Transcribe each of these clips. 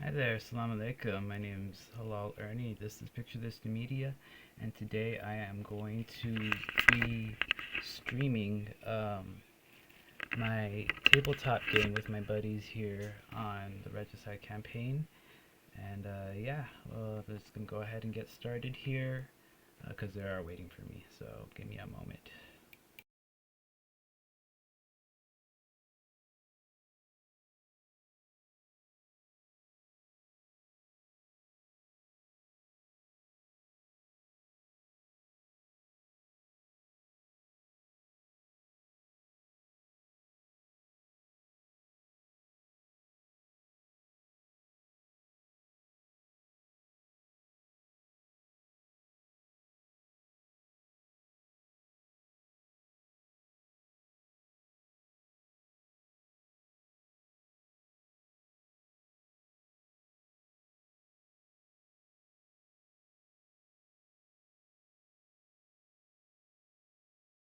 Hi there, Alaikum. My name's Halal Ernie. This is PictureThisNewMedia, and today I am going to be streaming my tabletop game with my buddies here on the Regicide campaign. And yeah, let's gonna go ahead and get started here because they are waiting for me. So give me a moment.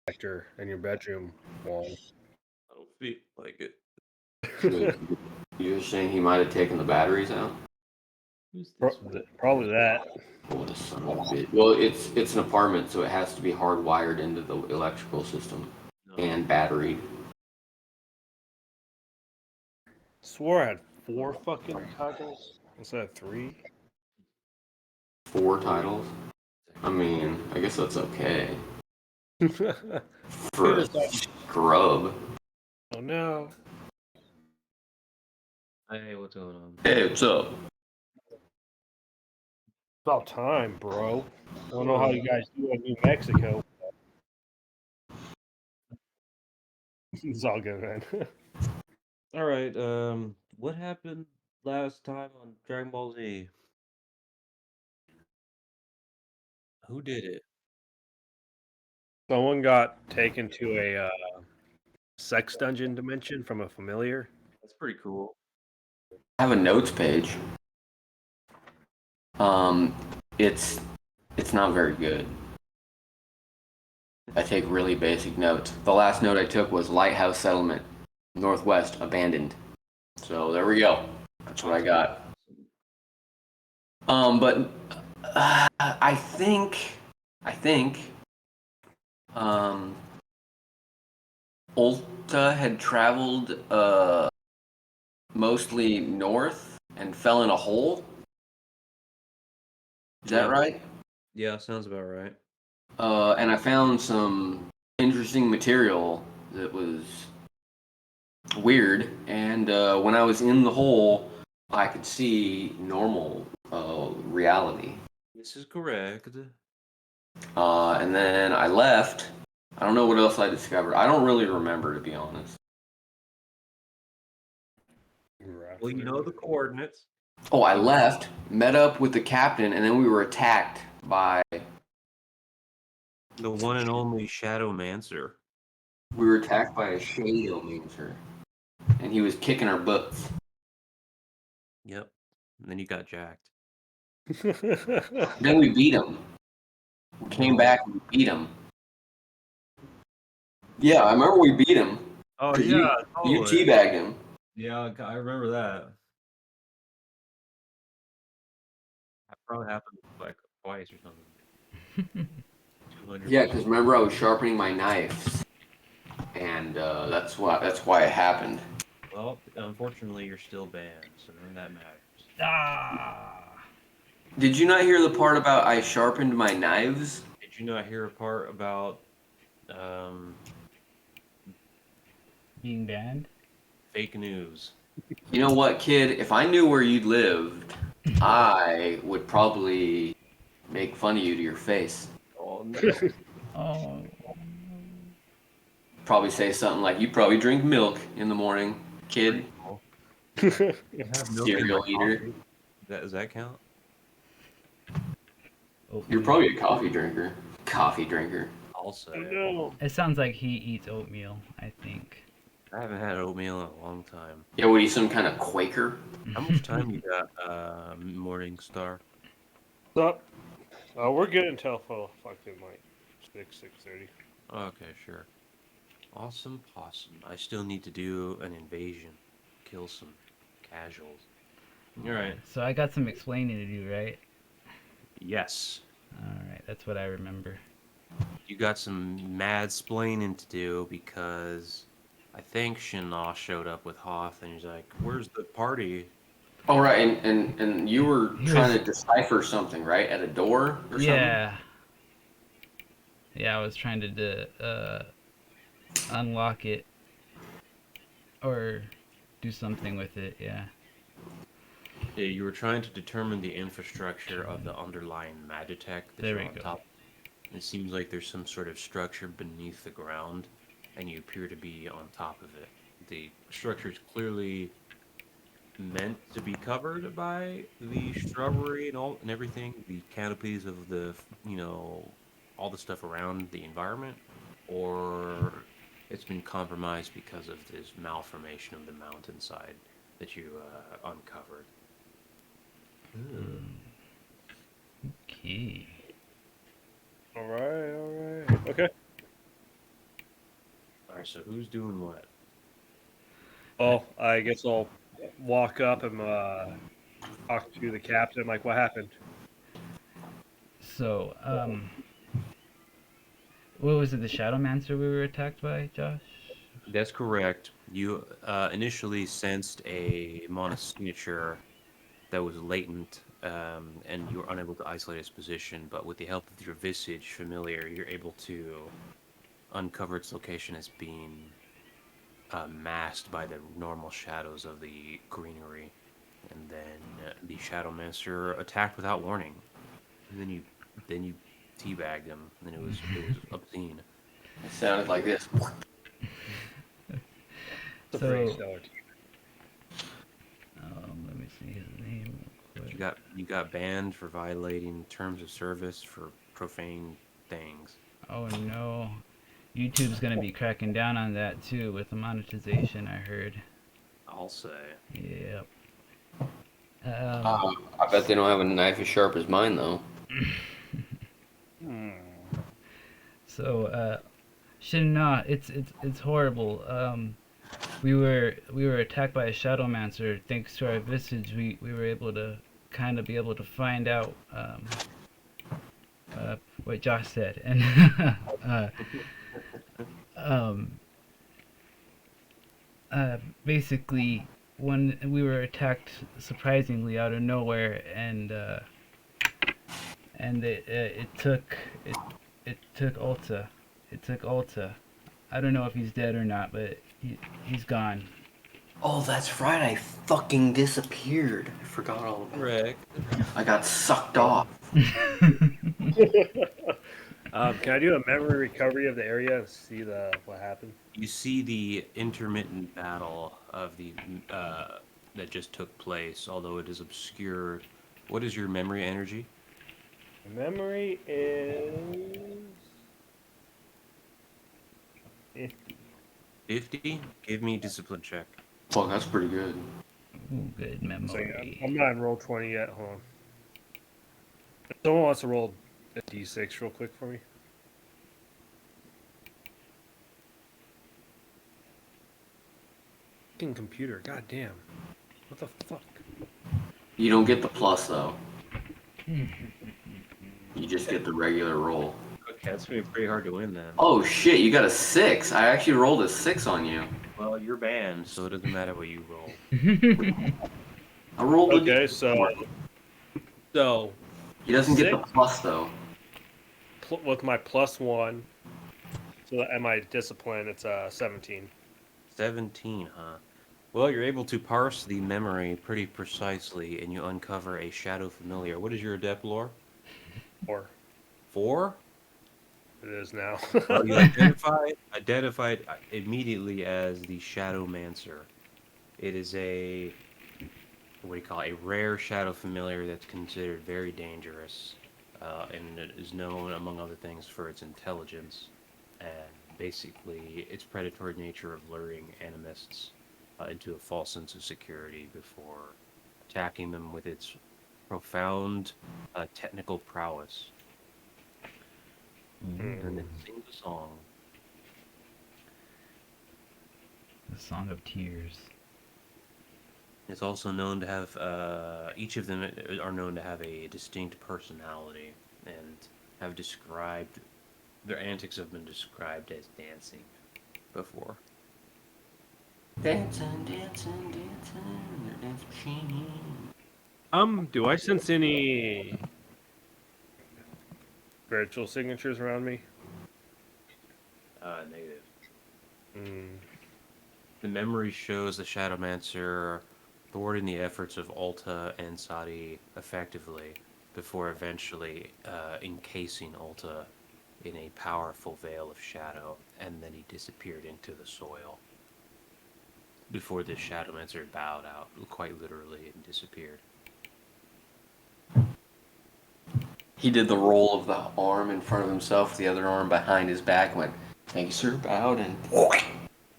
Actor in your bedroom wall. I don't feel like it. Wait, you're saying he might have taken the batteries out? Who's this one? Probably that. Oh, the son of a bitch. Well, it's an apartment, so it has to be hardwired into the electrical system No. and battery. Swore I had 4 fucking titles instead of 3. 4 titles. I mean, I guess that's okay for a scrub. Oh no. Hey, what's going on? Hey, what's up? About time, bro. I don't know how you guys do in New Mexico. It's all good, man. All right. What happened last time on Dragon Ball Z? Who did it? Someone got taken to a sex dungeon dimension from a familiar. That's pretty cool. I have a notes page. It's not very good. I take really basic notes. The last note I took was Lighthouse Settlement, Northwest, abandoned. So there we go. That's what I got. But I think, Ulta had traveled mostly north and fell in a hole. Is that right? Yeah, sounds about right. And I found some interesting material that was weird. And when I was in the hole, I could see normal reality. This is correct. And then I left. I don't know what else I discovered. I don't really remember, to be honest. Well, you know the coordinates. Oh, I left, met up with the captain, and then we were attacked by. The one and only Shadow Mancer. We were attacked by a Shadow-mancer, and he was kicking our butts. Yep. And then you got jacked. Then we beat him. We came back and we beat him. Yeah, I remember we beat him. Oh 'Cause yeah, you totally. teabagged him. Yeah, I remember that. That probably happened like twice or something. 200. Yeah, because remember I was sharpening my knives, and that's why it happened. Well, unfortunately, you're still banned, so none of that matters. Ah! Did you not hear the part about I sharpened my knives? Did you not hear a part about Being banned? fake news? You know what, kid? If I knew where you lived, I would probably make fun of you to your face. Oh no! Oh. Probably say something like, "You probably drink milk in the morning, kid." You have milk in Cereal my eater. coffee. Does that count? You're probably a coffee drinker. Coffee drinker. I'll say. No. It sounds like he eats oatmeal, I think. I haven't had oatmeal in a long time. Yeah, what are you, some kind of Quaker? How much time you got, Morning Star? What's up? We're good until fucking like 6:30. Okay, sure. Awesome possum. I still need to do an invasion. Kill some casuals. All right. So I got some explaining to do, right? Yes. Alright, that's what I remember. You got some mad splaining to do because I think Shinlaw showed up with Hoth and he's like, "Where's the party?" Oh, right, and you were He trying was, to decipher something, right? At a door or something? yeah. Yeah, I was trying to unlock it or do something with it, yeah. Yeah, you were trying to determine the infrastructure of the underlying magitech that There you're we on go. top. It seems like there's some sort of structure beneath the ground, and you appear to be on top of it. The structure is clearly meant to be covered by the shrubbery and all and everything, the canopies of the, all the stuff around the environment, or it's been compromised because of this malformation of the mountainside that you uncovered. Ugh. Okay. All right. Okay. All right, so who's doing what? Well, I guess I'll walk up and talk to the captain. Like, what happened? So, what was it, the Shadowmancer we were attacked by, Josh? That's correct. You initially sensed a mana signature that was latent, and you were unable to isolate its position. But with the help of your visage familiar, you're able to uncover its location as being masked by the normal shadows of the greenery. And then the Shadowmancer attacked without warning. And then you teabagged him, and it was obscene. It sounded like this. It's a pretty So, stellar team. let me see his name real You quick. got banned for violating terms of service for profane things. Oh no. YouTube's gonna be cracking down on that too with the monetization, I heard. I'll say. Yep. Um, I bet they don't have a knife as sharp as mine, though. Hmm. so, Shinna, it's horrible. We were attacked by a Shadowmancer. Thanks to our visage, we were able to kind of be able to find out what Josh said, and uh, um, basically when we were attacked surprisingly out of nowhere, and it took Ulta. It took Ulta. I don't know if he's dead or not, but he's gone. Oh, that's right. I fucking disappeared. I forgot all about it. Correct. I got sucked off. Can I do a memory recovery of the area and see what happened? You see the intermittent battle of the that just took place, although it is obscured. What is your memory energy? Memory is 50. 50? Give me a discipline check. Fuck, that's pretty good. Ooh, good So yeah, memory. I'm not in roll 20 yet. Hold on. If someone wants to roll a d6 real quick for me. Fucking computer. God damn. What the fuck? You don't get the plus, though. You just get the regular roll. Okay, that's gonna be pretty hard to win then. Oh shit, you got a 6. I actually rolled a 6 on you. Well, you're banned, so it doesn't matter what you roll. I rolled a Okay, so He doesn't get the 6 plus, though. with my +1. So at my discipline, it's 17. 17, huh? Well, you're able to parse the memory pretty precisely, and you uncover a shadow familiar. What is your adept lore? 4. 4? It is now. Well, you identified immediately as the Shadowmancer. It is what do you call it? A rare shadow familiar that's considered very dangerous, and it is known, among other things, for its intelligence and basically its predatory nature of luring animists into a false sense of security before attacking them with its profound technical prowess. And it sings a song. The Song of Tears. It's also known to have each of them are known to have a distinct personality and have described their antics have been described as dancing before. Dancing, dancing, dancing, your dance machine. Do I sense any spiritual signatures around me? Negative. Mm. The memory shows the Shadowmancer thwarting the efforts of Ulta and Sadi effectively before eventually encasing Ulta in a powerful veil of shadow, and then he disappeared into the soil. Before the Shadowmancer bowed out, quite literally, and disappeared. He did the roll of the arm in front of himself, the other arm behind his back, and went, "Thank you, sir," bowed, and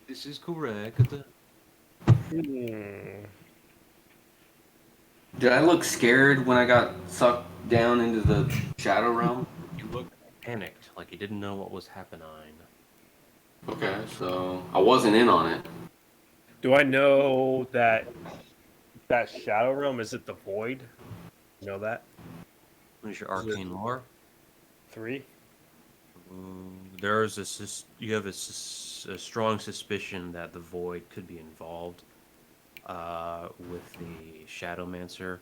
This is correct. Hmm. did I look scared when I got sucked down into the shadow realm? You looked panicked, like you didn't know what was happening. Okay, so I wasn't in on it. Do I know that shadow realm is it the void? You know that? What is your Is it arcane lore? 3? There's you have a strong suspicion that the void could be involved with the Shadowmancer,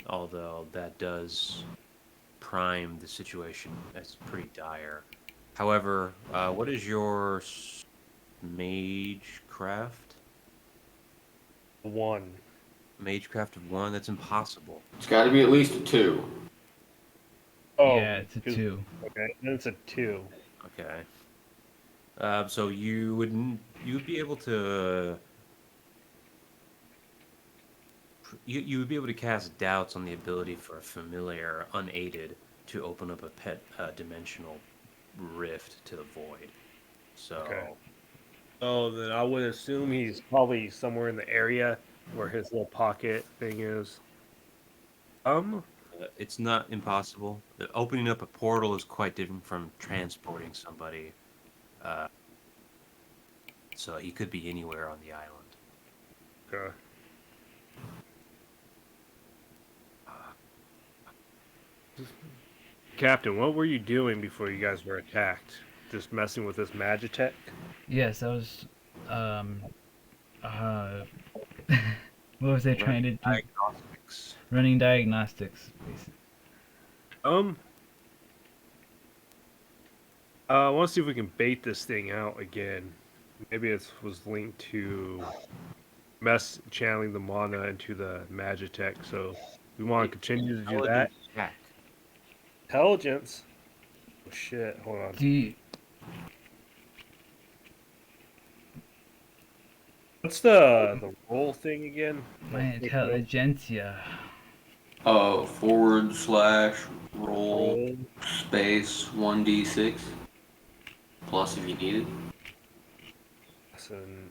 although that does prime the situation as pretty dire. However, what is your mage craft? 1. Magecraft of 1? That's impossible. It's got to be at least a 2. Oh, Yeah, it's a 'cause- 2. Okay, then it's a 2. Okay. So you would be able to you would be able to cast doubts on the ability for a familiar unaided to open up a pet dimensional rift to the void. So Okay. Oh, then I would assume he's probably somewhere in the area where his little pocket thing is. it's not impossible. Opening up a portal is quite different from transporting somebody. Uh, so he could be anywhere on the island. Okay. Captain, what were you doing before you guys were attacked? Just messing with this Magitech? Yes, I was. Um. Uh. What was I trying to do? Diagnostics. Running diagnostics, basically. Um, I want to see if we can bait this thing out again. Maybe it was linked to channeling the mana into the Magitech, so we want to continue to do that. Check. Intelligence. Oh shit! Hold on. Do you, What's the roll thing again? my Like, take notes. intelligentsia. /roll Roll. space 1d6 plus if you need it. That's an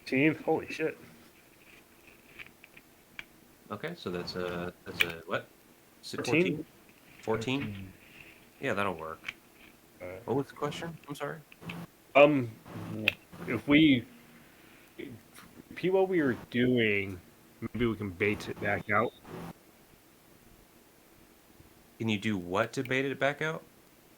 18. Holy shit! Okay, so that's a what? 14? 14? Yeah, that'll work. What was the question? I'm sorry. If we repeat what we were doing, maybe we can bait it back out. Can you do what to bait it back out?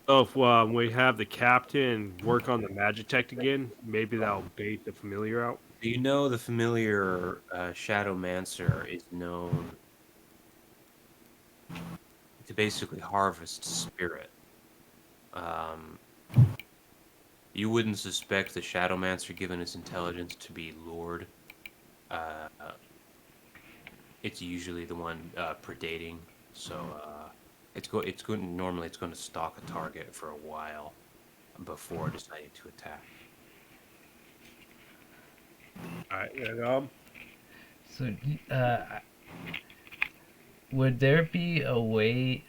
So if we have the captain work on the Magitech again, maybe that'll bait the familiar out. You know the familiar Shadowmancer is known to basically harvest spirit. You wouldn't suspect the Shadowmancer, given its intelligence, to be lured. It's usually the one predating, so normally it's going to stalk a target for a while before deciding to attack. All right, and So, would there be a way,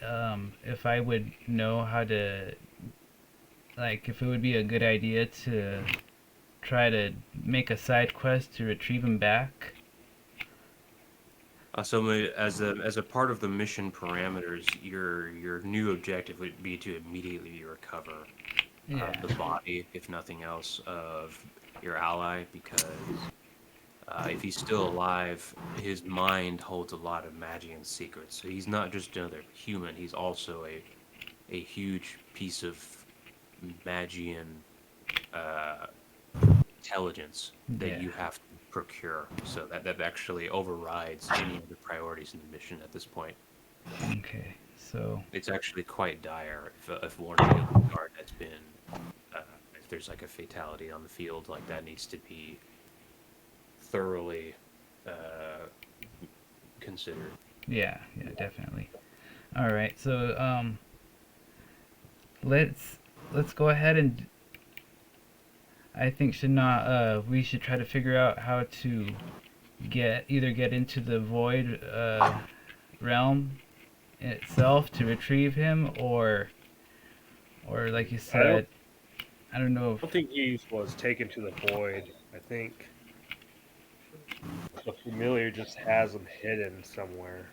if I would know how to, like, if it would be a good idea to try to make a side quest to retrieve him back? So as a part of the mission parameters, your new objective would be to immediately recover Yeah. the body, if nothing else, of your ally, because if he's still alive, his mind holds a lot of Magian secrets. So he's not just another human; he's also a huge piece of Magian uh, intelligence that Yeah. you have to procure. So that actually overrides any other priorities in the mission at this point. Okay. So It's actually quite dire if one of the guard has been, uh, if there's like a fatality on the field, like that needs to be thoroughly uh, considered. yeah, yeah, definitely. All right. So let's go ahead and I think should not we should try to figure out how to get into the void realm itself to retrieve him, or like you I don't, said, I don't know I don't think he was taken to the void. I think the familiar just has him hidden somewhere,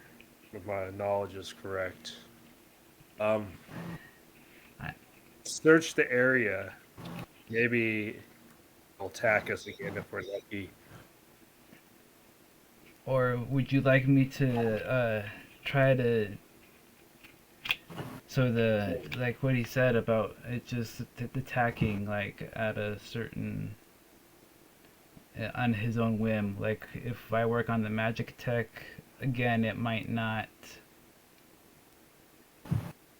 if my knowledge is correct. Um, I, Search the area. Maybe he'll attack us again if we're lucky. or would you like me to try to so the like what he said about it just attacking like at a certain on his own whim. Like if I work on the magic tech again, it might not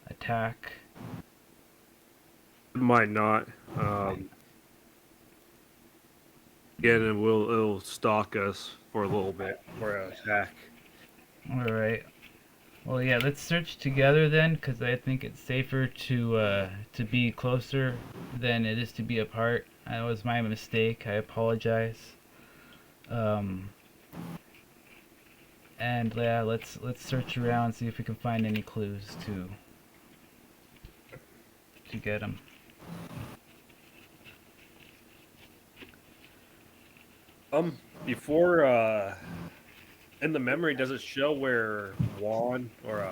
attack. It might not. Again, it'll stalk us for a little bit for an attack. All right. Well, yeah. Let's search together then, because I think it's safer to be closer than it is to be apart. That was my mistake. I apologize. Um, and yeah, let's search around, see if we can find any clues to get him. Before in the memory, does it show where Juan or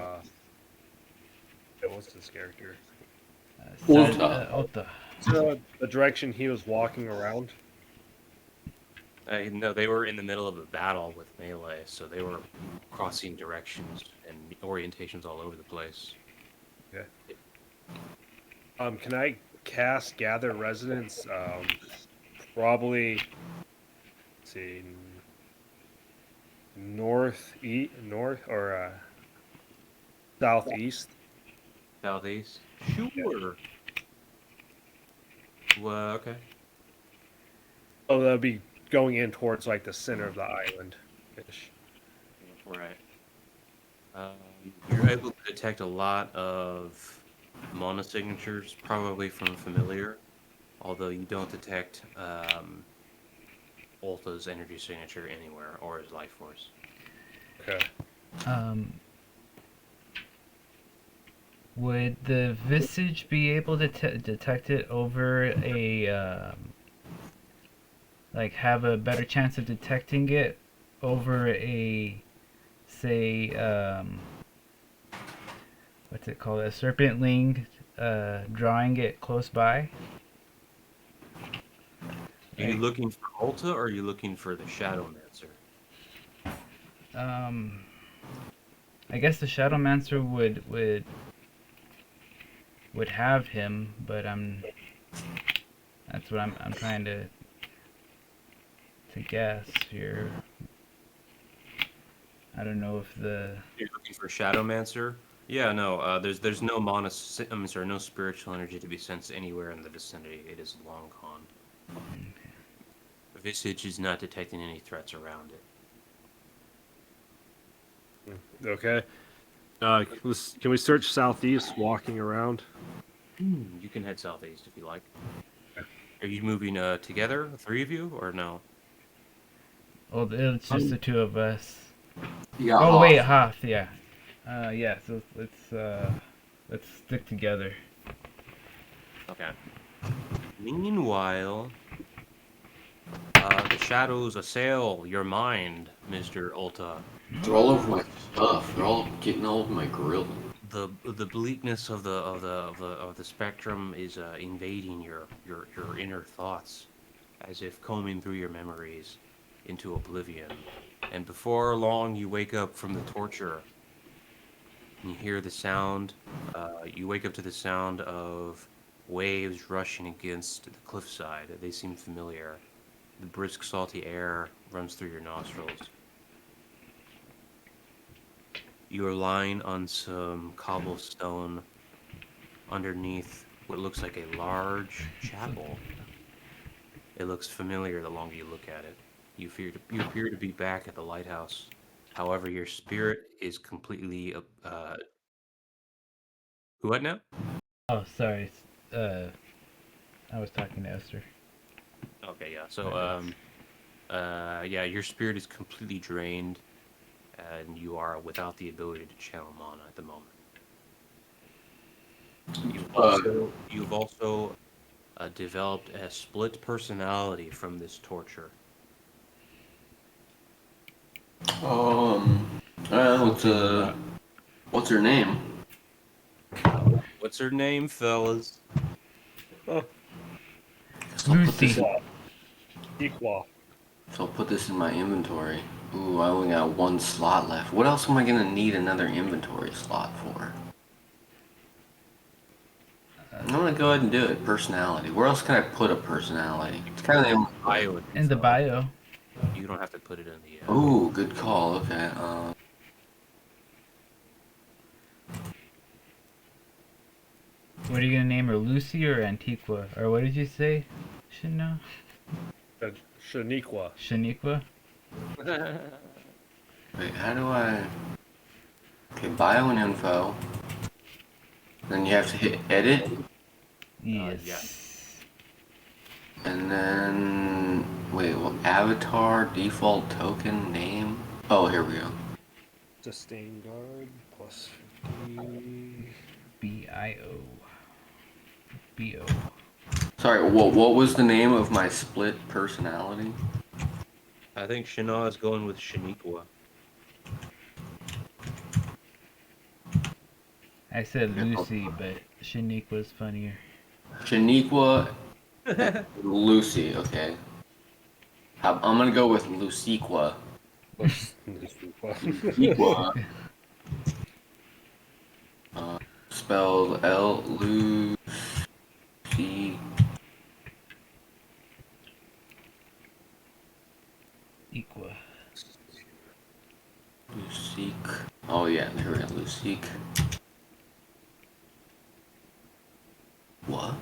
what's this character? Ulta. Ota. The direction he was walking around? No, they were in the middle of a battle with melee, so they were crossing directions and orientations all over the place. Yeah. Can I cast Gather Resonance? Probably. Let's see. North or southeast. Southeast? Sure. Well, okay. Oh, that'll be going in towards like the center of the island. Right. You're able to detect a lot of mana signatures, probably from familiar, although you don't detect Ulta's energy signature anywhere or his life force. Okay. Um, would the visage be able to detect it over a like have a better chance of detecting it over a say what's it called, a serpentling drawing it close by? Are you looking for Ulta or are you looking for the Shadowmancer? I guess the Shadowmancer would have him, but that's what I'm trying to guess here. I don't know if the You're looking for Shadowmancer? Yeah, no. There's no mana. I'm sorry, no spiritual energy to be sensed anywhere in the vicinity. It is long gone. Visage is not detecting any threats around it. Okay. Can we search southeast, walking around? You can head southeast if you like. Are you moving together, the three of you, or no? oh, it's just the two of us. You got Oh Hoff. wait, Hoth, yeah. Yeah, so let's stick together. Okay. Meanwhile, the shadows assail your mind, Mr. Ulta. They're all over my stuff. They're all getting all over my grill. The bleakness of the spectrum is invading your inner thoughts. as if combing through your memories into oblivion. And before long, you wake up from the torture. And you hear the sound. You wake up to the sound of waves rushing against the cliffside. They seem familiar. The brisk, salty air runs through your nostrils. You are lying on some cobblestone underneath what looks like a large chapel. It looks familiar the longer you look at it. You appear to be back at the lighthouse. However, your spirit is completely what now? Oh, sorry. I was talking to Esther. Okay, yeah. So yeah, your spirit is completely drained, and you are without the ability to channel mana at the moment. You've also developed a split personality from this torture. What's her name? What's her name, fellas? Lucy. Equal. So I'll put this in my inventory. Ooh, I only got one slot left. What else am I gonna need another inventory slot for? I'm gonna go ahead and do it. Personality. Where else can I put a personality? It's kind of the only Bio. In the bio. You don't have to put it in the. Ooh, good call. Okay. What are you gonna name her, Lucy or Antiqua? Or what did you say? Shana? Shaniqua. Shaniqua? Wait, how do I? Okay, bio and info. Then you have to hit edit, Yes. Yeah. and then wait, well, avatar, default token, name. Oh, here we go. Sustain guard plus 50. B-I-O. B-O. Sorry, what was the name of my split personality? I think Shana is going with Shaniqua. I said Lucy, but Shaniqua's funnier. Shaniqua, Lucy. Okay. I'm gonna go with Luciqua. Luciqua. Spelled Lucy. Equa. Lucique. Oh yeah, here we go. Lucique. What?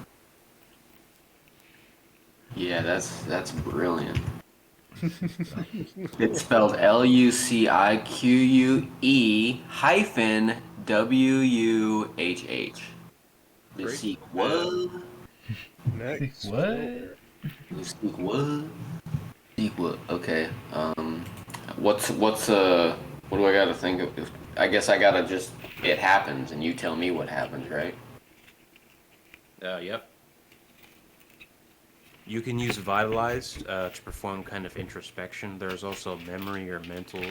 Yeah, that's brilliant. It's spelled Lucique hyphen WUHH. Lucique what? Next. What? Lucique what? Lucique what? Okay. What do I gotta think of? I guess I gotta just it happens and you tell me what happens, right? Yep. You can use Vitalize to perform kind of introspection. There's also memory or mental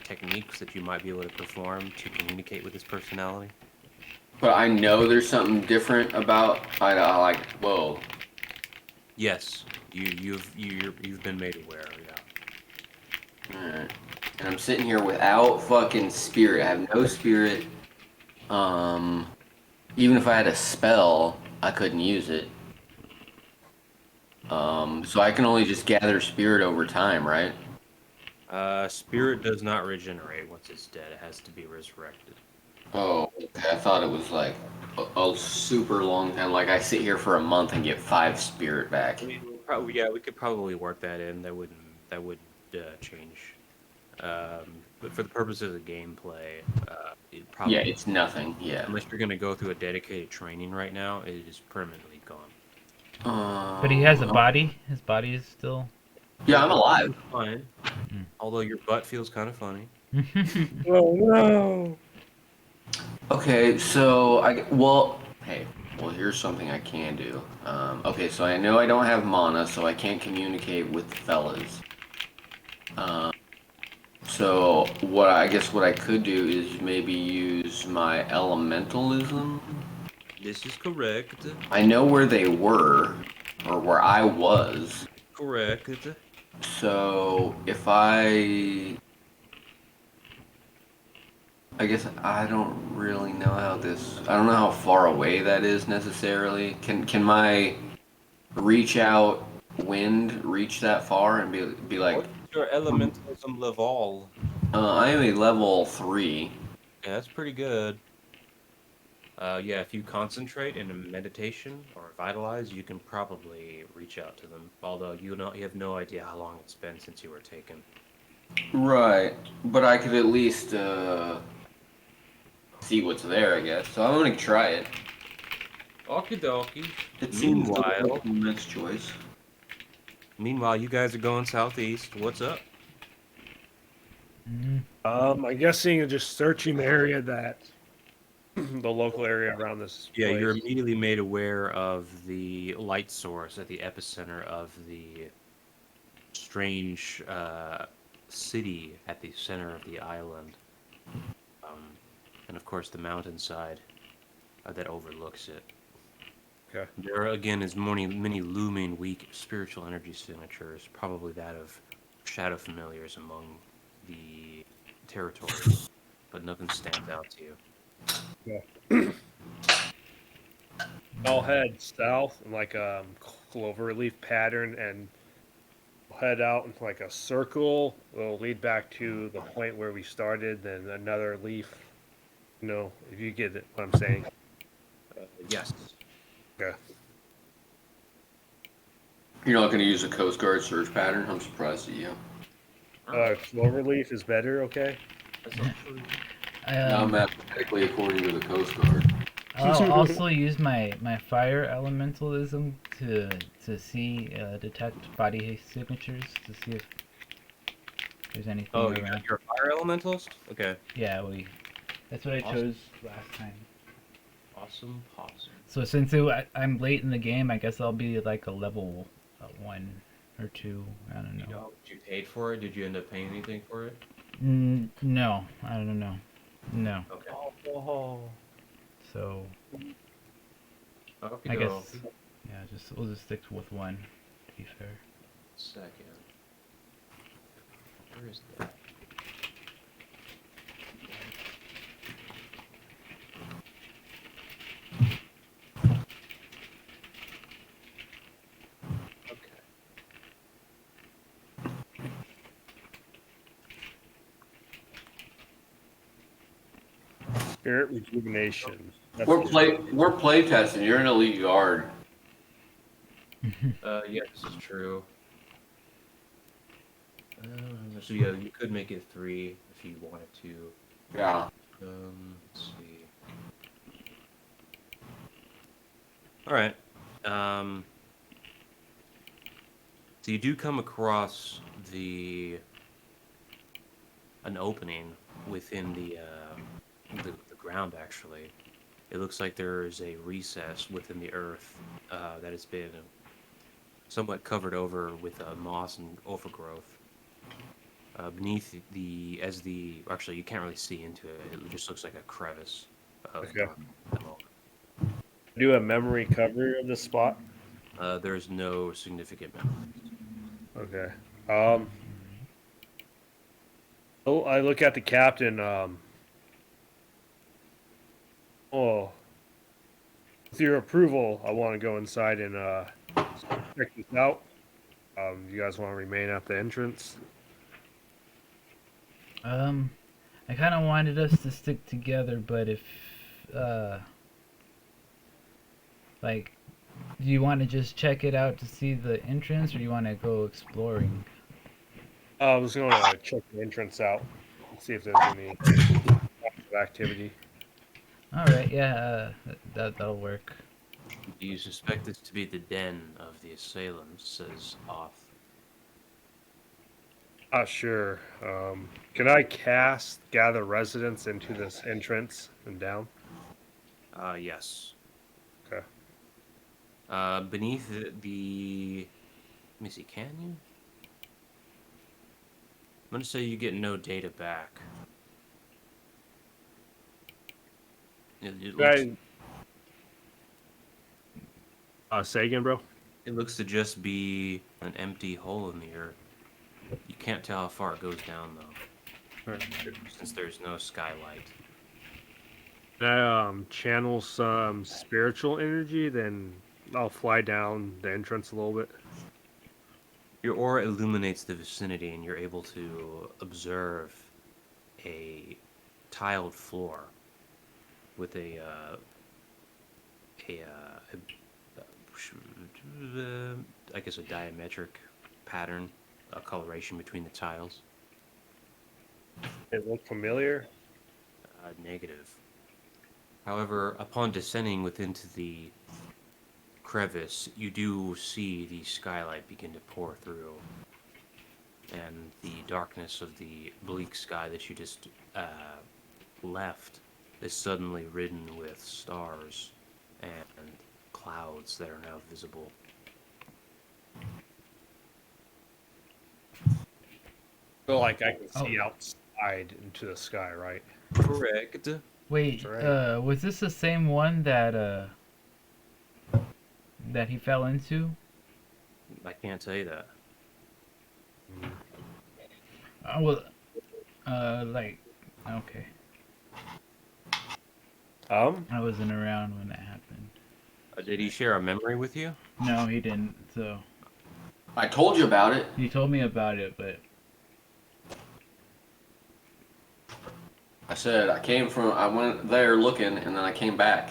techniques that you might be able to perform to communicate with this personality. But I know there's something different about I like whoa. Yes, you've been made aware. Yeah. Alright. And I'm sitting here without fucking spirit. I have no spirit. Even if I had a spell, I couldn't use it. So I can only just gather spirit over time, right? Spirit does not regenerate once it's dead. It has to be resurrected. Oh, okay. I thought it was like a super long time. Like I sit here for a month and get 5 spirit back. I mean, we could probably work that in. That would change. But for the purposes of gameplay, it probably Yeah, it's nothing. Yeah. unless you're gonna go through a dedicated training right now, it is permanently gone. But he has a body. His body is still. Yeah, I'm alive. Fine. Although your butt feels kind of funny. Oh no! Okay, so well, here's something I can do. Okay, so I know I don't have mana, so I can't communicate with the fellas. So what I could do is maybe use my elementalism. This is correct. I know where they were, or where I was. Correct. So if I guess I don't really know how this. I don't know how far away that is necessarily. Can my reach out wind reach that far and be like? What's your elementalism level? I am a level 3. Yeah, that's pretty good. Yeah, if you concentrate in a meditation or vitalize, you can probably reach out to them. Although you have no idea how long it's been since you were taken. Right, but I could at least see what's there, I guess. So I'm gonna try it. Okie dokie. It seems Meanwhile, like the next choice. meanwhile, you guys are going southeast. What's up? Mm, I'm guessing you're just searching the area that the local area around this Yeah, place. you're immediately made aware of the light source at the epicenter of the strange city at the center of the island, and of course the mountainside that overlooks it. Okay. There again is many looming weak spiritual energy signatures, probably that of shadow familiars among the territory, but nothing stands out to you. Yeah. I'll head south in like a cloverleaf pattern and head out into like a circle. It'll lead back to the point where we started, then another leaf. You know, if you get it, what I'm saying. Yes. Okay. You're not gonna use a Coast Guard search pattern? I'm surprised at you. Cloverleaf is better. Okay. That's not true. Not um, mathematically according to the Coast Guard. I'll also use my fire elementalism to see detect body signatures to see if there's anything Oh, around. you're a fire elementalist? Okay. Yeah, that's what I Awesome. chose last time. Awesome. So since I'm late in the game, I guess I'll be like a level 1 or 2. I don't You know know. how much you paid for it? Did you end up paying anything for it? No, I don't know. No. Okay. Oh. So Okie I guess dokie. yeah, we'll just stick with 1 to be fair. Second. Where is that? Okay. Spirit rejuvenation. That's We're good. play testing. You're an elite guard. Yeah, this is true. So yeah, you could make it 3 if you wanted to. Yeah. Let's see. All right. So you do come across an opening within the ground. Actually, it looks like there is a recess within the earth that has been somewhat covered over with moss and overgrowth. Beneath actually you can't really see into it. It just looks like a crevice of Okay. dark at the moment. Do a memory cover of this spot. There's no significant memories. Okay. Oh, I look at the captain. Oh, with your approval, I want to go inside and check this out. You guys want to remain at the entrance? I kind of wanted us to stick together, but if uh like, do you want to just check it out to see the entrance, or do you want to go exploring? I was going to check the entrance out and see if there's any activity. All right, yeah, that'll work. Do you suspect this to be the den of the assailants? Says Oth. Sure. Can I cast gather residents into this entrance and down? Yes. Okay. Beneath the. Let me see. Can you? I'm gonna say you get no data back. It looks. Say again, bro. It looks to just be an empty hole in the earth. You can't tell how far it goes down though, Alright. since there's no skylight. I channel some spiritual energy, then I'll fly down the entrance a little bit. Your aura illuminates the vicinity, and you're able to observe a tiled floor with I guess a diametric pattern, a coloration between the tiles. It look familiar. Negative. However, upon descending into the crevice, you do see the skylight begin to pour through, and the darkness of the bleak sky that you just left is suddenly ridden with stars and clouds that are now visible. So like I can see outside into the sky, right? Correct. Wait, That's right. was this the same one that that he fell into? I can't tell you that. Well, like, okay, I wasn't around when that happened. Did he share a memory with you? No, he didn't. So I told you about it. he told me about it, but I said I went there looking, and then I came back.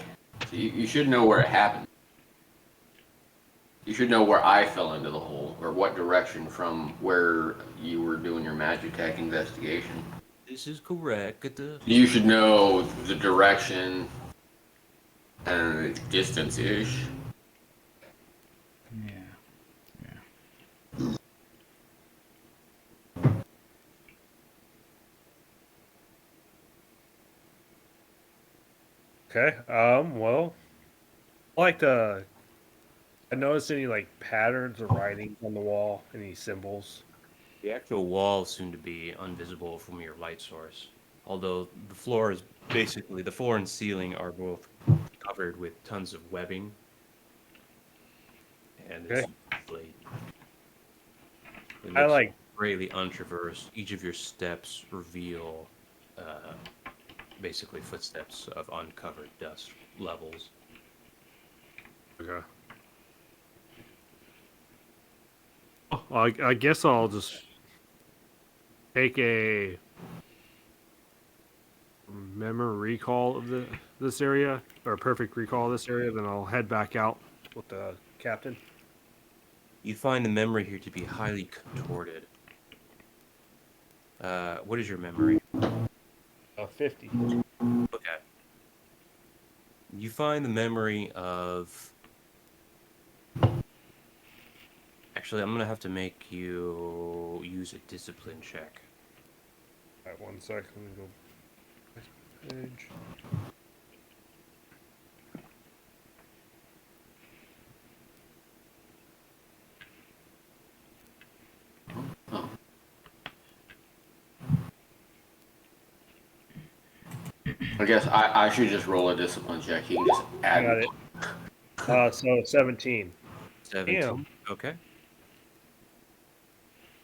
So you should know where it happened. You should know where I fell into the hole, or what direction from where you were doing your Magitech investigation. This is correct. You should know the direction and the distance-ish. yeah. Okay. Well, I like to. I noticed any like patterns or writings on the wall? Any symbols? The actual walls seem to be invisible from your light source, although the floor and ceiling are both covered with tons of webbing, and Okay. it I looks like. greatly untraversed. Each of your steps reveal basically footsteps of uncovered dust levels. Okay. Well, I guess I'll just take a memory recall of this area, or a perfect recall of this area. Then I'll head back out with the captain. You find the memory here to be highly contorted. What is your memory? 50. Okay. You find the memory of... Actually, I'm going to have to make you use a discipline check. All right, 1 second. Let me go. Page. Oh. I guess I should just roll a discipline check. He can just I add. got it. So 17. 17. Damn. Okay.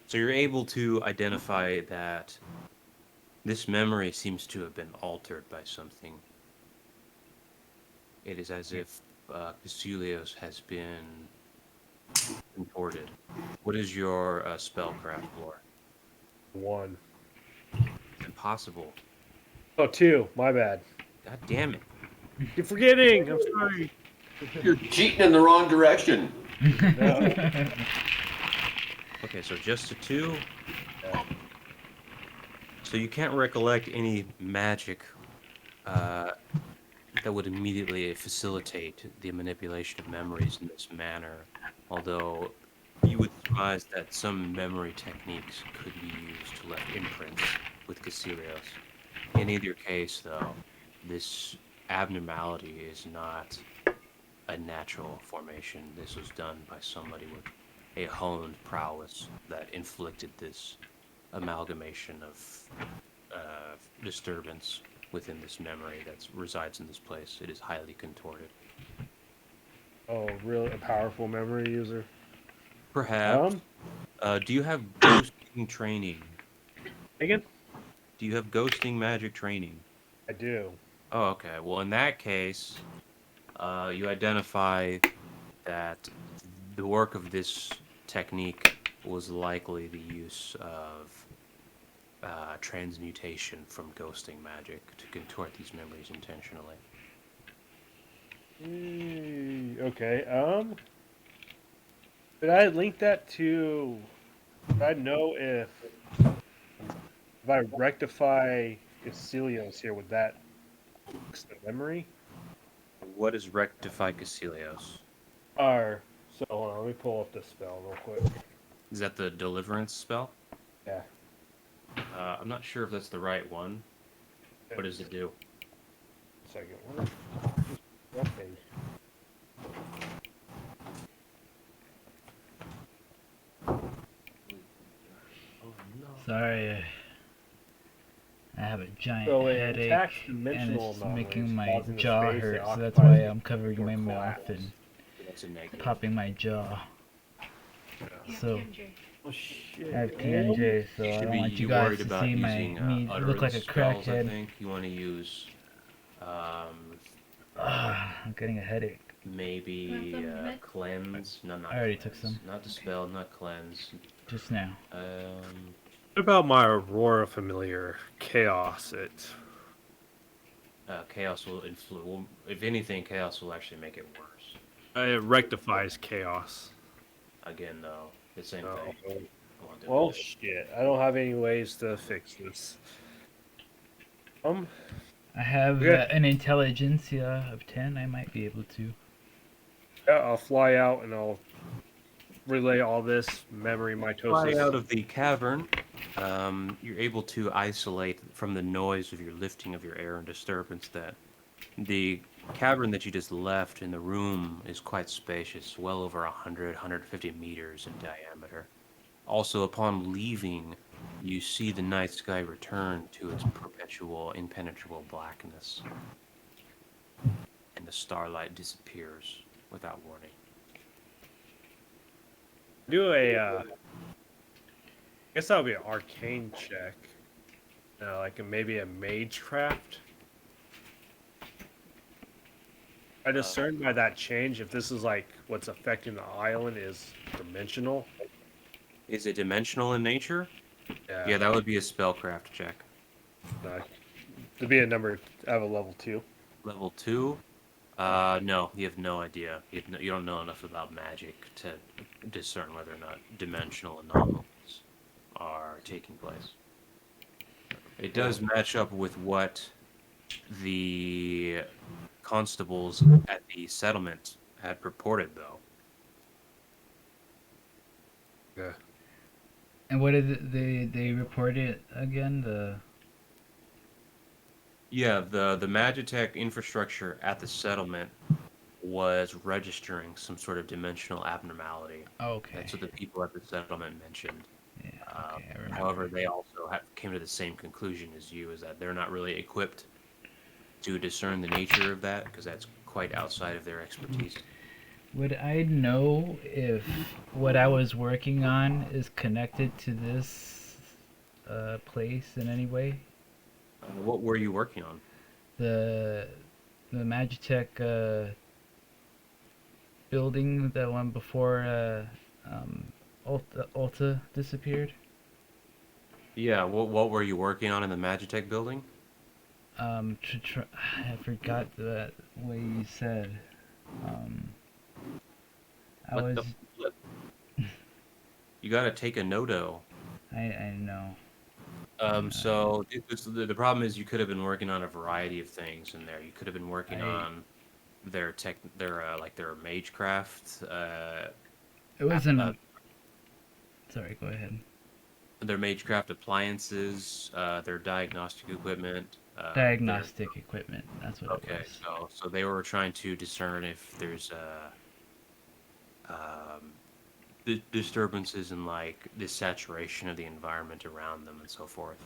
So you're able to identify that this memory seems to have been altered by something. It is as if Casulios has been contorted. What is your spellcraft lore? 1. Impossible. Oh, 2. My bad. God damn it. You're forgetting. I'm sorry. You're cheating in the wrong direction. Okay, so just a 2. So you can't recollect any magic that would immediately facilitate the manipulation of memories in this manner, although you would surmise that some memory techniques could be used to left imprints with Casilios. In either case, though, this abnormality is not a natural formation. This was done by somebody with a honed prowess that inflicted this amalgamation of disturbance within this memory that resides in this place. It is highly contorted. Oh, really? A powerful memory user. Perhaps. Do you have ghosting training? Again? Do you have ghosting magic training? I do. Oh, okay. Well, in that case, you identify that the work of this technique was likely the use of transmutation from ghosting magic to contort these memories intentionally. Okay. Did I link that to? Did I know if I rectify Isilios here, would that fix the memory? What is rectify Casilios? Or so hold on, let me pull up the spell real quick. Is that the deliverance spell? Yeah. I'm not sure if that's the right one. What does it do? Second one. Okay. Sorry, I have a giant So it headache attacks and dimensional it's anomalies, making my causing the jaw space it hurt, so that's occupies why I'm covering or my mouth collapse. and That's a negative. popping my jaw. So Oh shit. I have TNJ, so I Should don't be want you you guys worried to about see using me look like utterance a spells. I crackhead. think you want to use I'm getting a headache. maybe cleanse. No, not I already cleanse. took some. Not dispel, not cleanse. Just now. What about my Aurora familiar chaos? Chaos will influence. Well, if anything, chaos will actually make it worse. It rectifies chaos. Again, though, the same Oh, thing. Won't do well, it. shit. I don't have any ways to fix this. I have Okay. an intelligence of 10. I might be able to. Yeah, I'll fly out and I'll relay all this memory Fly mitosis. out of the cavern. You're able to isolate from the noise of your lifting of your air and disturbance that the cavern that you just left in the room is quite spacious, well over 100, 150 meters in diameter. Also, upon leaving, you see the night sky return to its perpetual, impenetrable blackness, and the starlight disappears without warning. Do a, I guess that would be an arcane check. Like maybe a magecraft. I discern by that change if this is like what's affecting the island is dimensional. Is it dimensional in nature? Yeah. Yeah, that would be a spellcraft check. To be a number, I have a level 2. Level 2? No, you have no idea. You don't know enough about magic to discern whether or not dimensional anomalies are taking place. It does match up with what the constables at the settlement had purported, though. Yeah. And what did they report it again? Yeah, the Magitech infrastructure at the settlement was registering some sort of dimensional abnormality. Okay. That's what the people at the settlement mentioned. Yeah. Okay. I remember. However, they also came to the same conclusion as you, is that they're not really equipped to discern the nature of that, because that's quite outside of their expertise. Would I know if what I was working on is connected to this place in any way? What were you working on? The Magitech building, the one before Ulta disappeared. Yeah, what were you working on in the Magitech building? I forgot the way you said. I What was. the flip? You gotta take a noto. I know. So the problem is you could have been working on a variety of things in there. You could have been working on their magecraft. It wasn't. Sorry, go ahead. Their magecraft appliances, their diagnostic equipment. Diagnostic equipment. That's what it Okay, was. so they were trying to discern if there's disturbances in like the saturation of the environment around them and so forth.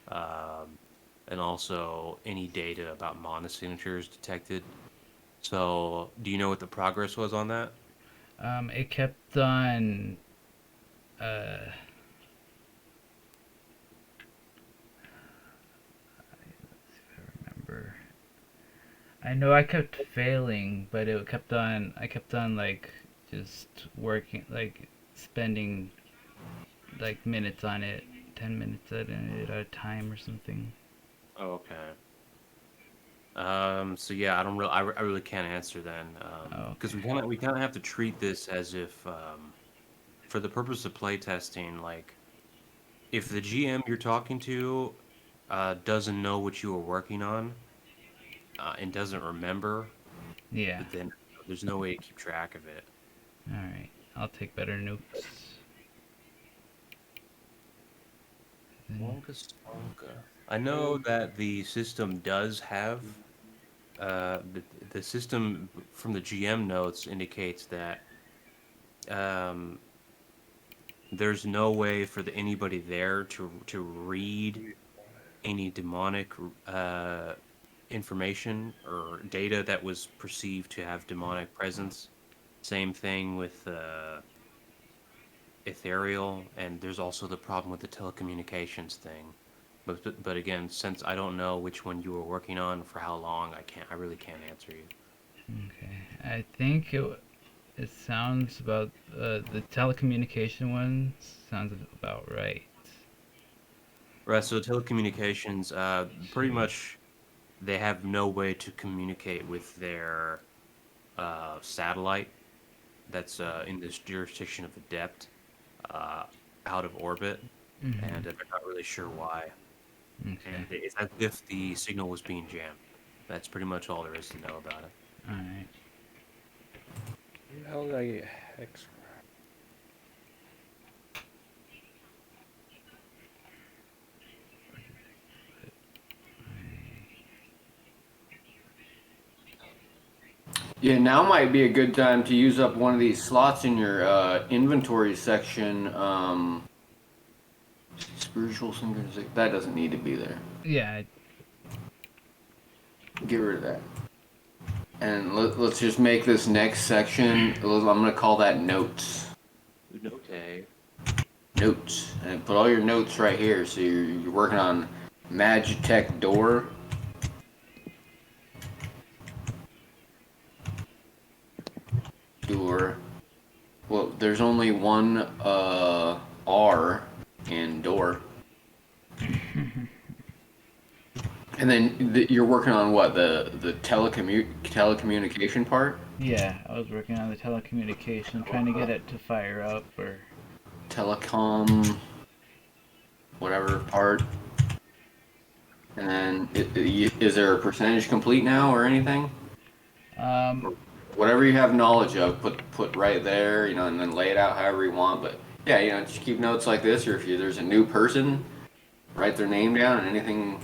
And also any data about monosignatures detected So, do you know what the progress was on that? It kept on. Uh, let's see if I remember. I know I kept failing, but it kept on. I kept on like just working, like spending like minutes on it, 10 minutes at a time or something. Oh, okay. So yeah, I don't really, I really can't answer then, Oh, because okay. we kind of have to treat this as if, for the purpose of playtesting, like if the GM you're talking to, doesn't know what you were working on, and doesn't remember, Yeah. then there's no way to keep track of it. All right. I'll take better notes. Then- Wonka Stonka. I know that the system does have, the system from the GM notes indicates that, um, there's no way for anybody there to read any demonic, uh, information or data that was perceived to have demonic presence. Same thing with, ethereal, and there's also the problem with the telecommunications thing. But again, since I don't know which one you were working on for how long, I really can't answer you. Okay. I think it sounds about the telecommunication one sounds about right. Right. So telecommunications, pretty See. much, they have no way to communicate with their, satellite that's, in this jurisdiction of the depth, uh, out of orbit, Mhm. and they're not really sure why. Okay. And it's as if the signal was being jammed. That's pretty much all there is to know about it. All right. How did I get hex? Yeah, now might be a good time to use up one of these slots in your inventory section. Spiritual synchronization. That doesn't need to be there. Yeah. Get rid of that. And let's just make this next section. I'm gonna call that notes. Okay. Notes, and put all your notes right here. So you're working on Magitech door. Door. Well, there's only one R in door. And then you're working on what, the telecommunication part? Yeah. I was working on the telecommunication, trying to get it to fire up or. Telecom, whatever part. And then is there a percentage complete now or anything? Um. Whatever you have knowledge of, put right there, and then lay it out however you want. But yeah, just keep notes like this, or if there's a new person, write their name down and anything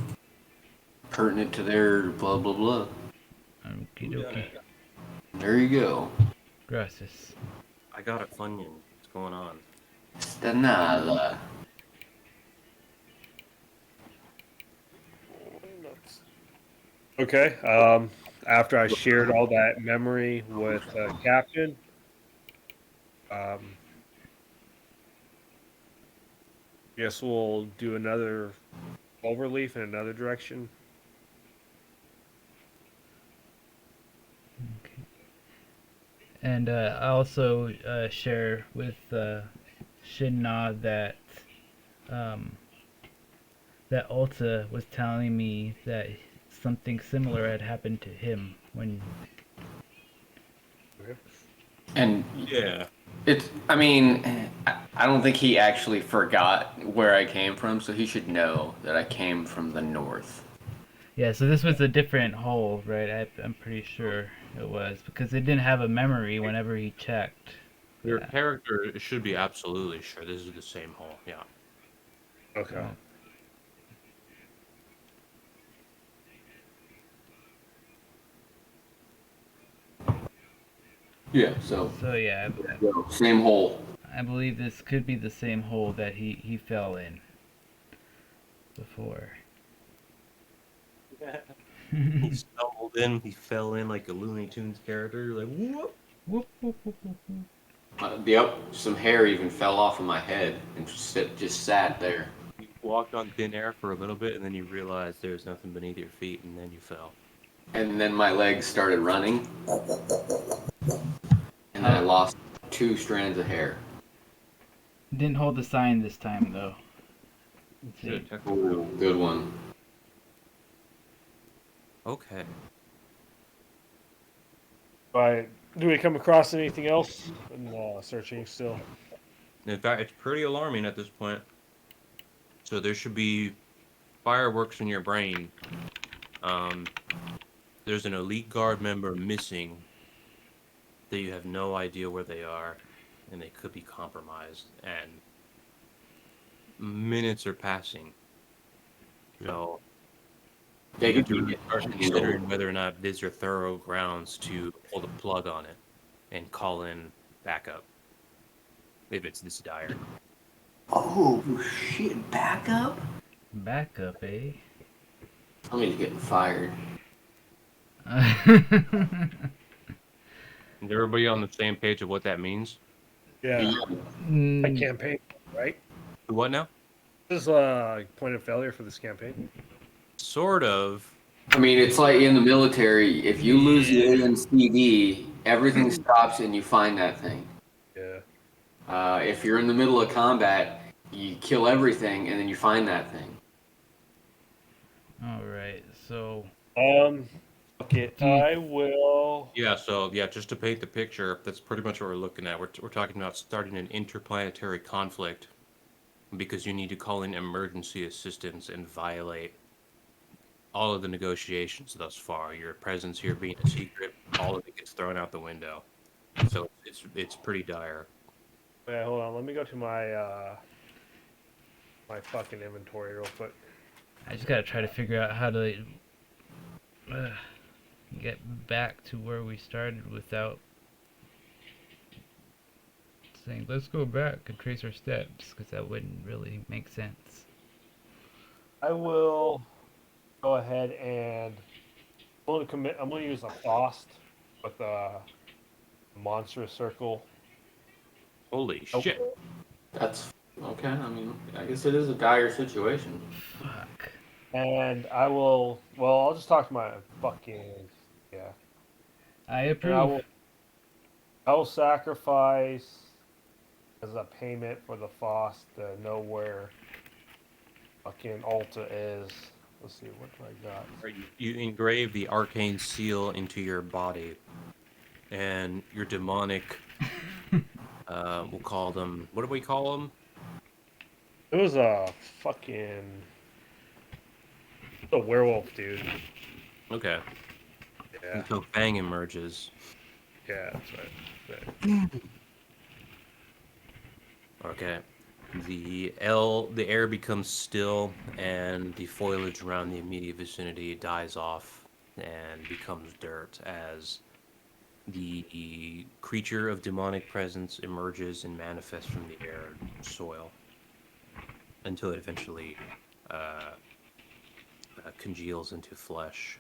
pertinent to their blah blah blah. Okie dokie. There you go. Gracias. I got a Funyun. What's going on? De nada. Okay. After I shared all that memory with Captain, guess we'll do another overleaf in another direction. Okay. And I also share with Shinna that um, that Ulta was telling me that something similar had happened to him when. Okay. And Yeah. I mean, I don't think he actually forgot where I came from, so he should know that I came from the north. Yeah, so this was a different hole, right? I'm pretty sure it was because it didn't have a memory whenever he checked. Your Yeah. character should be absolutely sure this is the same hole. Yeah. Okay. Oh, Yeah. So so yeah, same hole. I believe this could be the same hole that he fell in before. He stumbled rolled in. He fell in like a Looney Tunes character. Like whoop. Whoop, whoop, whoop, whoop, whoop. Yep, some hair even fell off of my head and just sat there. You walked on thin air for a little bit, and then you realized there's nothing beneath your feet, and then you fell. And then my legs started running. And then I lost 2 strands of hair. Didn't hold the sign this time though. Let's see. Should've checked. Ooh, good one. Okay. Right. Do we come across anything else? I'm searching still. In fact, it's pretty alarming at this point. So there should be fireworks in your brain. There's an elite guard member missing that you have no idea where they are, and they could be compromised. And minutes are passing. So They you have could to be start considering whether or not these are thorough grounds to pull the plug on it and call in backup if it's this dire. Oh shit! Backup? Backup, eh? Somebody's getting fired. Is everybody on the same page of what that means? Yeah. A Mm, campaign, right? What now? This is a point of failure for this campaign. Sort of. I mean, it's like in the military. If you lose the ANCD, everything stops and you find that thing. Yeah. If you're in the middle of combat, you kill everything and then you find that thing. all right, so Okay. I will. Yeah, so yeah, just to paint the picture, that's pretty much what we're looking at. We're talking about starting an interplanetary conflict because you need to call in emergency assistance and violate all of the negotiations thus far. Your presence here being a secret, all of it gets thrown out the window. So it's pretty dire. Wait, hold on. Let me go to my my fucking inventory real quick. I just gotta try to figure out how to get back to where we started without saying let's go back and trace our steps, because that wouldn't really make sense. I will go ahead and I'm going to use a Faust with a monstrous circle. Holy Oh. shit. That's okay. I mean, I guess it is a dire situation. Fuck. And I will. Well, I'll just talk to my fucking. Yeah. I And approve. I will sacrifice as a payment for the Faust to know where fucking Alta is. Let's see, what do I got? You engrave the arcane seal into your body, and your demonic, we'll call them, what do we call them? It was a werewolf, dude. Okay. Yeah, So Fang emerges. yeah, that's right. Okay. The air becomes still, and the foliage around the immediate vicinity dies off and becomes dirt as the creature of demonic presence emerges and manifests from the air and soil until it eventually congeals into flesh.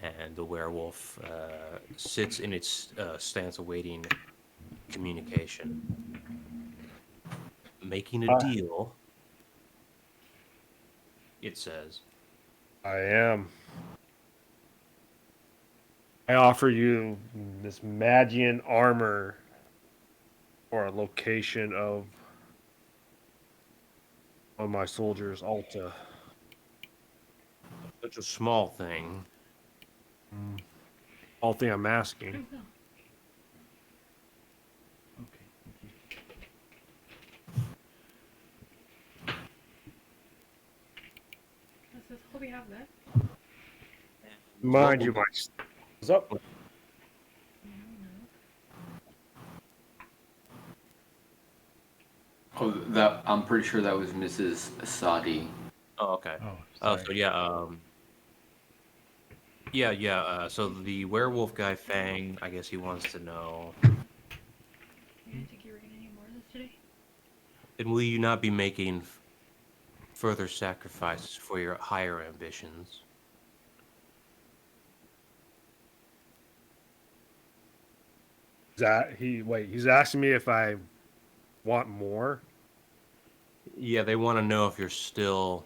And the werewolf sits in its stance awaiting communication. Making a deal, it says. I am. I offer you this Magian armor for a location of one of my soldiers, Alta. Such a small thing. All thing I'm asking. Hope we have that. Mind you, my what's up? Oh, that I'm pretty sure that was Mrs. Asadi. Oh, okay. Oh, So yeah, so the werewolf guy Fang, I guess he wants to know, You didn't think you were gonna need more of this today? and will you not be making further sacrifices for your higher ambitions? He's asking me if I want more. Yeah, they want to know if you're still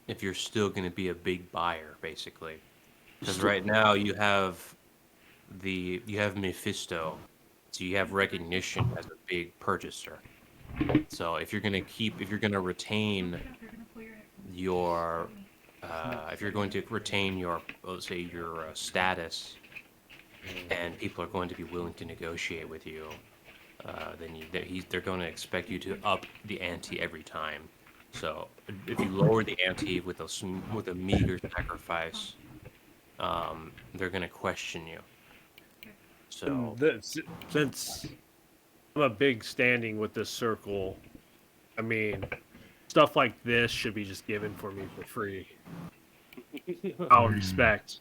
going to be a big buyer, basically. Because right now you have Mephisto, so you have recognition as a big purchaser. So if you're going to retain your, if you're going to retain your, let's say your status, and people are going to be willing to negotiate with you, then they're going to expect you to up the ante every time. So if you lower the ante with a meager sacrifice, they're going to question you. So Since I'm a big standing with this circle, I mean, stuff like this should be just given for me for free. I'll respect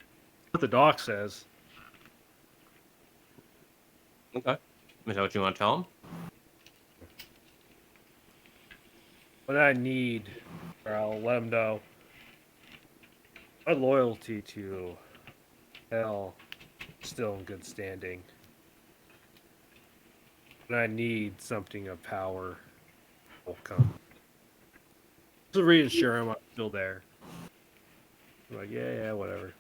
what the doc says. okay, is that what you want to tell them? What I need, or I'll let them know. My loyalty to hell is still in good standing. When I need something of power, will come. To reassure him I'm still there. I'm like, yeah, whatever.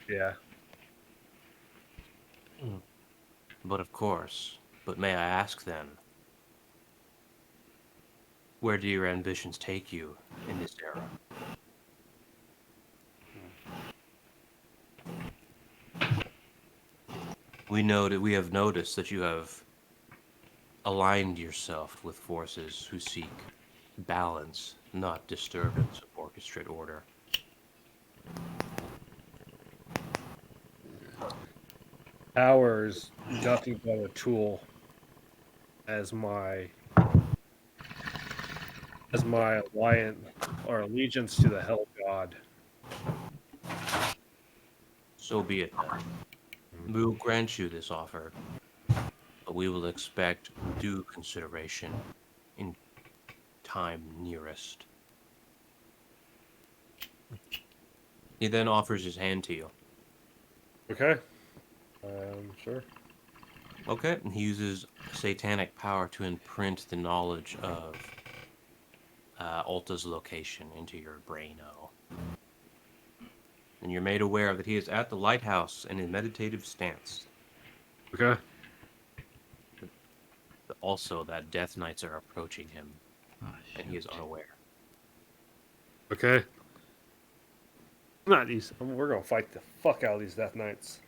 Yeah. But of course. But may I ask then, where do your ambitions take you in this era? We have noticed that you have aligned yourself with forces who seek balance, not disturbance of orchestrate order. Power is nothing but a tool as my alliance or allegiance to the hell god. So be it then. We will grant you this offer, but we will expect due consideration in time nearest. He then offers his hand to you. Okay. Sure. Okay, and he uses satanic power to imprint the knowledge of Alta's location into your brain-o. And you're made aware that he is at the lighthouse in a meditative stance. Okay. Also, that Death Knights are approaching him, Oh, and he is unaware. Okay. Not these. We're gonna fight the fuck out of these Death Knights.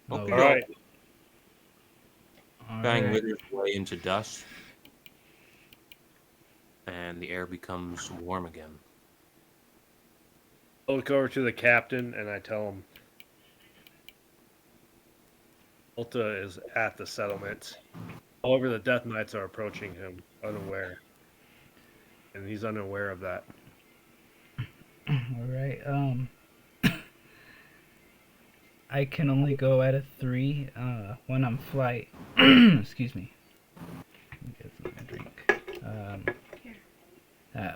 Okay, All right. Bang withers away into dust, and the air becomes warm again. I look over to the captain and I tell him, Ulta is at the settlement. However, the Death Knights are approaching him unaware, and he's unaware of that. All right. I can only go at a 3 when I'm flight. Excuse me. Let me get some drink.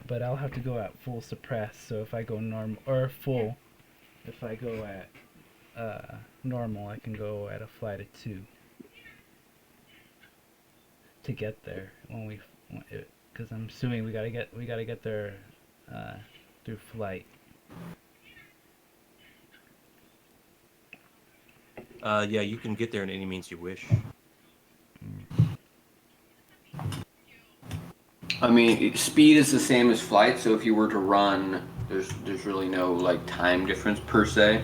But I'll have to go at full suppress. So if I go normal or full, if I go at normal, I can go at a flight of 2 to get there when because I'm assuming we gotta get there through flight. Yeah, you can get there in any means you wish. I mean, speed is the same as flight, so if you were to run, there's really no like time difference per se.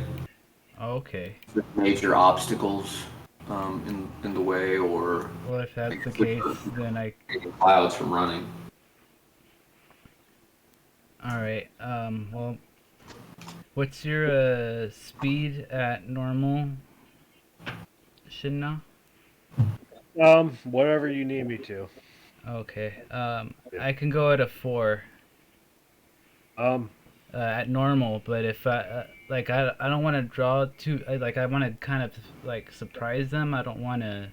Okay. Major obstacles in the way, or Well, if that's like, the case, then clouds from running. all right. Well, what's your speed at normal, Shinna? Whatever you need me to. Okay. I can go at a 4 at have but if I I don't want to draw too I want to kind of like surprise them. I don't want to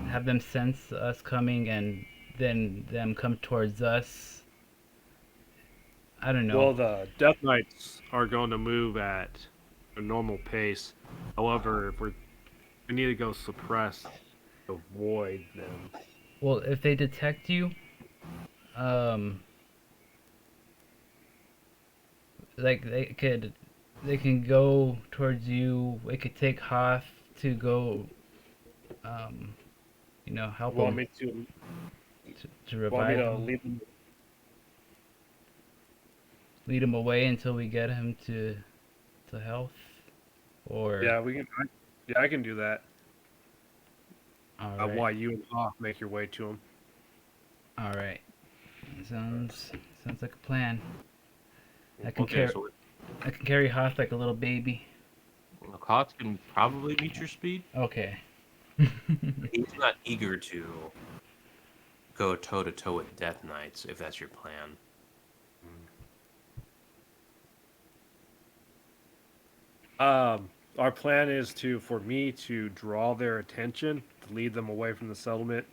have them sense us coming and then them come towards us. I don't know. Well, the Death Knights are going to move at a normal pace. However, if we need to go suppress to avoid them. Well, if they detect you, um, like they can go towards you. It could take Hoth to go, um, help You want him me to to want me revive to him, lead them? lead him away until we get him to health, or Yeah, we can. Yeah, I can do that. all right, Why you and Hoff make your way to him? all right. Sounds sounds like a plan. I can Okay, carry so I can carry Hoth like a little baby. Koth can probably meet your speed. Okay. He's not eager to go toe to toe with Death Knights if that's your plan. Our plan is for me to draw their attention, to lead them away from the settlement,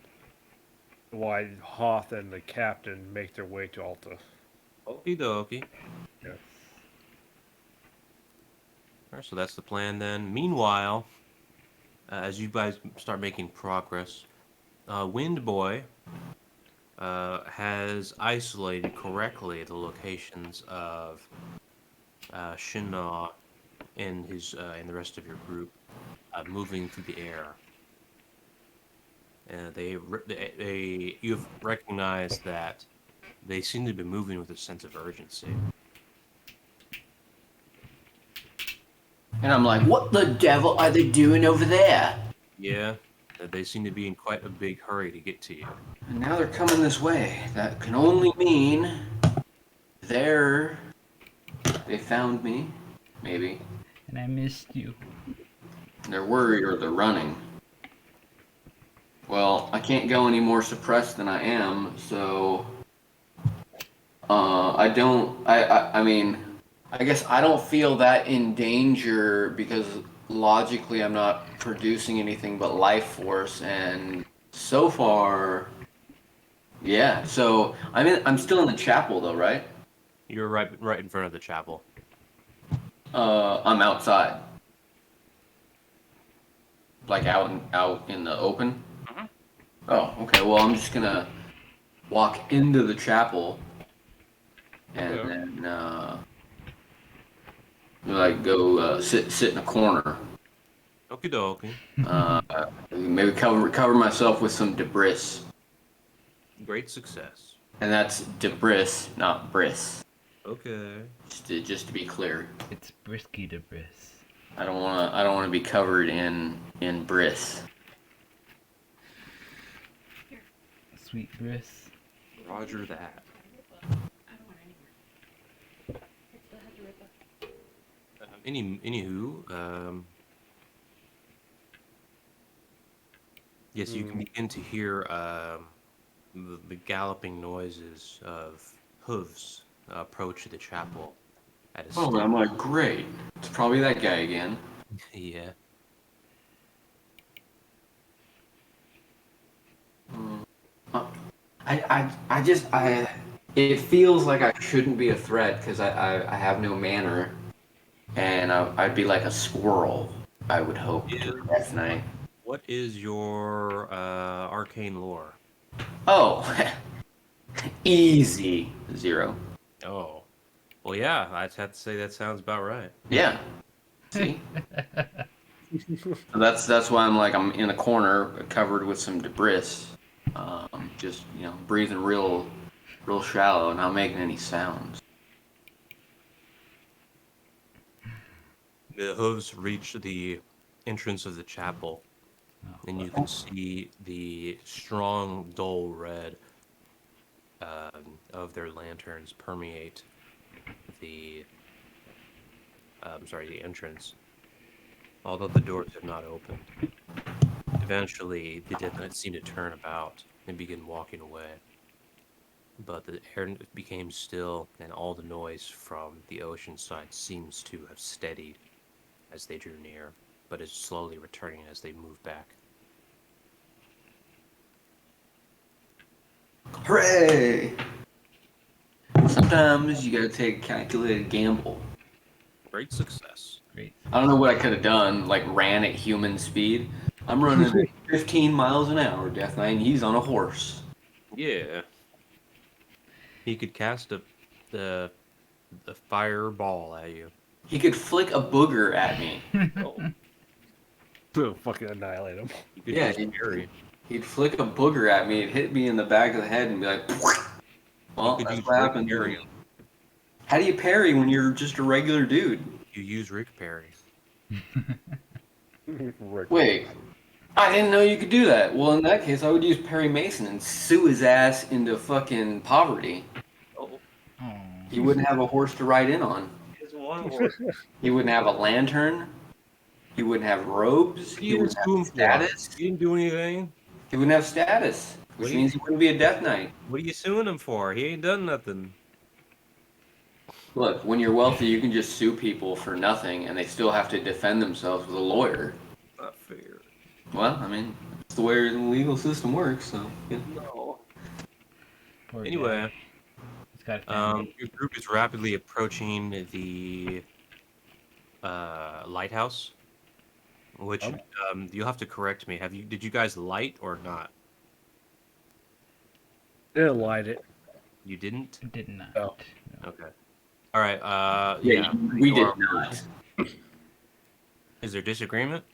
while Hoth and the captain make their way to Alta. Okie dokie. Yeah. Alright, so that's the plan then. Meanwhile, as you guys start making progress, Wind Boy has isolated correctly the locations of Shinnah and and the rest of your group moving through the air. You've recognized that they seem to be moving with a sense of urgency. And I'm like, what the devil are they doing over there? Yeah, that they seem to be in quite a big hurry to get to you. And now they're coming this way. That can only mean they found me, maybe. And I missed you. They're worried or they're running. Well, I can't go any more suppressed than I am, so I mean, I guess I don't feel that in danger because logically I'm not producing anything but life force, and so far, yeah. So I'm still in the chapel though, right? You're right in front of the chapel. I'm outside, like out in the open. Mhm. Oh, okay. Well, I'm just gonna walk into the chapel and Okay. then like go sit in a corner. Okie dokie. Maybe cover myself with some debris, Great success. and that's debris, not bris. Okay. Just to be clear, It's brisky to bris. I don't wanna be covered in bris. Sweet bris. Roger that. I don't want any more. I still have to rip up. Anywho, yes, you can begin to hear the galloping noises of hooves approach the chapel at a Oh, steep. I'm like, great. It's probably that guy again. Yeah. It feels like I shouldn't be a threat because I have no manner, and I'd be like a squirrel. I would hope to the Death Knight. What is your arcane lore? Oh, easy 0. Oh. Well, yeah, I'd have to say that sounds about right. Yeah. See? That's why I'm in a corner covered with some debris, just breathing real shallow, not making any sounds. The hooves reach the entrance of the chapel, and you can see the strong, dull red of their lanterns permeate the the entrance. Although the doors have not opened. Eventually, the Death Knights seem to turn about and begin walking away. But the air became still, and all the noise from the ocean side seems to have steadied as they drew near, but is slowly returning as they move back. Hooray! Sometimes you gotta take a calculated gamble. Great success. Great. I don't know what I could have done, like ran at human speed. I'm running at 15 miles an hour, Death Knight, and he's on a horse. Yeah. He could cast the the fireball at you. He could flick a booger at me. Oh, To fucking annihilate him. you could Yeah, use parry. he'd flick a booger at me, it'd hit me in the back of the head and be like, well, could that's use what Rick happens. parry. How do you parry when you're just a regular dude? You use Rick parry. Rick. Wait, I didn't know you could do that. Well, in that case, I would use Perry Mason and sue his ass into fucking poverty. Oh, Oh. He wouldn't have a horse to ride in on. it's one horse. He wouldn't have a lantern. He wouldn't have robes. He You wouldn't didn't sue him have for. status. You didn't do anything. He wouldn't have status, What which do you- means he wouldn't be a Death Knight. What are you suing him for? He ain't done nothing. Look, when you're wealthy, you can just sue people for nothing, and they still have to defend themselves with a lawyer. Not fair. Well, I mean, it's the way the legal system works. So, yeah. No. Poor Anyway, guy. He's got a family. your group is rapidly approaching the lighthouse, which you'll have to correct me. Did you guys light or not? Didn't light it. You didn't? Did not. Oh. No. Okay. All right. Yeah, we you did are- not. Is there disagreement?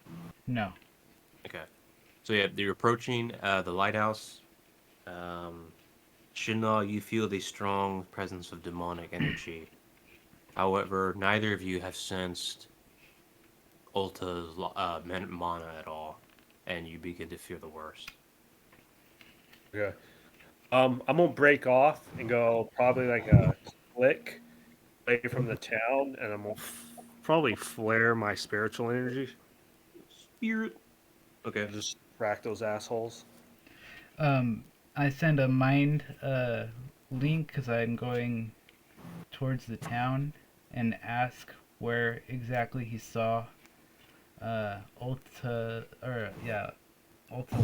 No. Okay. So yeah, you're approaching the lighthouse. Shinna, you feel the strong presence of demonic energy. However, neither of you have sensed Ulta's mana at all, and you begin to fear the worst. Okay. I'm gonna break off and go probably like a click away from the town, and I'm gonna probably flare my spiritual energy Spirit. Okay. and just track those assholes. I send a mind link because I'm going towards the town and ask where exactly he saw Ulta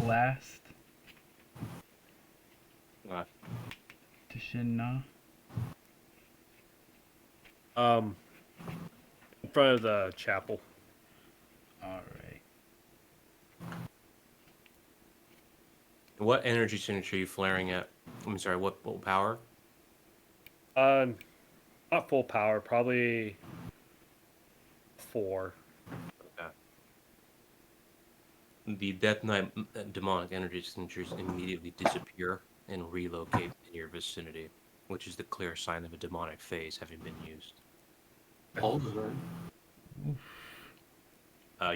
last to Shinna. In front of the chapel. All right. What energy signature are you flaring at? I'm sorry, what power? Not full power, probably 4. Okay. The Death Knight demonic energy signatures immediately disappear and relocate in your vicinity, which is the clear sign of a demonic phase having been used.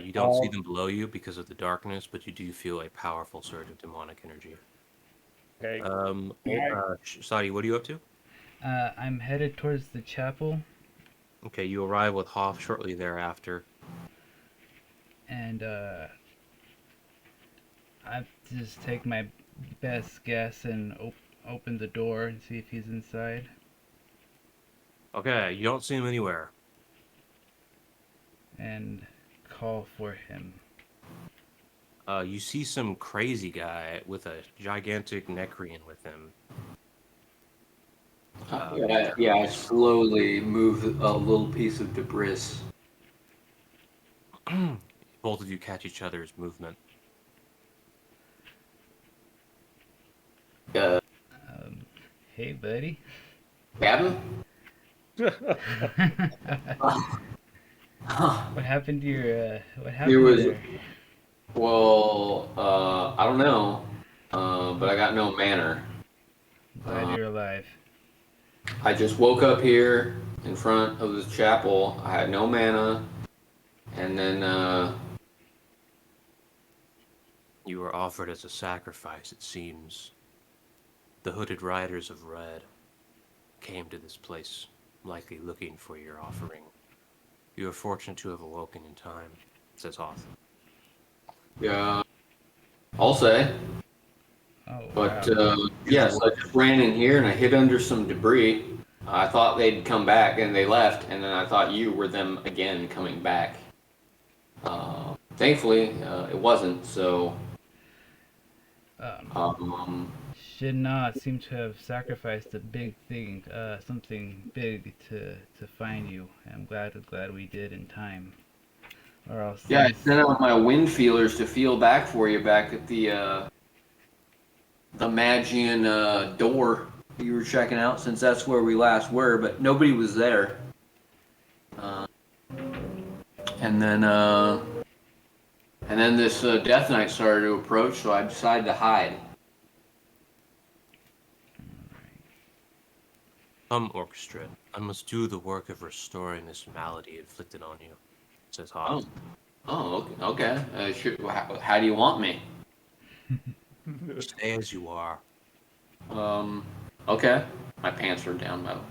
You don't see them below you because of the darkness, but you do feel a powerful surge of demonic energy. Okay. Sadi, what are you up to? I'm headed towards the chapel, Okay, you arrive with Hoff shortly thereafter. and I just take my best guess and open the door and see if he's inside. Okay, you don't see him anywhere. And call for him. You see some crazy guy with a gigantic Necrian with him. I slowly move a little piece of debris. Both of you catch each other's movement. Hey, buddy. Captain? What happened to your? What happened There was- there? Well, I don't know, but I got no manner. Glad you're alive. I just woke up here in front of this chapel. I had no mana, and then You were offered as a sacrifice, it seems. The hooded riders of Red came to this place, likely looking for your offering. You are fortunate to have awoken in time, says Hoth. yeah, I'll say. Oh, But wow. yes, I just ran in here and I hid under some debris. I thought they'd come back and they left, and then I thought you were them again coming back. Thankfully, it wasn't. So Should not seem to have sacrificed a big thing, something big to find you. I'm glad we did in time. Or I'll Yeah, I send. sent out my wind feelers to feel back for you back at the Magian door you were checking out, since that's where we last were, but nobody was there. Uh, and then this Death Knight started to approach, so I decided to hide. Come, Orchestra. I must do the work of restoring this malady inflicted on you, says Hoth. Oh, okay. How do you want me? Stay as you are. Okay. My pants are down, though.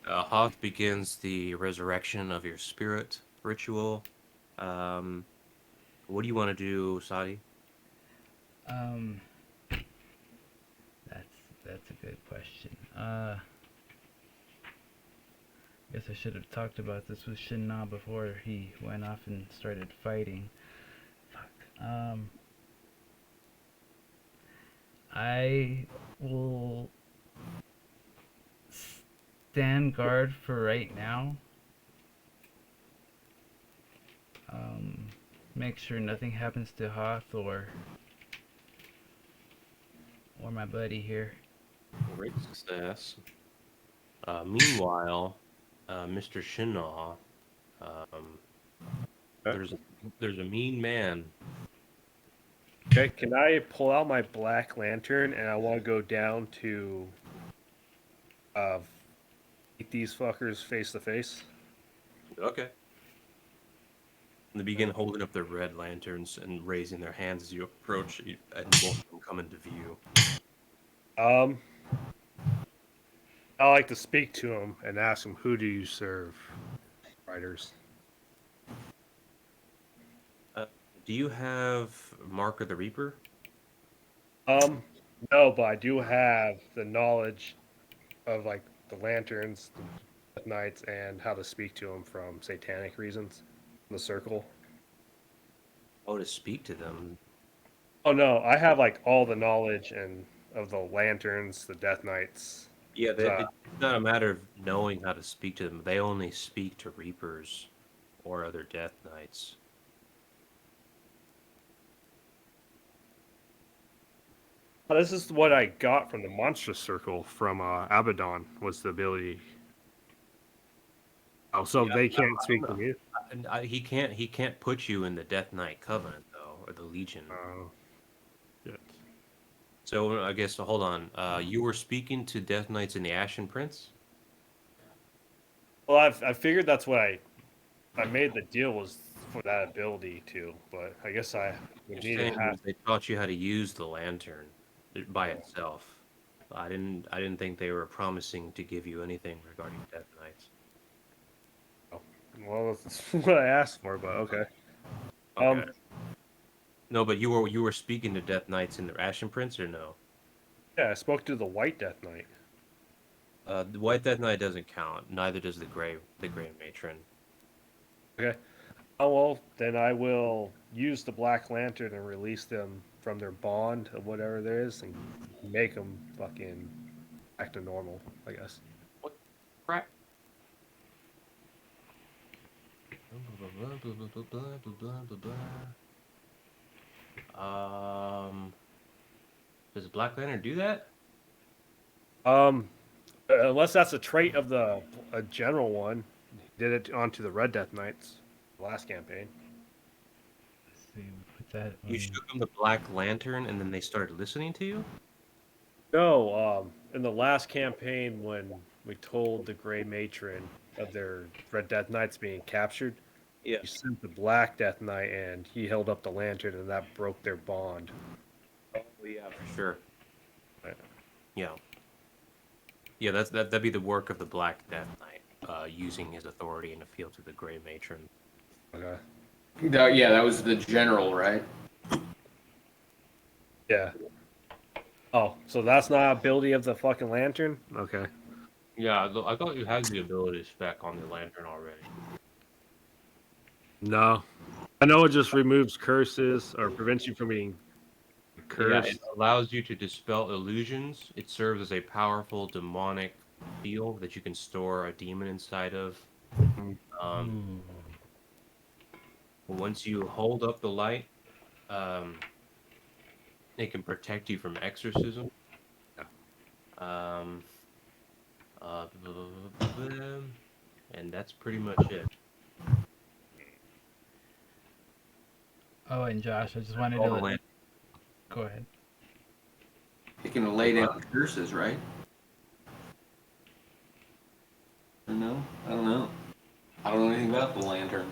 Hoth begins the resurrection of your spirit ritual. What do you want to do, Sadi? Um, that's a good question. Guess I should have talked about this with Shinna before he went off and started fighting. Fuck. I will stand guard for right now. Make sure nothing happens to Hoth or my buddy here. Great success. Meanwhile, Mr. Shinnah, um, there's a mean man. Okay, can I pull out my black lantern and I want to go down to meet these fuckers face to face? Okay. They begin holding up their red lanterns and raising their hands as you approach, and both of them come into view. I like to speak to them and ask them, "Who do you serve, riders?" Do you have Mark of the Reaper? No, but I do have the knowledge of like the lanterns, the Death Knights, and how to speak to them from satanic reasons. The circle. Oh, to speak to them. Oh no, I have like all the knowledge and of the lanterns, the Death Knights. Yeah, it's not a matter of knowing how to speak to them. They only speak to Reapers or other Death Knights. This is what I got from the monstrous circle from Abaddon was the ability. Oh, so Yeah, they can't speak to you? He can't put you in the Death Knight Covenant though, or the Legion. Oh, shit. So I guess hold on. You were speaking to Death Knights in the Ashen Prince? Well, I figured that's what I made the deal was for that ability too, but I guess I would need to Understanding have. was they taught you how to use the lantern by itself. I didn't think they were promising to give you anything regarding Death Knights. Well, that's what I asked for, but okay. Okay. No, but you were speaking to Death Knights in the Ashen Prince, or no? Yeah, I spoke to the White Death Knight. The White Death Knight doesn't count. Neither does the Gray Matron. Okay. Oh well, then I will use the Black Lantern and release them from their bond of whatever there is and make them fucking back to normal, I guess. What crap? Does Black Lantern do that? Unless that's a trait of a general one. Did it onto the Red Death Knights last campaign. Let's see, put that You on. showed them the Black Lantern, and then they started listening to you. No, in the last campaign when we told the Grey Matron of their Red Death Knights being captured, Yeah. you sent the Black Death Knight and he held up the lantern and that broke their bond. Oh yeah, for sure. Right. Yeah. Yeah, that'd be the work of the Black Death Knight, using his authority in the field to the Grey Matron. Okay. Yeah, that was the general, right? Yeah. Oh, so that's not ability of the fucking lantern? Okay. Yeah, I thought you had the ability spec on the lantern already. No. I know it just removes curses or prevents you from being cursed. Yeah, it allows you to dispel illusions. It serves as a powerful demonic field that you can store a demon inside of. Mhm. Um, Once you hold up the light, um, it can protect you from exorcism. Um, uh, and that's pretty much it. Oh, and Josh, I just wanted All to the land. go ahead. You can lay down curses, right? Or no? I don't know. I don't know anything about the lantern.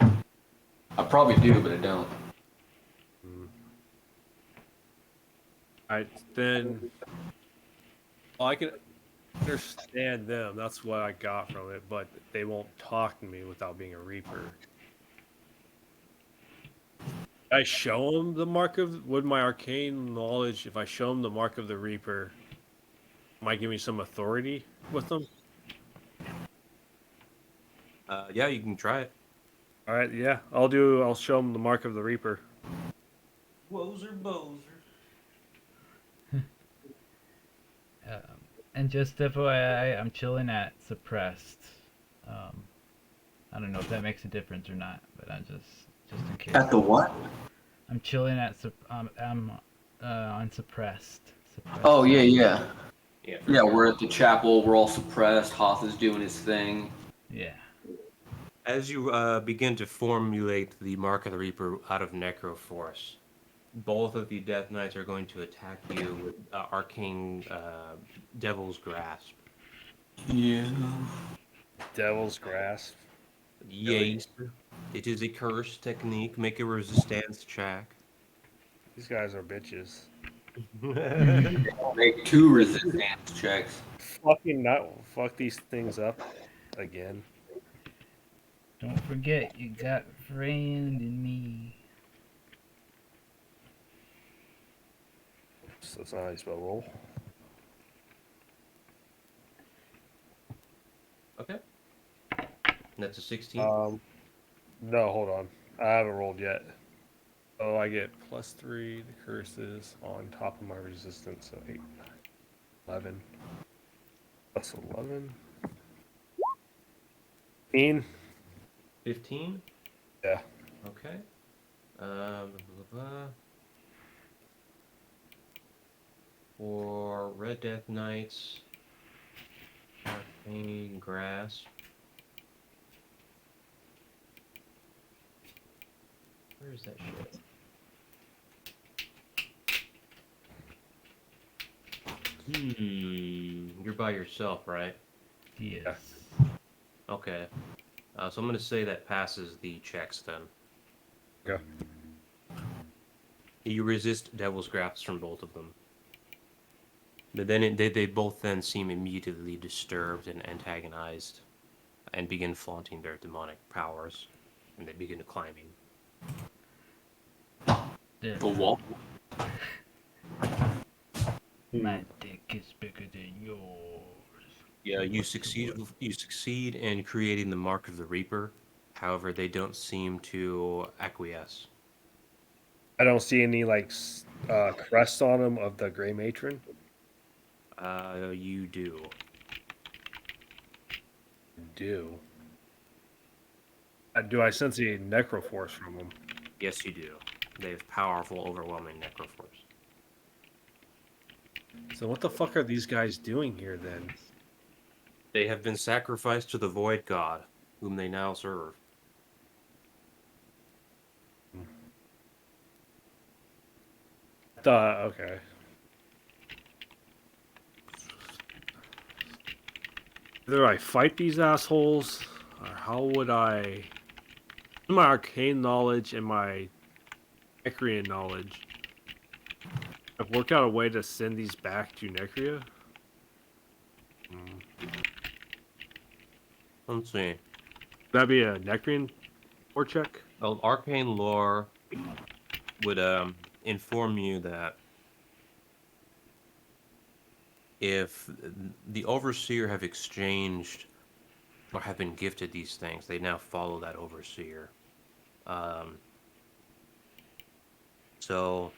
I probably do, but I don't. Alright, then. Well, I can understand them. That's what I got from it, but they won't talk to me without being a Reaper. I show them the mark of. Would my arcane knowledge, if I show them the mark of the Reaper, might give me some authority with them? Yeah, you can try it. Alright, yeah. I'll show them the mark of the Reaper. Wozer bozer. And just FYI, I'm chilling at suppressed. Um, I don't know if that makes a difference or not, but I'm just in case. At the what? I'm chilling at I'm on suppressed. Oh, yeah, yeah. Yeah. Yeah, we're at the chapel. We're all suppressed. Hoth is doing his thing. Yeah. As you begin to formulate the Mark of the Reaper out of Necroforce, both of the Death Knights are going to attack you with Arcane Devil's Grasp. Yeah. Devil's Grasp. Yes, it is a curse technique. Make a resistance check. These guys are bitches. Make 2 resistance checks. Fucking not fuck these things up again. Don't forget, you got friend in me. So that's not how you spell roll. Okay. That's a 16. No, hold on. I haven't rolled yet. Oh, I get +3 to curses on top of my resistance, so 8, 9, 11. Plus 11. 15. 15? Yeah. Okay. Blah, blah, blah. For Red Death Knights, Arcane Grasp. Where is that shit? You're by yourself, right? Yes. Okay. So I'm going to say that passes the checks then. Okay. You resist Devil's Grasp from both of them. But then they both then seem immediately disturbed and antagonized and begin flaunting their demonic powers. And they begin climbing. Yeah. The wall. My dick is bigger than yours. Yeah, you succeed in creating the Mark of the Reaper. However, they don't seem to acquiesce. I don't see any crest on them of the Grey Matron. You do. Do I sense a necroforce from them? Yes, you do. They have powerful, overwhelming necroforce. So what the fuck are these guys doing here then? They have been sacrificed to the Void God, whom they now serve. Okay. Either I fight these assholes, or how would I... My arcane knowledge and my Necrean knowledge, I've worked out a way to send these back to Necria. Let's see. That'd be a Necrean or check? Well, arcane lore would inform you that if the Overseer have exchanged or have been gifted these things, they now follow that Overseer. So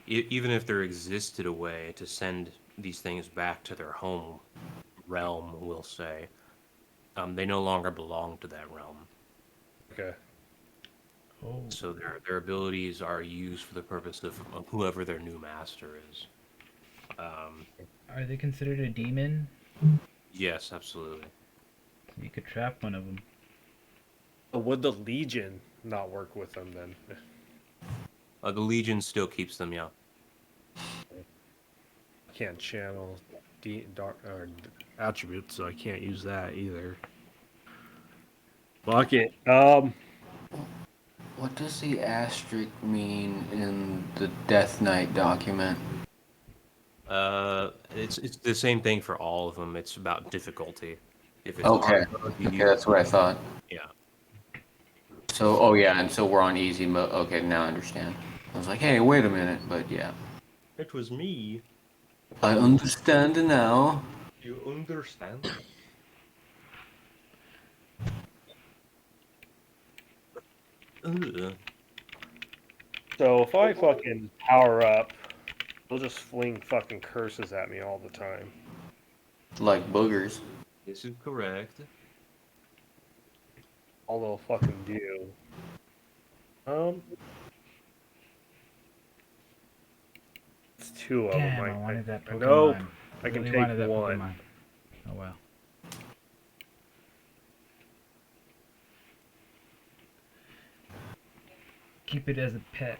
even if there existed a way to send these things back to their home realm, we'll say, they no longer belong to that realm. Okay. Oh. So their abilities are used for the purpose of whoever their new master is. Are they considered a demon? Yes, absolutely. So you could trap one of them. Would the Legion not work with them then? The Legion still keeps them, yeah. Can't channel dark or attributes, so I can't use that either. Fuck it. What does the asterisk mean in the Death Knight document? It's the same thing for all of them. It's about difficulty. If it's Okay. hard mode, you Okay, use that's what I thought. yeah. So, oh yeah, and so we're on easy mode. Okay, now I understand. I was like, hey, wait a minute, but yeah. It was me. I understand now. You understand? Ugh. So if I fucking power up, they'll just fling fucking curses at me all the time. Like boogers. This is correct. All they'll fucking do. It's two of Damn, them. I wanted that Pokemon. Nope. I can Really take wanted that one. Pokemon. Oh well. Keep it as a pet.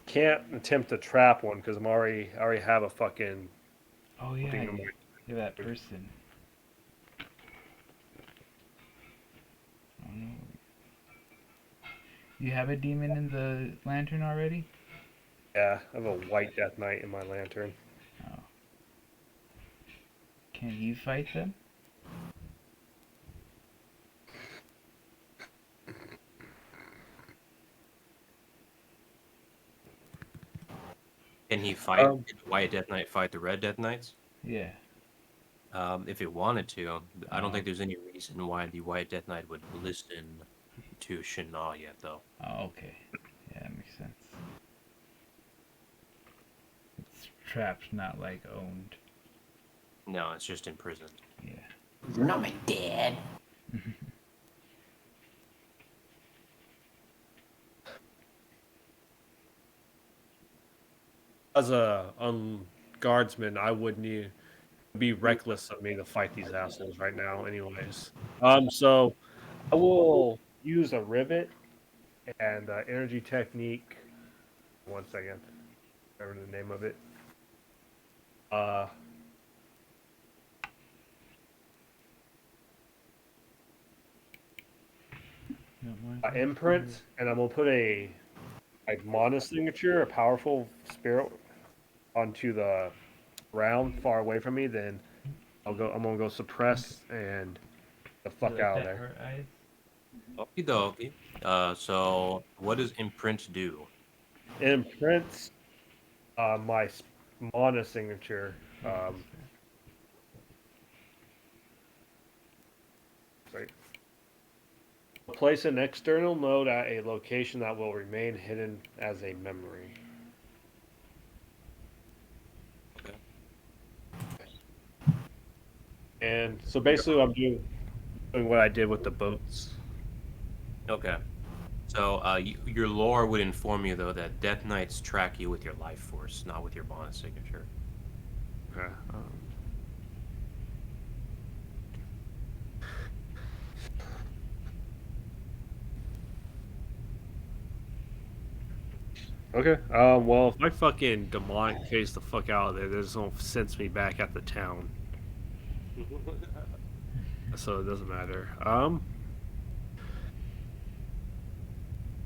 Can't attempt to trap one because I already have a fucking Oh yeah, thing in my. you're that person. Oh no. You have a demon in the lantern already? Yeah, I have a white Death Knight in my lantern. Oh. Can you fight them? Can he fight? Um, Did the White Death Knight fight the Red Death Knights? Yeah. If it wanted to, I don't Oh. think there's any reason why the White Death Knight would listen to Shana yet, though. Oh, okay. Yeah, that makes sense. It's trapped, not like owned. No, it's just imprisoned. Yeah. You're not my dad. as a guardsman, I would need be reckless of me to fight these assholes right now, anyways. So I will use a rivet and energy technique. One second, remember the name of it. Imprint, and I'm gonna put a mana signature, a powerful spirit, onto the ground far away from me. Then I'm gonna go suppress and the fuck out of there. Okie dokie. So what does imprint do? It imprints my mana signature. Sorry. Place an external node at a location that will remain hidden as a memory. Okay. And so basically, I'm doing what I did with the boats. Okay. So your lore would inform you, though, that Death Knights track you with your life force, not with your mana signature. Okay. Okay. Well, if I fucking demonic face the fuck out of there, they're just gonna sense me back at the town. So it doesn't matter.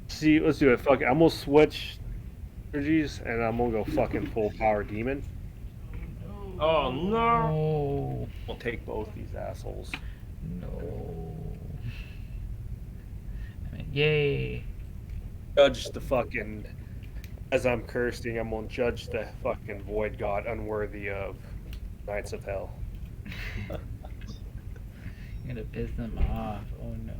See, let's do it. Fuck it. I'm gonna switch energies, and I'm gonna go fucking full power demon. Oh no! Oh We'll take both these assholes. no! I mean, yay! Judge the fucking. As I'm cursing, I'm gonna judge the fucking void god unworthy of Knights of Hell. You're gonna piss them off. Oh no!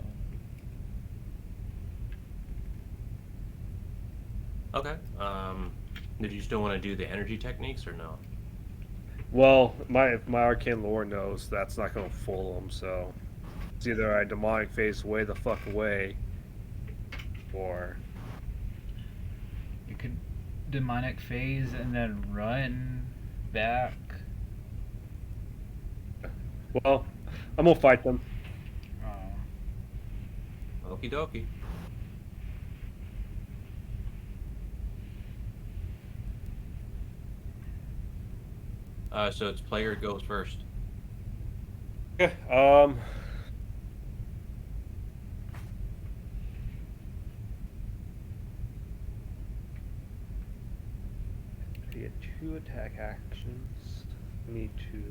Okay. Did you still want to do the energy techniques or no? Well, my arcane lore knows that's not gonna fool them, so It's either I demonic face way the fuck away, or You could demonic phase and then run back. well, I'm gonna fight them. Oh. Okie dokie. So it's player goes first. Okay. I get 2 attack actions. Need to.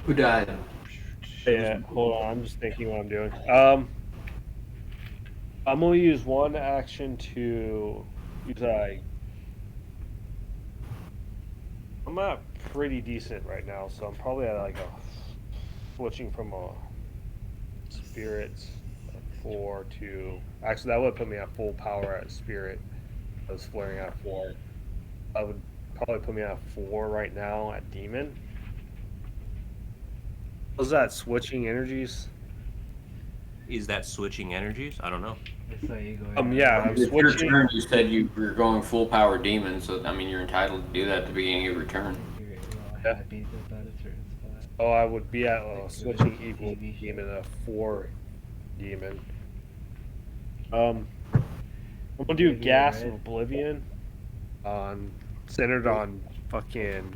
Who died? Yeah, hold on. I'm just thinking what I'm doing. I'm gonna use one action to use I'm at pretty decent right now, so I'm probably at like a switching from a spirits at 4 to actually that would put me at full power at spirit. I was flaring at 4. I would probably put me at 4 right now at demon. Was that switching energies? Is that switching energies? I don't know. It's like you go. Yeah, I'm It's your switching. turn. You said you were going full power demon, so I mean you're entitled to do that at the beginning of your turn. You're Yeah. happy about a certain spot. Oh, I would be at switching Like equal TV show. demon a 4 demon. I'm gonna do Maybe Gas of red. Oblivion. Centered on fucking.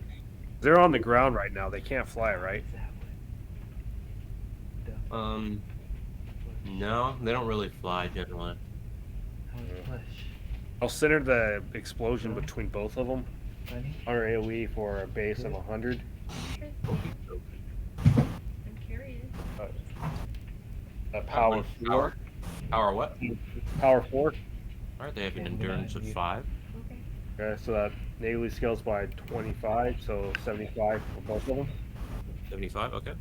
They're on the ground right now. They can't fly, right? Is that what? No, they don't really fly generally. How's plush? I'll center the explosion between both of them. Funny? On AoE for a base of 100. I'm curious. Power 4. Power what? Power 4. Alright, they have an Yeah, endurance of you- 5. Okay. Okay, so that Navy scales by 25, so 75 for both of them. 75, okay.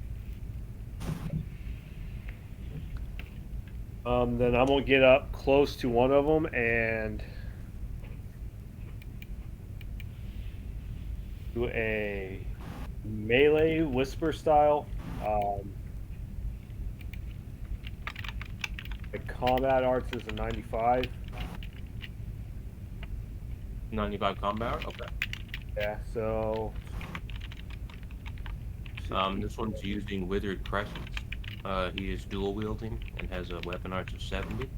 Then I'm gonna get up close to one of them and do a melee whisper style. The combat arts is a 95. 95 combat, okay. Yeah, so This one's using Withered Crescents. He is dual wielding and has a weapon arts of 70.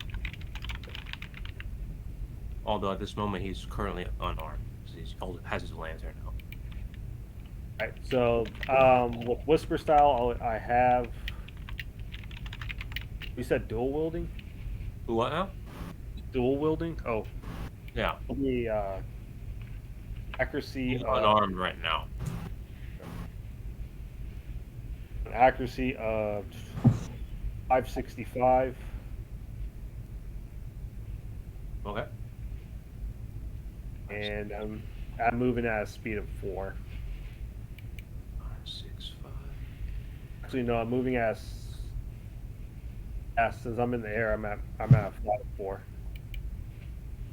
Although at this moment he's currently unarmed. So he has his lantern now. Alright, so with whisper style, I have. You said dual wielding? Who what now? Dual wielding? Oh, Yeah, the accuracy he's of unarmed right now. an accuracy of 565. Okay. And I'm moving at a speed of 4. 6, 5. Actually, no, I'm moving at. Since I'm in the air, I'm at 5-4.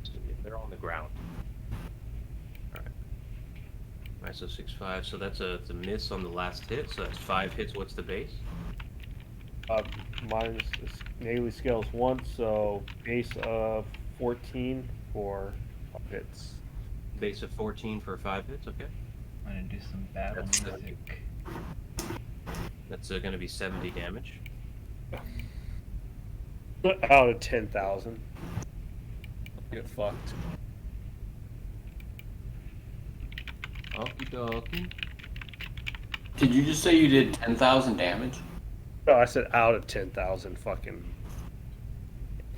So they're on the ground. Alright, so 6, 5. So that's a miss on the last hit. So that's 5 hits. What's the base? Mine's Navy scales once, so base of 14 for hits. Base of 14 for 5 hits. Okay. I'm gonna do some battle That's music. That's going to be 70 damage. Out of 10,000. Get fucked. Okie dokie. Did you just say you did 10,000 damage? No, I said out of 10,000 fucking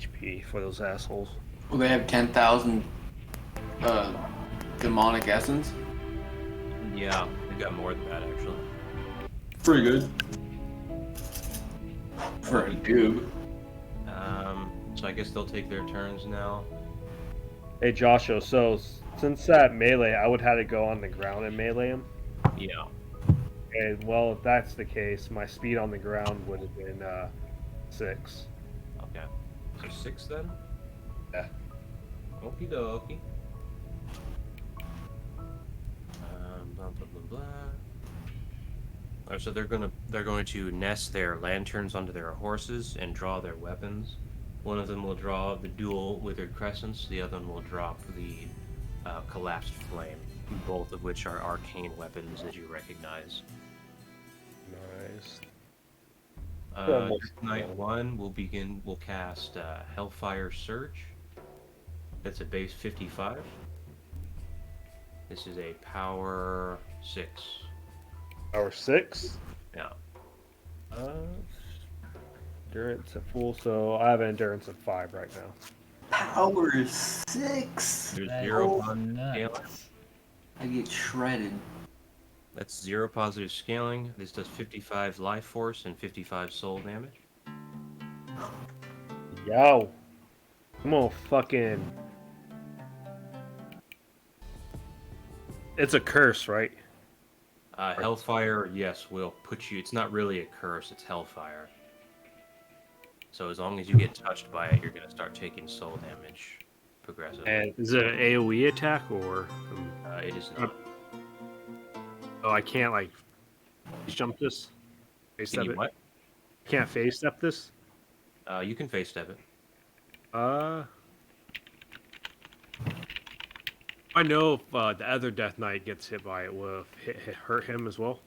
HP for those assholes. Well, they have 10,000 demonic essence. Yeah, we got more than that actually. Pretty good. For a noob. So I guess they'll take their turns now. Hey, Joshua, so since that melee, I would have to go on the ground and melee him. Yeah. And, well, if that's the case, my speed on the ground would have been 6. Okay. So 6 then? Yeah. Okie dokie. Blah blah blah blah. Alright, so they're going to nest their lanterns onto their horses and draw their weapons. One of them will draw the dual withered crescents. The other one will drop the collapsed flame. Both of which are arcane weapons that you recognize. Nice. Night 1 will cast Hellfire Surge. That's a base 55. This is a power 6. Power 6? Yeah. Endurance at full, so I have an endurance of 5 right now. Power 6. There's That 0 is positive scaling. nuts. I get shredded. That's 0 positive scaling. This does 55 life force and 55 soul damage. Yo. I'm gonna fucking... It's a curse, right? Hellfire, yes, will put you... It's not really a curse, it's Hellfire. So as long as you get touched by it, you're going to start taking soul damage progressively. And is it an AoE attack, or... It is not. Oh, I can't, like, face jump this? Face Can step you it? what? Can't face step this? You can face step it. I know if the other Death Knight gets hit by it, will it hurt him as well?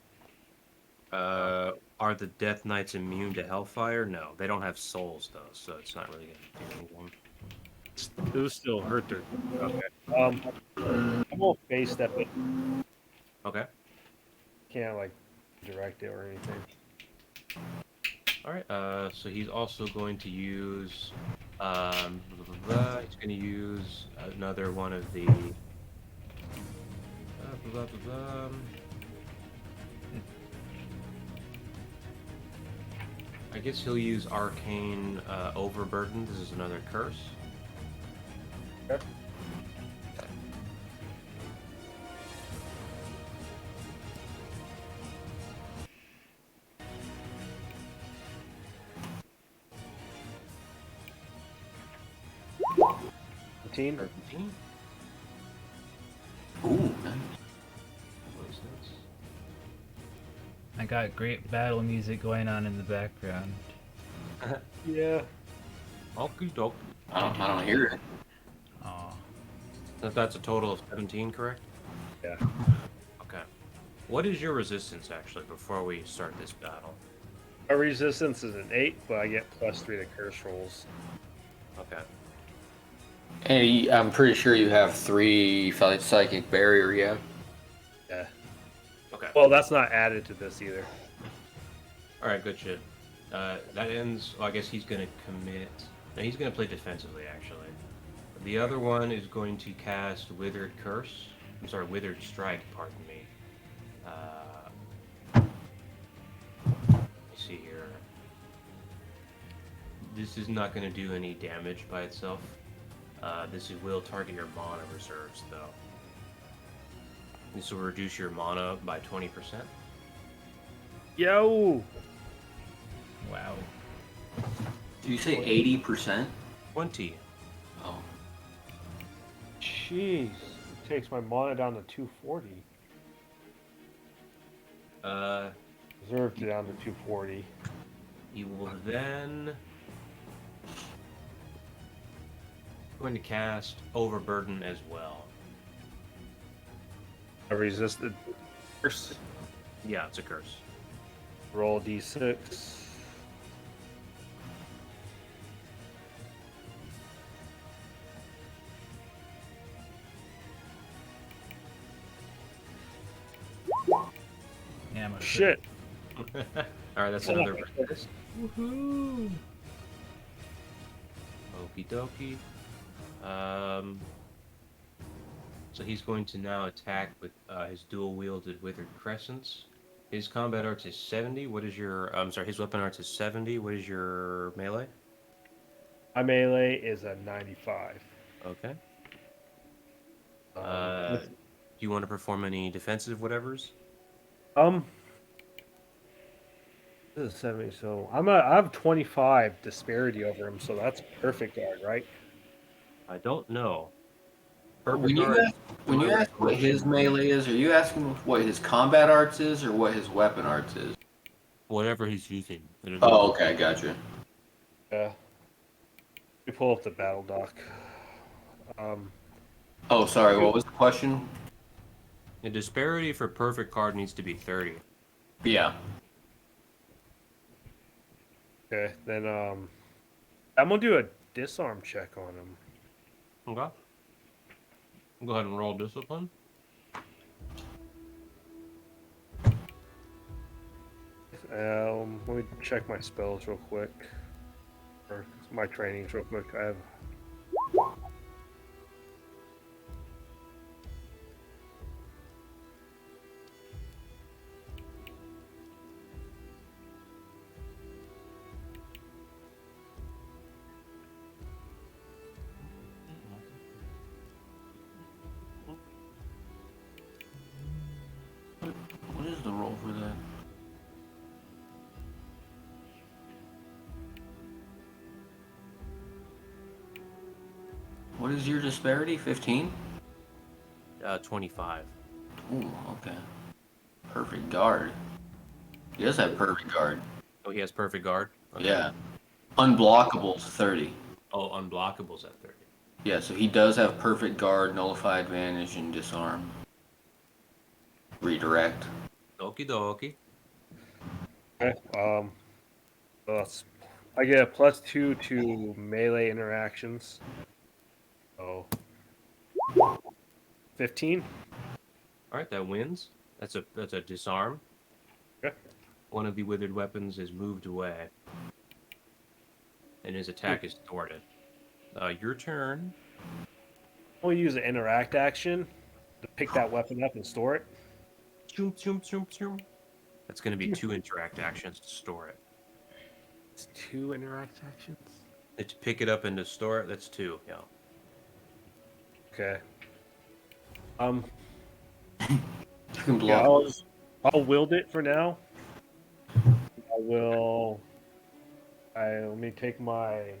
Are the Death Knights immune to Hellfire? No, they don't have souls though, so it's not really going to do anything. It will still hurt their... Okay. I'm gonna face step it. Okay. Can't, like, direct it or anything. Alright, so he's also going to use, he's going to use another one of the, I guess he'll use Arcane Overburden. This is another curse. Okay. Team. 13. Ooh, nice. What is this? I got great battle music going on in the background. Yeah. Okie dokie. I don't hear it. Oh, That's a total of 17, correct? Yeah. Okay. What is your resistance, actually, before we start this battle? My resistance is an 8, but I get +3 to curse rolls. Okay. And I'm pretty sure you have 3 psychic barrier, yeah? Yeah. Okay. Well, that's not added to this either. Alright, good shit. That ends... Well, I guess he's gonna commit... No, he's gonna play defensively, actually. The other one is going to cast Withered Curse. I'm sorry, Withered Strike, pardon me. Let me see here. This is not gonna do any damage by itself. This will target your mana reserves, though. This will reduce your mana by 20%. Yo! wow. Did you say 80%? 20. Oh. Jeez. It takes my mana down to 240. Reserved down to 240. You will then... going to cast Overburden as well. I resisted curse. Yeah, it's a curse. Roll d6. ammo. Shit. Alright, that's Oh, another my resist. Woohoo! Okie dokie. So he's going to now attack with his dual-wielded withered crescents. His combat arts is 70. What is your? I'm sorry. His weapon arts is 70. What is your melee? My melee is a 95. Okay. Um, Do you want to perform any defensive whatevers? um, this is 70, so I have 25 disparity over him, so that's perfect guard, right? I don't know. When you guard ask, when you ask what his melee is, are you asking what his combat arts is or what his weapon arts is? whatever he's using. Oh, okay, gotcha. Yeah. We pull up the battle doc. Oh, sorry, what was the question? The disparity for perfect card needs to be 30. Yeah. Okay, then I'm gonna do a disarm check on him. Okay. Go ahead and roll discipline. Let me check my spells real quick, or my trainings real quick. I have. What is the roll for that? What is your disparity? 15? 25. Ooh, okay. Perfect guard. He does have perfect guard. Oh, he has perfect guard? Okay. Yeah. Unblockables 30. Oh, unblockables at 30. Yeah, so he does have perfect guard, nullify advantage, and disarm. Redirect. Okie dokie. Okay, so that's, I get a +2 to melee interactions. So 15. Alright, that wins. That's a disarm. Okay. One of the withered weapons is moved away. And his attack is thwarted. Your turn. We'll use an interact action to pick that weapon up and store it. Choom, choom, choom, choom. That's going to be 2 interact actions to store it. It's 2 interact actions. And to pick it up and to store it, that's 2. Yeah. Okay. You can Yeah, block. I'll wield it for now. Let me take my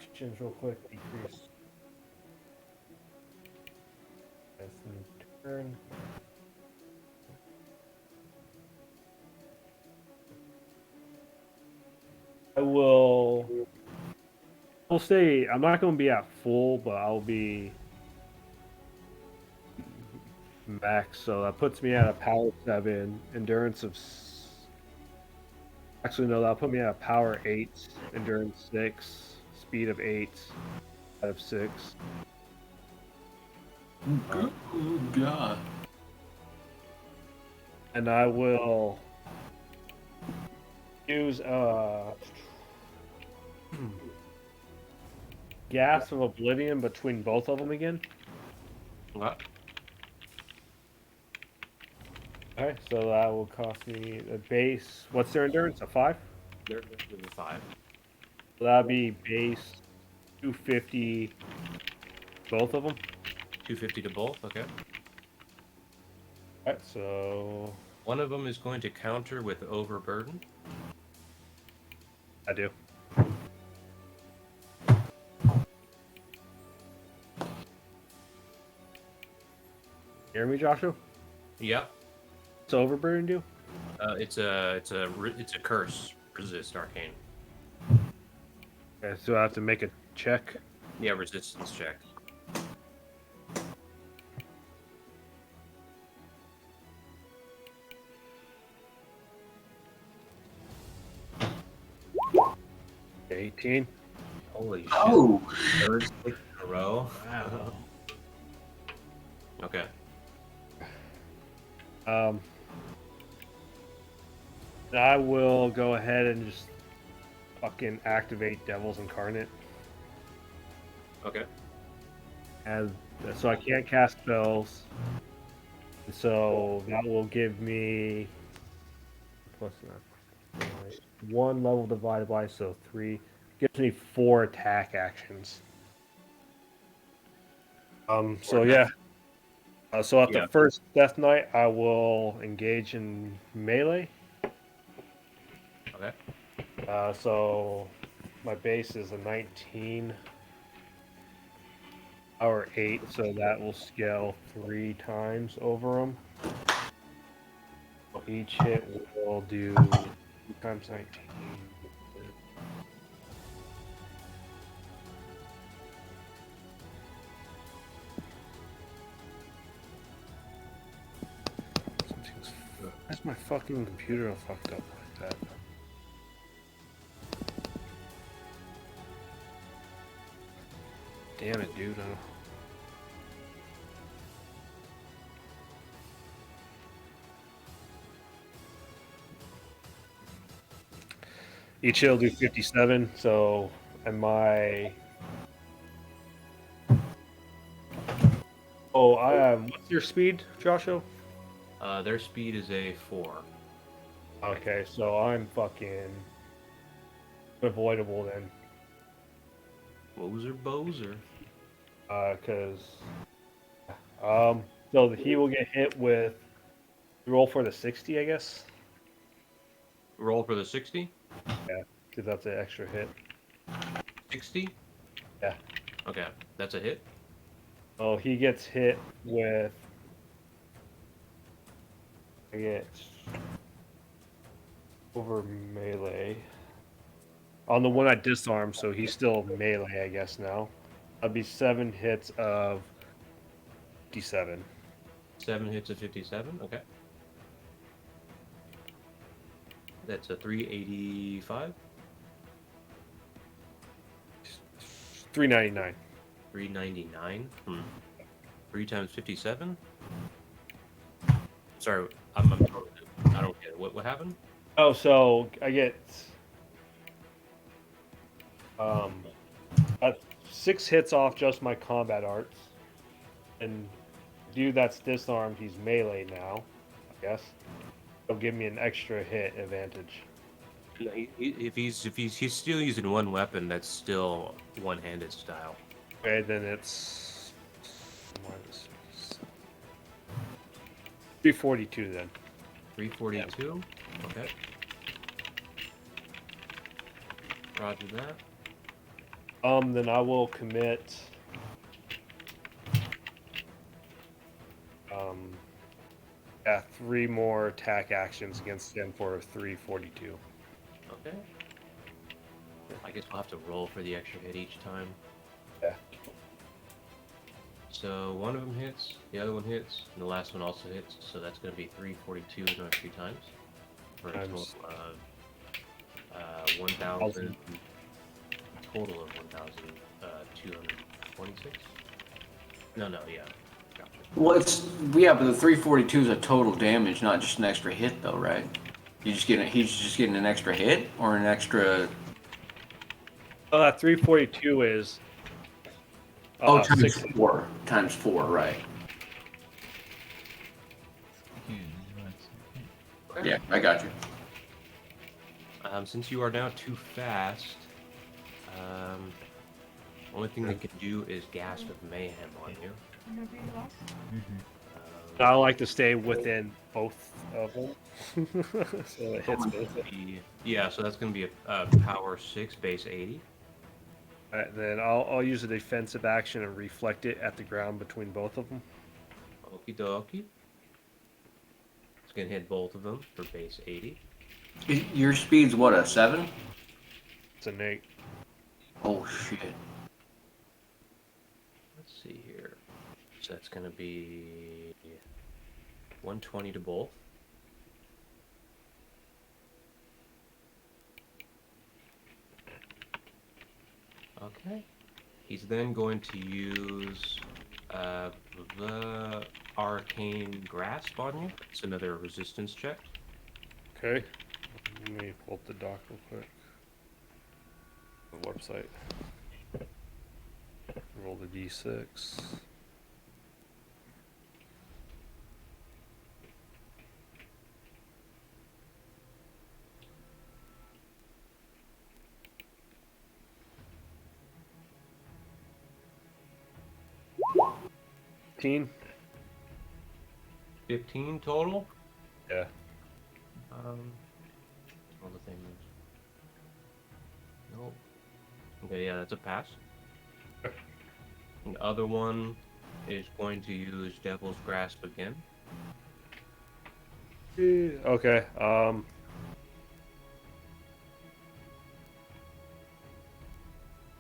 actions real quick. Decrease. That's in turn. I'll say I'm not going to be at full, but I'll be max. So that puts me at a power 7, endurance of. Actually, no, that'll put me at a power 8, endurance 6, speed of 8, out of 6. Oh, God. And I will use gas of oblivion between both of them again. What? Okay, so that will cost me a base. What's their endurance? A 5? There's a 5. So that'll be base 250. Both of them. 250 to both, okay. Alright, so One of them is going to counter with overburden. I do. Hear me, Joshua? Yep. What's overburden do? It's a curse. Resist arcane. Okay, so I have to make a check. Yeah, resistance check. $18. Holy shit. Oh! Third stick in a row. Wow. Okay. I will go ahead and just fucking activate Devil's Incarnate. Okay. And so I can't cast spells. So that will give me plus one level divided by, so 3. Gives me 4 attack actions. So yeah. So at the first Death Knight, I will engage in melee. Okay. So my base is a 19 or 8, so that will scale 3 times over them. So each hit will do 2 times 19. Why's my fucking computer fucked up like that? Damn it, dude. Each hit will do 57, so and my... Oh, what's your speed, Joshua? Their speed is a 4. Okay, so I'm fucking avoidable then. Bozer. So he will get hit with roll for the 60, I guess. Roll for the 60? Yeah, because that's an extra hit. 60? Yeah. Okay, that's a hit. Oh, he gets hit with. I get over melee on the one I disarmed, so he's still melee, I guess now. That'd be 7 hits of 57. 7 hits of 57. Okay. That's a 385. 399. 399. 3 times 57. Sorry, I don't get it. What happened? Oh, so I get 6 hits off just my combat arts, and dude that's disarmed, he's melee now, I guess. He'll give me an extra hit advantage. Yeah, if he's still using one weapon, that's still one-handed style. Okay, then it's 342 then. 342. Okay. Roger that. Then I will commit. Yeah, 3 more attack actions against him for 342. Okay. I guess we'll have to roll for the extra hit each time. Yeah. So one of them hits, the other one hits, and the last one also hits. So that's going to be 342 another 3 times. For a total of 1,000. Total of 1,226. No, yeah. Gotcha. Well, but the 342 is a total damage, not just an extra hit, though, right? He's just getting an extra hit or an extra. Oh, that 342 is. Times 4. Times 4, right? Okay. Yeah, I got you. Since you are now too fast, only thing they can do is Gasp of Mayhem on you. I like to stay within both of them, so it hits both. Yeah, so that's going to be a power 6 base 80. Alright, then I'll use a defensive action and reflect it at the ground between both of them. Okie dokie. It's going to hit both of them for base 80. Your speed's what, a 7? It's an 8. Oh, shit. Let's see here. So that's going to be 120 to both. Okay. He's then going to use the Arcane Grasp on you. It's another resistance check. Okay. Let me pull up the doc real quick. The website. Roll the d6. $15. 15 total. Yeah. All the things. Nope. Okay, yeah, that's a pass. The other one is going to use Devil's Grasp again. Okay.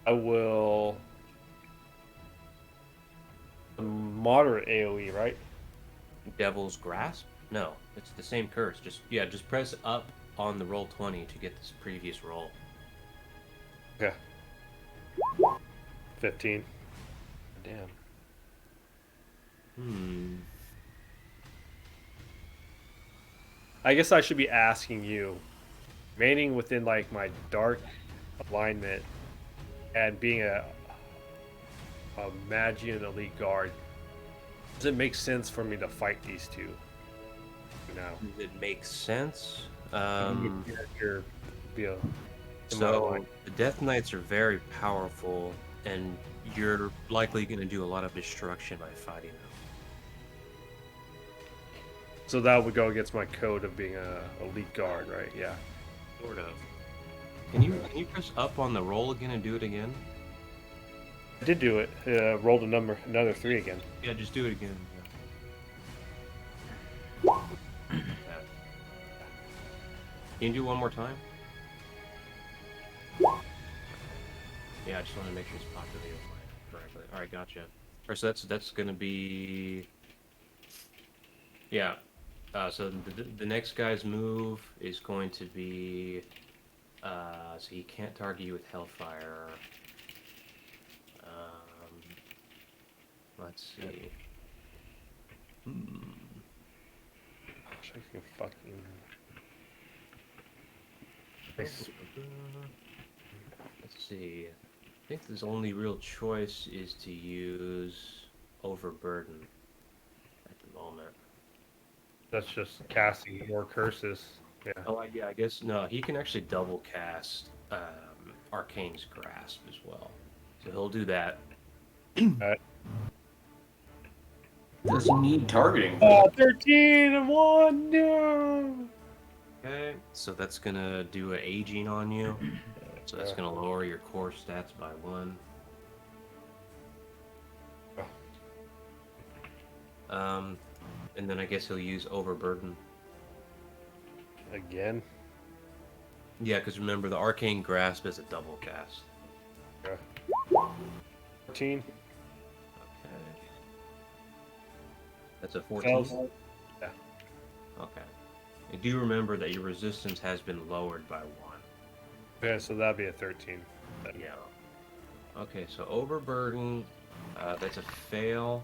I will. Moderate AoE, right? Devil's Grasp? No, it's the same curse. Just press up on the roll 20 to get this previous roll. Okay. 15. Damn. I guess I should be asking you, remaining within like my dark alignment and being a Magian elite guard, does it make sense for me to fight these two now? Does it make sense? You're be a, in my So line. the Death Knights are very powerful, and you're likely going to do a lot of destruction by fighting them. So that would go against my code of being a elite guard, right? Yeah. Sort of. Can you press up on the roll again and do it again? I did do it. Rolled another 3 again. Yeah, just do it again. Yeah. Can you do one more time? Yeah, I just want to make sure it's populated correctly. All right, gotcha. All right, so that's gonna be. Yeah. So the next guy's move is going to be. So he can't target you with Hellfire. Let's see. Gosh, I can fucking. Nice. Let's see. I think his only real choice is to use Overburden at the moment. That's just casting more curses. Yeah. Oh, yeah, I guess no. He can actually double cast Arcane's Grasp as well, so he'll do that. Does he need targeting? 13 and 1, no! Okay, so that's gonna do an aging on you. So that's gonna lower your core stats by 1. And then I guess he'll use Overburden. Again? Yeah, because remember the Arcane Grasp is a double cast. 14. Okay. That's a 14. Yeah. Okay. And do remember that your resistance has been lowered by 1. Okay, so that'd be a 13. Yeah. Okay, so Overburden, that's a fail.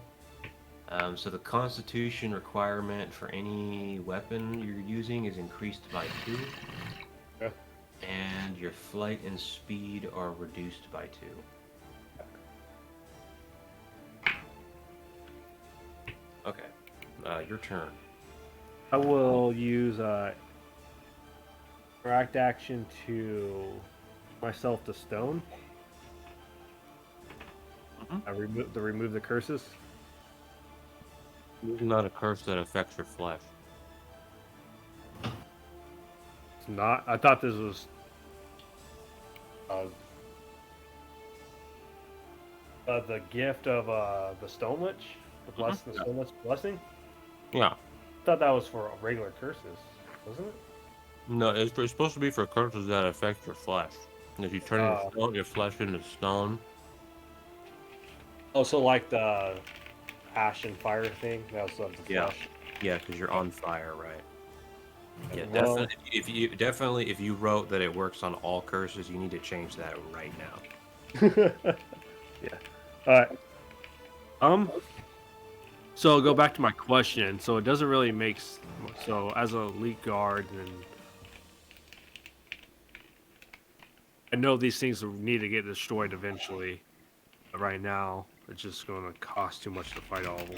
So the Constitution requirement for any weapon you're using is increased by 2. Yeah. And your flight and speed are reduced by 2. Okay, your turn. I will use interact action to myself to stone. I remove the curses. This is not a curse that affects your flesh. It's not. I thought this was the gift of the Stone Lich, the Stone Lich blessing. Yeah. I thought that was for regular curses, wasn't it? No, it's supposed to be for curses that affect your flesh. If you turn your flesh into stone. Also, like the ash and fire thing. That was of the flesh. Yeah, because you're on fire, right? Yeah, Well, definitely. If you wrote that it works on all curses, you need to change that right now. Yeah. All right. So go back to my question. So it doesn't really make. So as a elite guard, then I know these things need to get destroyed eventually. But right now, it's just going to cost too much to fight all of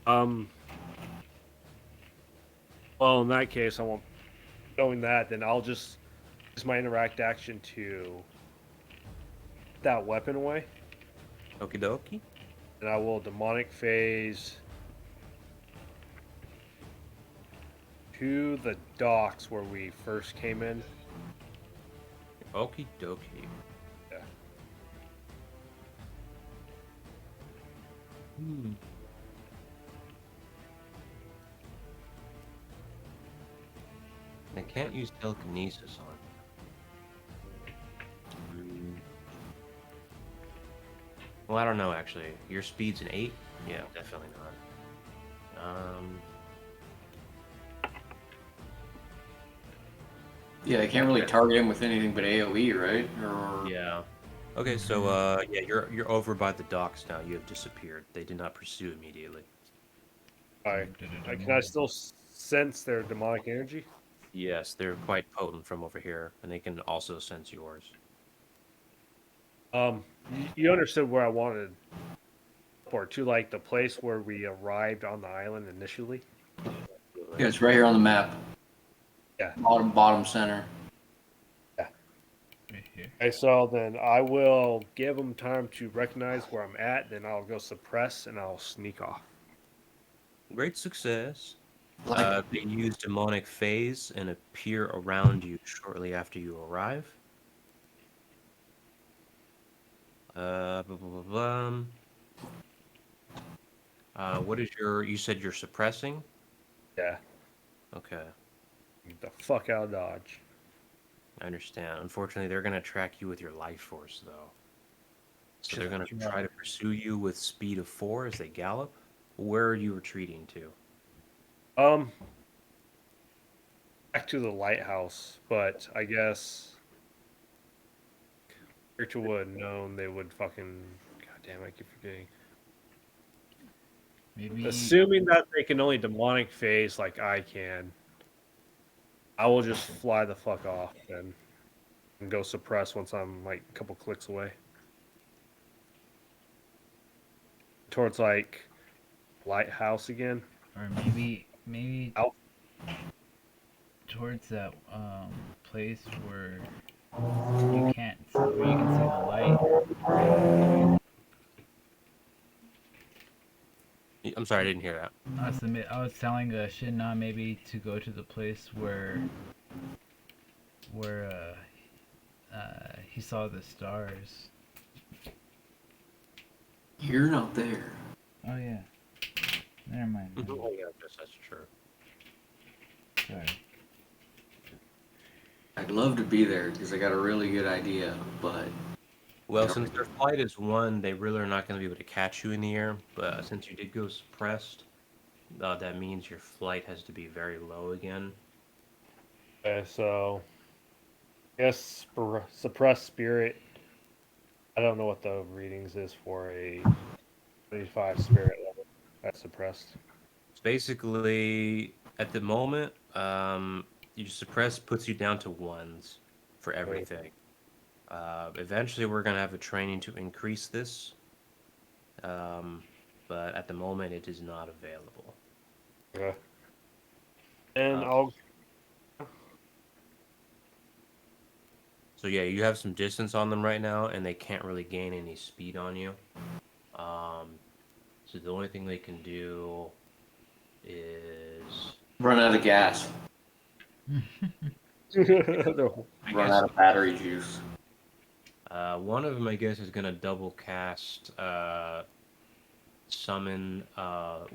them. Well, in that case, I won't. Knowing that, then I'll just use my interact action to put that weapon away, Okie dokie. and I will demonic phase to the docks where we first came in. Okie dokie. Yeah. I can't use telekinesis on. Well, I don't know actually. Your speed's an 8? Yeah, definitely not. Yeah, I can't really target him with anything but AoE, right? Or Yeah. Okay, so yeah, you're over by the docks now. You have disappeared. They did not pursue immediately. Alright. Can I still sense their demonic energy? Yes, they're quite potent from over here, and they can also sense yours. You understood where I wanted, or to like the place where we arrived on the island initially. yeah, it's right here on the map. Yeah. Bottom center. Right here. Okay, so then I will give them time to recognize where I'm at. Then I'll go suppress and I'll sneak off. Great success. Like, They use demonic phase and appear around you shortly after you arrive. Blah, blah, blah, blah. What is your? You said you're suppressing. Yeah. Okay, Get the fuck out of Dodge. I understand. Unfortunately, they're gonna track you with your life force, though. So they're gonna Shit. try to pursue you with speed of 4 as they gallop. Where are you retreating to? Back to the lighthouse, but I guess Rachel would have known they would fucking. God damn, I keep forgetting. Maybe. Assuming that they can only demonic phase like I can, I will just fly the fuck off then and go suppress once I'm like a couple clicks away. Towards like lighthouse again. Or maybe Out. towards that place where you can't where you can see the light. I'm sorry, I didn't hear that. I was telling Shinna maybe to go to the place where he saw the stars. you're not there. Oh yeah. Never mind. Oh yeah, I guess that's true. Sorry. I'd love to be there because I got a really good idea, but Well, since their flight is 1, they really are not going to be able to catch you in the air. But since you did go suppressed, that means your flight has to be very low again. Okay, so yes, suppressed spirit. I don't know what the readings is for a 35 spirit level. That's suppressed. It's basically at the moment, you suppress puts you down to 1s for everything. Eventually, we're going to have a training to increase this, but at the moment, it is not available. Okay. And Uh, I'll. So yeah, you have some distance on them right now, and they can't really gain any speed on you. So the only thing they can do is run out of gas, They're- run out of battery juice. one of them, I guess, is gonna double cast summon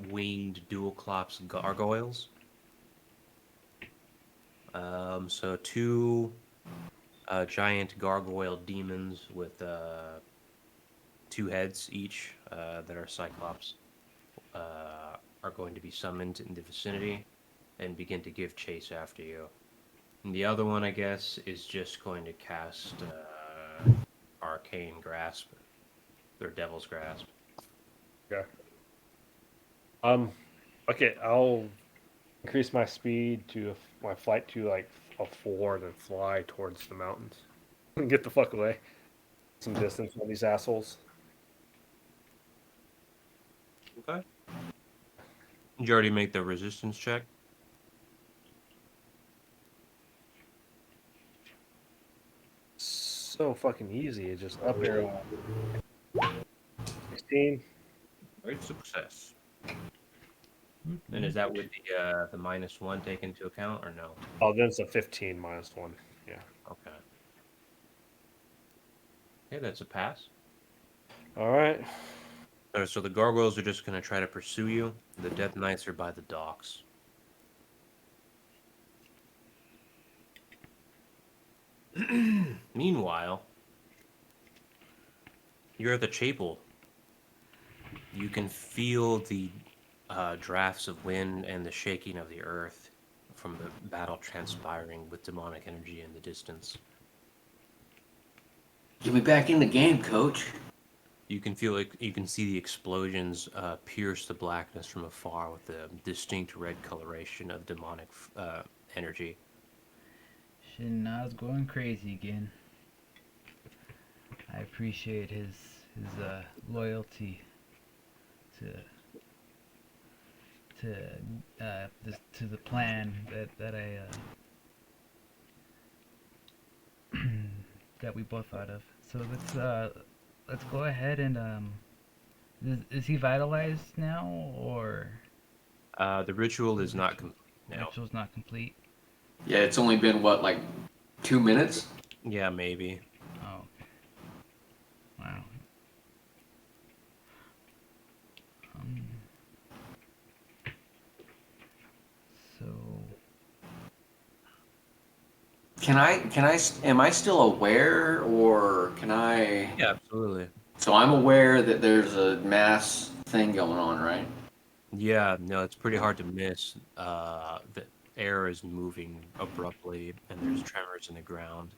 winged dual clops gargoyles. So 2 giant gargoyle demons with 2 heads each that are cyclops are going to be summoned in the vicinity and begin to give chase after you. And the other one, I guess, is just going to cast Arcane Grasp, or Devil's Grasp. Okay. Okay, I'll increase my speed to my flight to like a 4, then fly towards the mountains. Get the fuck away. Some distance on these assholes. Okay. Did you already make the resistance check? So fucking easy. It's just up arrow. 16. Great success. And is that with the -1 taken into account or no? Oh, then it's a 15 -1. Yeah. Okay. Okay, that's a pass. All right. So the gargoyles are just going to try to pursue you. The Death Knights are by the docks. Meanwhile, you're at the chapel. You can feel the drafts of wind and the shaking of the earth from the battle transpiring with demonic energy in the distance. Get me back in the game, coach. You can see the explosions pierce the blackness from afar with a distinct red coloration of demonic energy. Shinna's going crazy again. I appreciate his loyalty to the plan that I that we both thought of. So let's go ahead and is he vitalized now, or The ritual is not complete now. ritual's not complete? Yeah, it's only been what, like 2 minutes? Yeah, maybe. Oh, okay. Wow. So Am I still aware, or can I? Yeah, absolutely. So I'm aware that there's a mass thing going on, right? Yeah, no, it's pretty hard to miss. The air is moving abruptly, and there's tremors in the ground.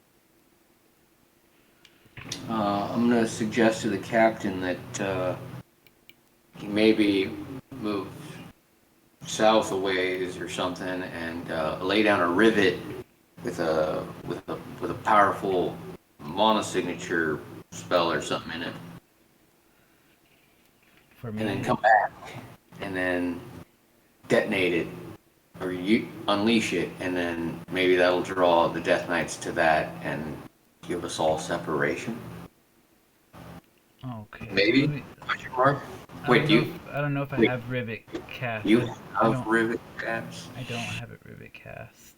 I'm gonna suggest to the captain that he maybe move south a ways or something, and lay down a rivet with a powerful mana signature spell or something in it, for me, and then come back, and then detonate it, or you unleash it, and then maybe that'll draw the Death Knights to that and give us all separation. okay. Maybe? Let me- Question mark? I Wait, don't know if, I don't know if I wait. have Rivet cast. You I have don't. rivet caps? I don't have it Rivet cast,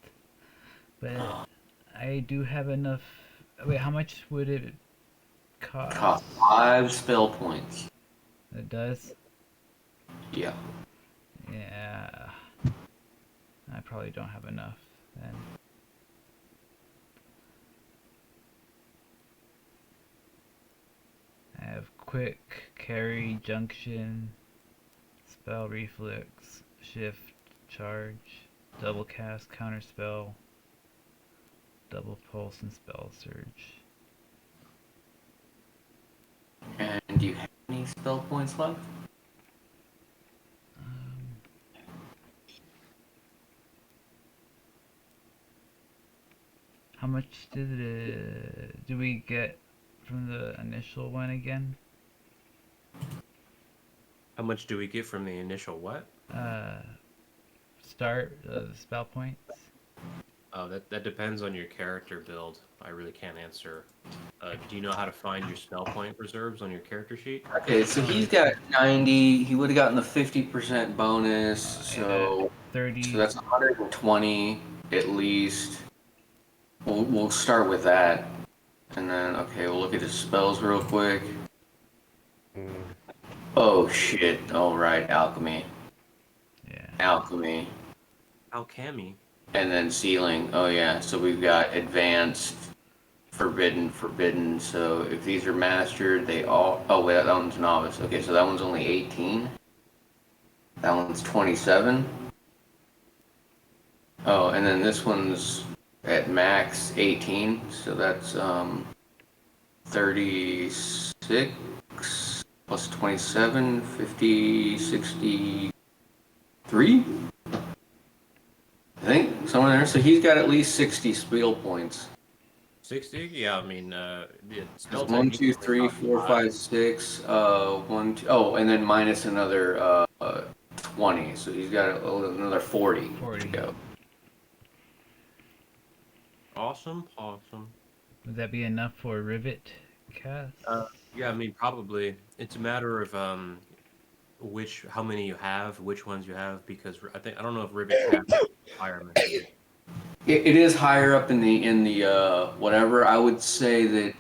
but I do have enough. Wait, how much would it cost? Cost 5 spell points. It does. Yeah. Yeah. I probably don't have enough then. I have quick, carry, junction, spell reflex, shift, charge, double cast, counter spell, double pulse, and spell surge. And do you have any spell points left? How much do we get from the initial one again? How much do we get from the initial what? Start spell points. Oh, that depends on your character build. I really can't answer. Do you know how to find your spell point reserves on your character sheet? Okay, so he's got 90. He would have gotten the 50% bonus, so 30. so that's 120 at least. We'll start with that, and then okay, we'll look at his spells real quick. Oh shit! All right, alchemy, Yeah. alchemy, Alchemy. and then sealing. Oh yeah, so we've got advanced, forbidden, forbidden. So if these are mastered, they all. Oh wait, that one's novice. Okay, so that one's only 18. That one's 27. Oh, and then this one's at max 18, so that's 36 plus 27, 50, 63. I think somewhere there. So he's got at least 60 spiel points. 60? Yeah, I mean, yeah, spell It's tag 1, 2, usually 3, costs 4, 5. 5, 6. 1, 2. Oh, and then minus another 20. So he's got another 40 to 40. go. Awesome, awesome. Would that be enough for rivet cast? Yeah, I mean, probably. It's a matter of how many you have, which ones you have, because I don't know if rivet cast is a requirement for you. It is higher up in the whatever. I would say that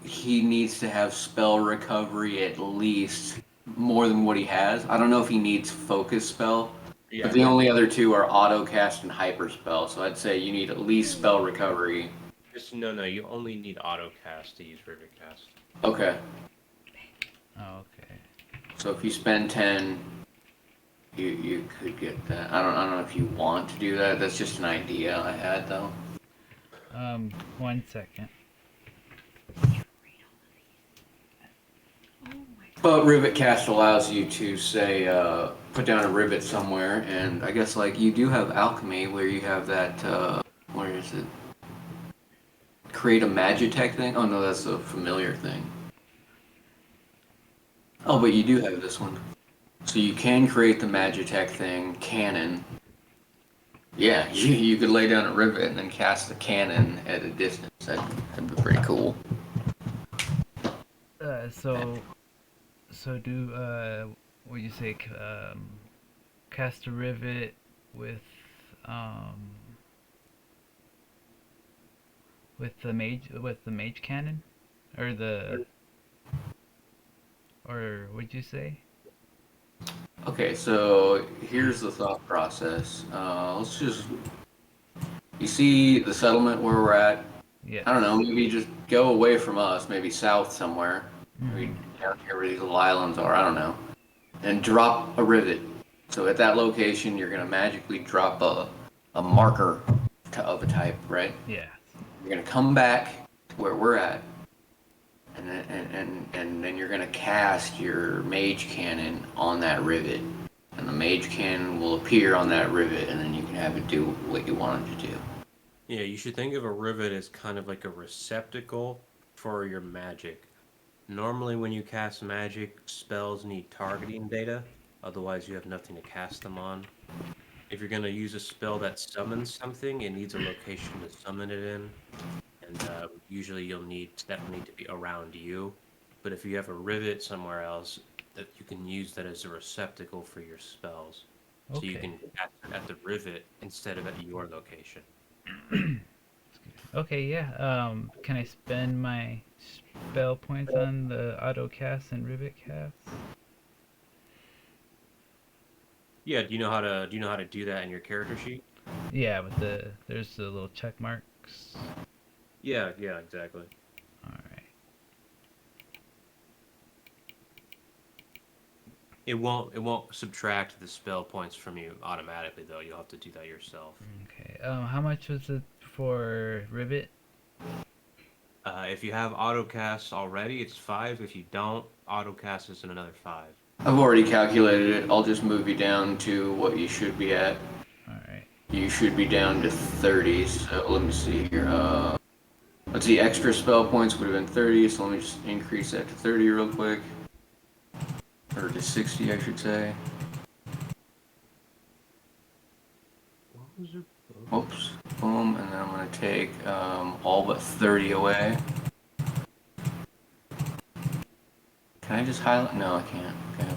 he needs to have spell recovery at least more than what he has. I don't know if he needs focus spell, but Yeah, the only other two are auto cast and hyper spell. So I'd say you need at least spell recovery. no, you only need auto cast to use rivet cast. Okay, Oh, okay. so if you spend 10, you could get that. I don't know if you want to do that. That's just an idea I had though. 1 second. Oh my But rivet cast allows you to say put down a rivet somewhere, and I guess like you do have alchemy where you have that where is it? Create a magitech thing? Oh no, that's a familiar thing. Oh, but you do have this one. So you can create the magitech thing, cannon. Yeah, you could lay down a rivet and then cast a cannon at a distance. That'd be pretty cool. So do what do you say? Cast a rivet with um with the mage cannon, or what'd you say? Okay, so here's the thought process. Let's just you see the settlement where we're at. Yes. I don't know, maybe just go away from us, maybe south somewhere. Maybe Mhm. down here where these little islands are, I don't know. And drop a rivet. So at that location, you're going to magically drop a marker of a type, right? Yeah. You're going to come back to where we're at, and then you're going to cast your mage cannon on that rivet. And the mage cannon will appear on that rivet, and then you can have it do what you want it to do. Yeah, you should think of a rivet as kind of like a receptacle for your magic. Normally, when you cast magic, spells need targeting data, otherwise, you have nothing to cast them on. If you're going to use a spell that summons something, it needs a location to summon it in, and usually that will need to be around you. But if you have a rivet somewhere else, that you can use that as a receptacle for your spells. So you Okay. can cast it at the rivet instead of at your location. Okay, yeah. Can I spend my spell points on the auto cast and rivet cast? Yeah, do you know how to do that in your character sheet? Yeah, with there's the little check marks. Yeah, exactly. All right. It won't subtract the spell points from you automatically though. You'll have to do that yourself. Okay. How much was it for rivet? If you have autocast already, it's 5. If you don't, autocast is another 5. I've already calculated it. I'll just move you down to what you should be at. All right. You should be down to 30. So let me see here. Let's see. Extra spell points would have been 30. So let me just increase that to 30 real quick, or to 60, I should say. What was it? Oops. Boom. And then I'm gonna take all but 30 away. Can I just highlight? No, I can't. Okay.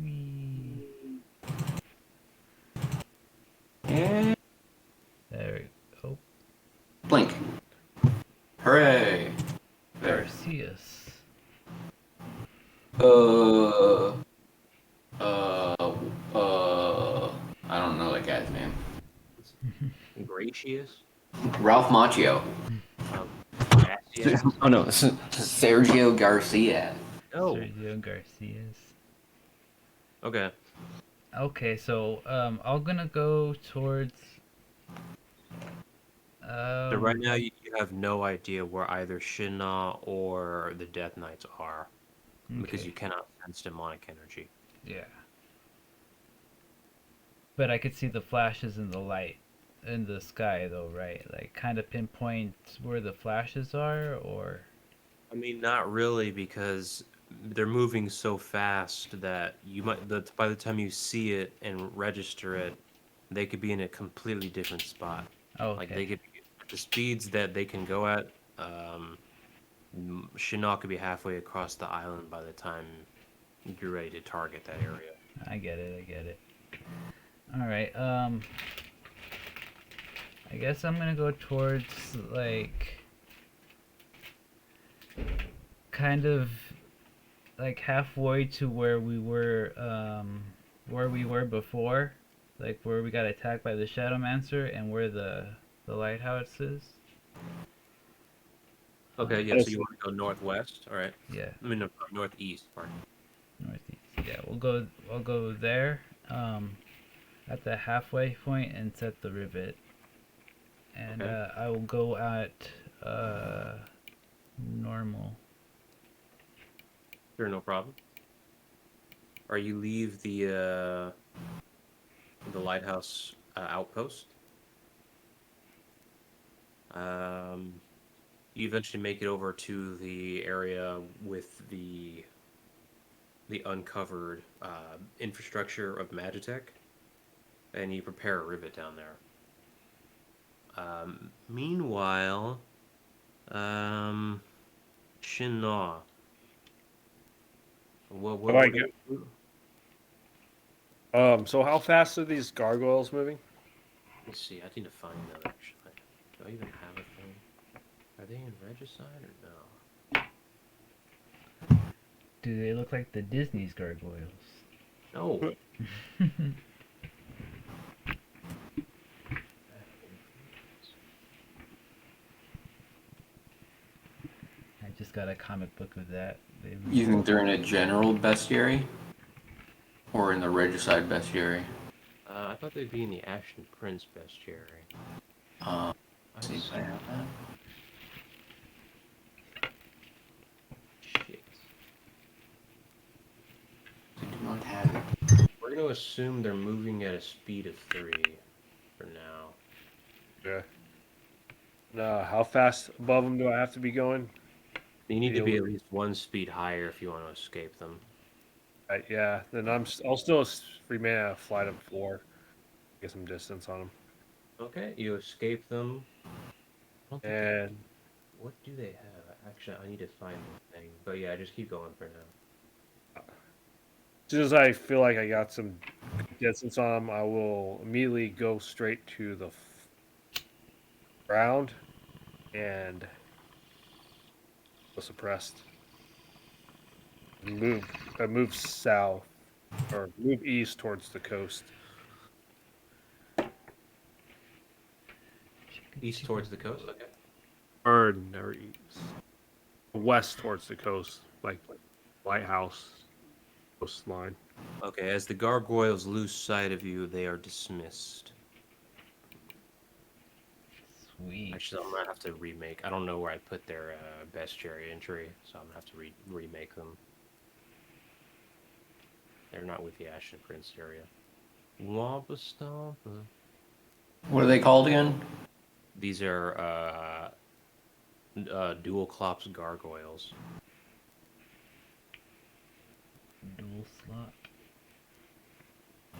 Whee. And There we go. blink. Hooray! There. Garcias. Uh, uh, I don't know that guy's name. Ingratius? Ralph Macchio. Gracias? Oh no, Sergio Garcia. Oh, Sergio Garcias. okay. Okay, so I'm gonna go towards So right now you have no idea where either Shinnah or the Death Knights are because okay. you cannot sense demonic energy. Yeah. But I could see the flashes in the light in the sky though, right? Like kind of pinpoint where the flashes are, or I mean, not really, because they're moving so fast that you might that by the time you see it and register it, they could be in a completely different spot. Like okay. they could the speeds that they can go at. Shinnok could be halfway across the island by the time you're ready to target that area. I get it. I get it. All right. I guess I'm gonna go towards like kind of like halfway to where we were before, like where we got attacked by the Shadowmancer and where the lighthouse is. Okay, yeah. So you want to go northwest? All right. Yeah, I mean, no, northeast. Pardon. northeast. Yeah, we'll go. I'll go there. At the halfway point and set the rivet, and Okay. I will go at normal. Sure, no problem. Or you leave the lighthouse outpost. You eventually make it over to the area with the uncovered infrastructure of Magitech, and you prepare a rivet down there. Meanwhile, Shinnah. What What what I what? So how fast are these gargoyles moving? Let me see. I need to find them actually. Do I even have a thing? Are they in Regicide or no? Do they look like the Disney's gargoyles? No. I just got a comic book of that. You think they're in a general bestiary? Or in the Regicide bestiary? I thought they'd be in the Ashen Prince bestiary. Uh, I see if I have that. Shit. I do not have it. We're gonna assume they're moving at a speed of 3 for now. Yeah. How fast above them do I have to be going? You need to be at least 1 speed higher if you want to escape them. Yeah. Then I'll still remain at a flight of 4. Get some distance on them. Okay, you escape them. I don't think And what do they have? Actually, I need to find the thing. But yeah, just keep going for now. as soon as I feel like I got some distance on them, I will immediately go straight to the ground and go suppressed. Move south or move east towards the coast. East towards the coast. Okay. Or never east. West towards the coast, like lighthouse coastline. Okay, as the gargoyles lose sight of you, they are dismissed. Sweet. Actually, I'm gonna have to remake. I don't know where I put their bestiary entry, so I'm gonna have to remake them. They're not with the Ashen Prince area. Wampa Stompa. What are they called again? These are dual clops gargoyles. Dual slot.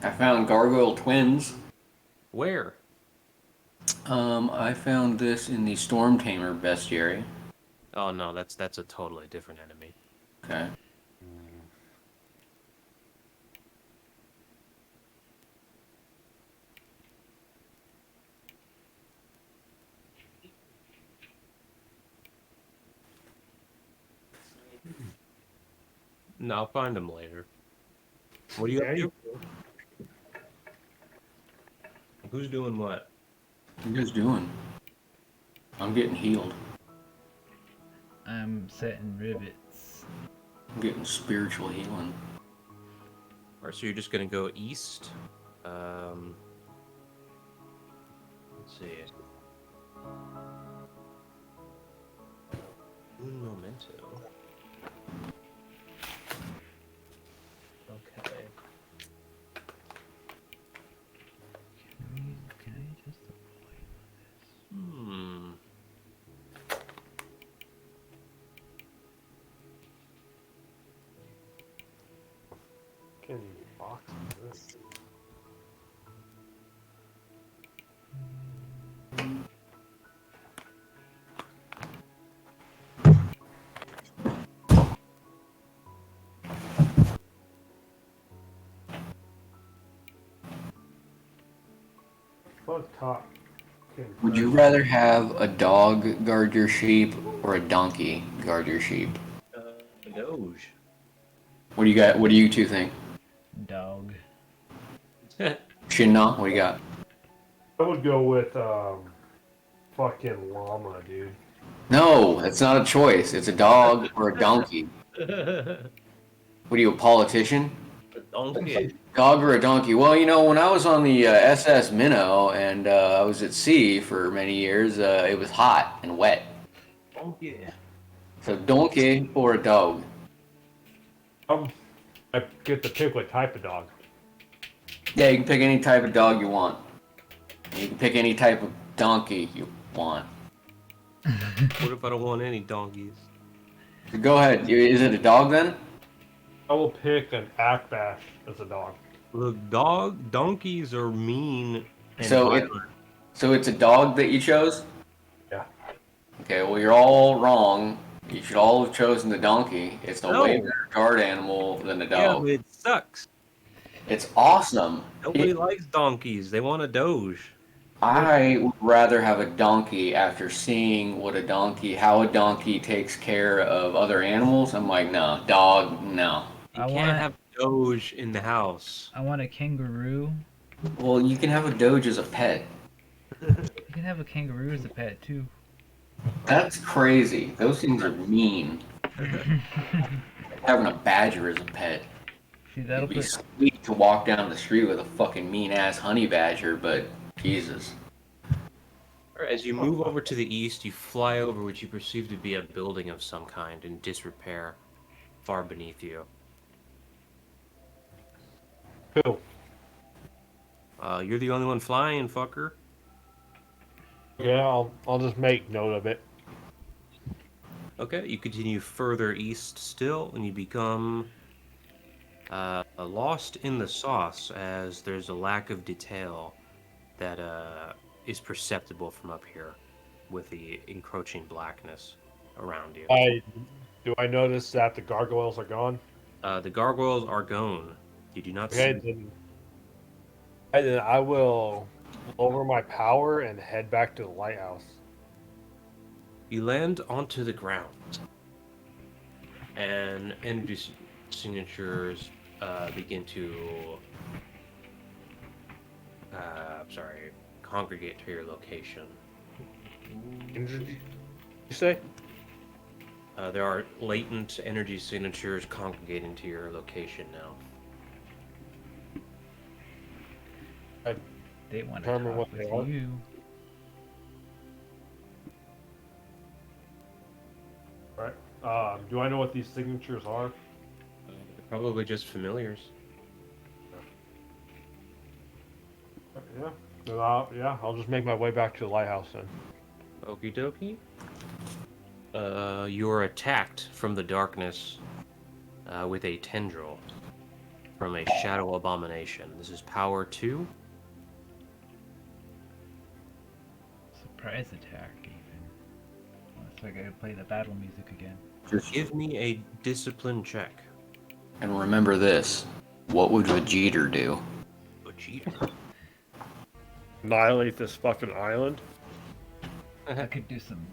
I found gargoyle twins. Where? I found this in the Storm Tamer bestiary. Oh no, that's a totally different enemy. Okay. No, I'll find them later. What are you up to? Who's doing what? What are you guys doing? I'm getting healed. I'm setting rivets. I'm getting spiritual healing. Alright, so you're just gonna go east. Let's see. Un momento. Okay. fucking box is this? What's top? Would you rather have a dog guard your sheep or a donkey guard your sheep? Doge. What do you got? What do you two think? Dog. Shinna, what do you got? I would go with fucking llama, dude. No, it's not a choice. It's a dog or a donkey. What are you, a politician? Donkey. Dog or a donkey? Well, you know, when I was on the SS Minnow and I was at sea for many years, it was hot and wet. Donkey. So donkey or a dog? I get to pick what type of dog. Yeah, you can pick any type of dog you want. You can pick any type of donkey you want. What if I don't want any donkeys? So go ahead. Is it a dog then? I will pick an Akbash as a dog. Look, donkeys are mean and So it's a dog that you chose? Yeah. Okay, well you're all wrong. You should all have chosen the donkey. It's a way No. better guard animal than a Yeah, dog. but it sucks. It's awesome. Nobody likes donkeys. They want a doge. I would rather have a donkey after seeing how a donkey takes care of other animals. I'm like, no, dog, no. You I can't want- have doge in the house. I want a kangaroo. Well, you can have a doge as a pet. You can have a kangaroo as a pet too. That's crazy. Those things are mean. Having a badger as a pet. See, It'd that'll be put sweet to walk down the street with a fucking mean ass honey badger, but Jesus. As you move over to the east, you fly over what you perceive to be a building of some kind in disrepair, far beneath you. Who? You're the only one flying, fucker. Yeah, I'll just make note of it. Okay, you continue further east still, and you become lost in the sauce as there's a lack of detail that is perceptible from up here with the encroaching blackness around you. Do I notice that the gargoyles are gone? The gargoyles are gone. You do not Okay, see. then I will lower my power and head back to the lighthouse. You land onto the ground, and energy signatures begin to congregate to your location. You say? There are latent energy signatures congregating to your location now. they want to Determine talk what they with are. you. Right. Do I know what these signatures are? They're probably just familiars. Yeah. Then I'll just make my way back to the lighthouse then. Okie dokie. You're attacked from the darkness with a tendril from a shadow abomination. This is power 2. Surprise attack, even. Looks like I gotta play the battle music again. Just Give me a discipline check. and remember this. What would Vegeta do? Vegeta. Annihilate this fucking island. I could do some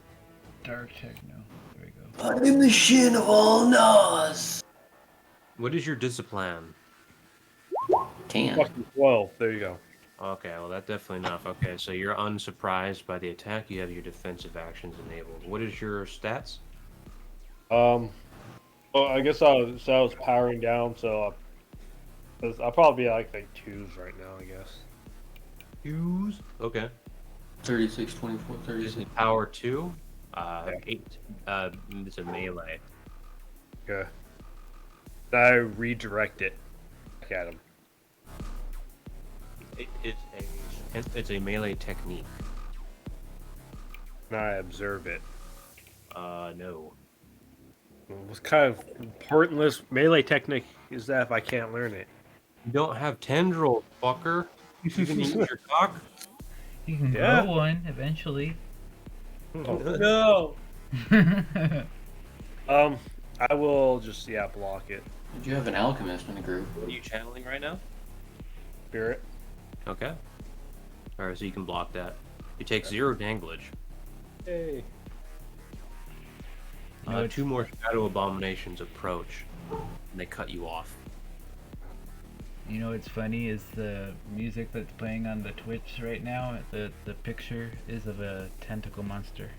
dark techno. There we go. I'm the Shin of all Nas. What is your discipline? 10. Fucking 12. There you go. Okay, well that's definitely enough. Okay, so you're unsurprised by the attack. You have your defensive actions enabled. What is your stats? Well, I guess I was powering down, so I'll probably be like 2s right now, I guess. Use. Okay. 36, 24, This 36. is power 2. 8. It's a melee. Okay. I redirect it back at him. It's a melee technique. And I observe it. No. What kind of pointless melee technique is that if I can't learn it? You don't have tendrils, fucker. You gonna use your cock? You can Yeah. grow one eventually. Oh, no. I will just block it. Did you have an alchemist in the group? What are you channeling right now? Spirit. Okay. Alright, so you can block that. You take 0 danglage. Hey. No, 2 more shadow abominations approach, and they cut you off. You know what's funny is the music that's playing on the Twitch right now. The picture is of a tentacle monster.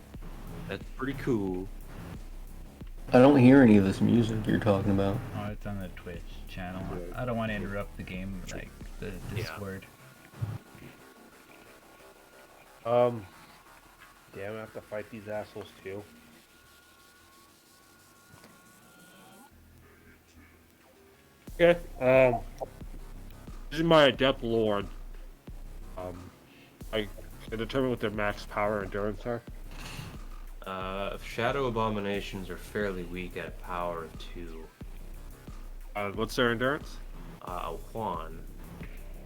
That's pretty cool. I don't hear any of this music you're talking about. Oh, it's on the Twitch channel. I don't want to interrupt the game, like the Discord. Damn, I have to fight these assholes too. Okay. This is my adept lord. I can determine what their max power and endurance are. Shadow abominations are fairly weak at power 2. What's their endurance? Juan.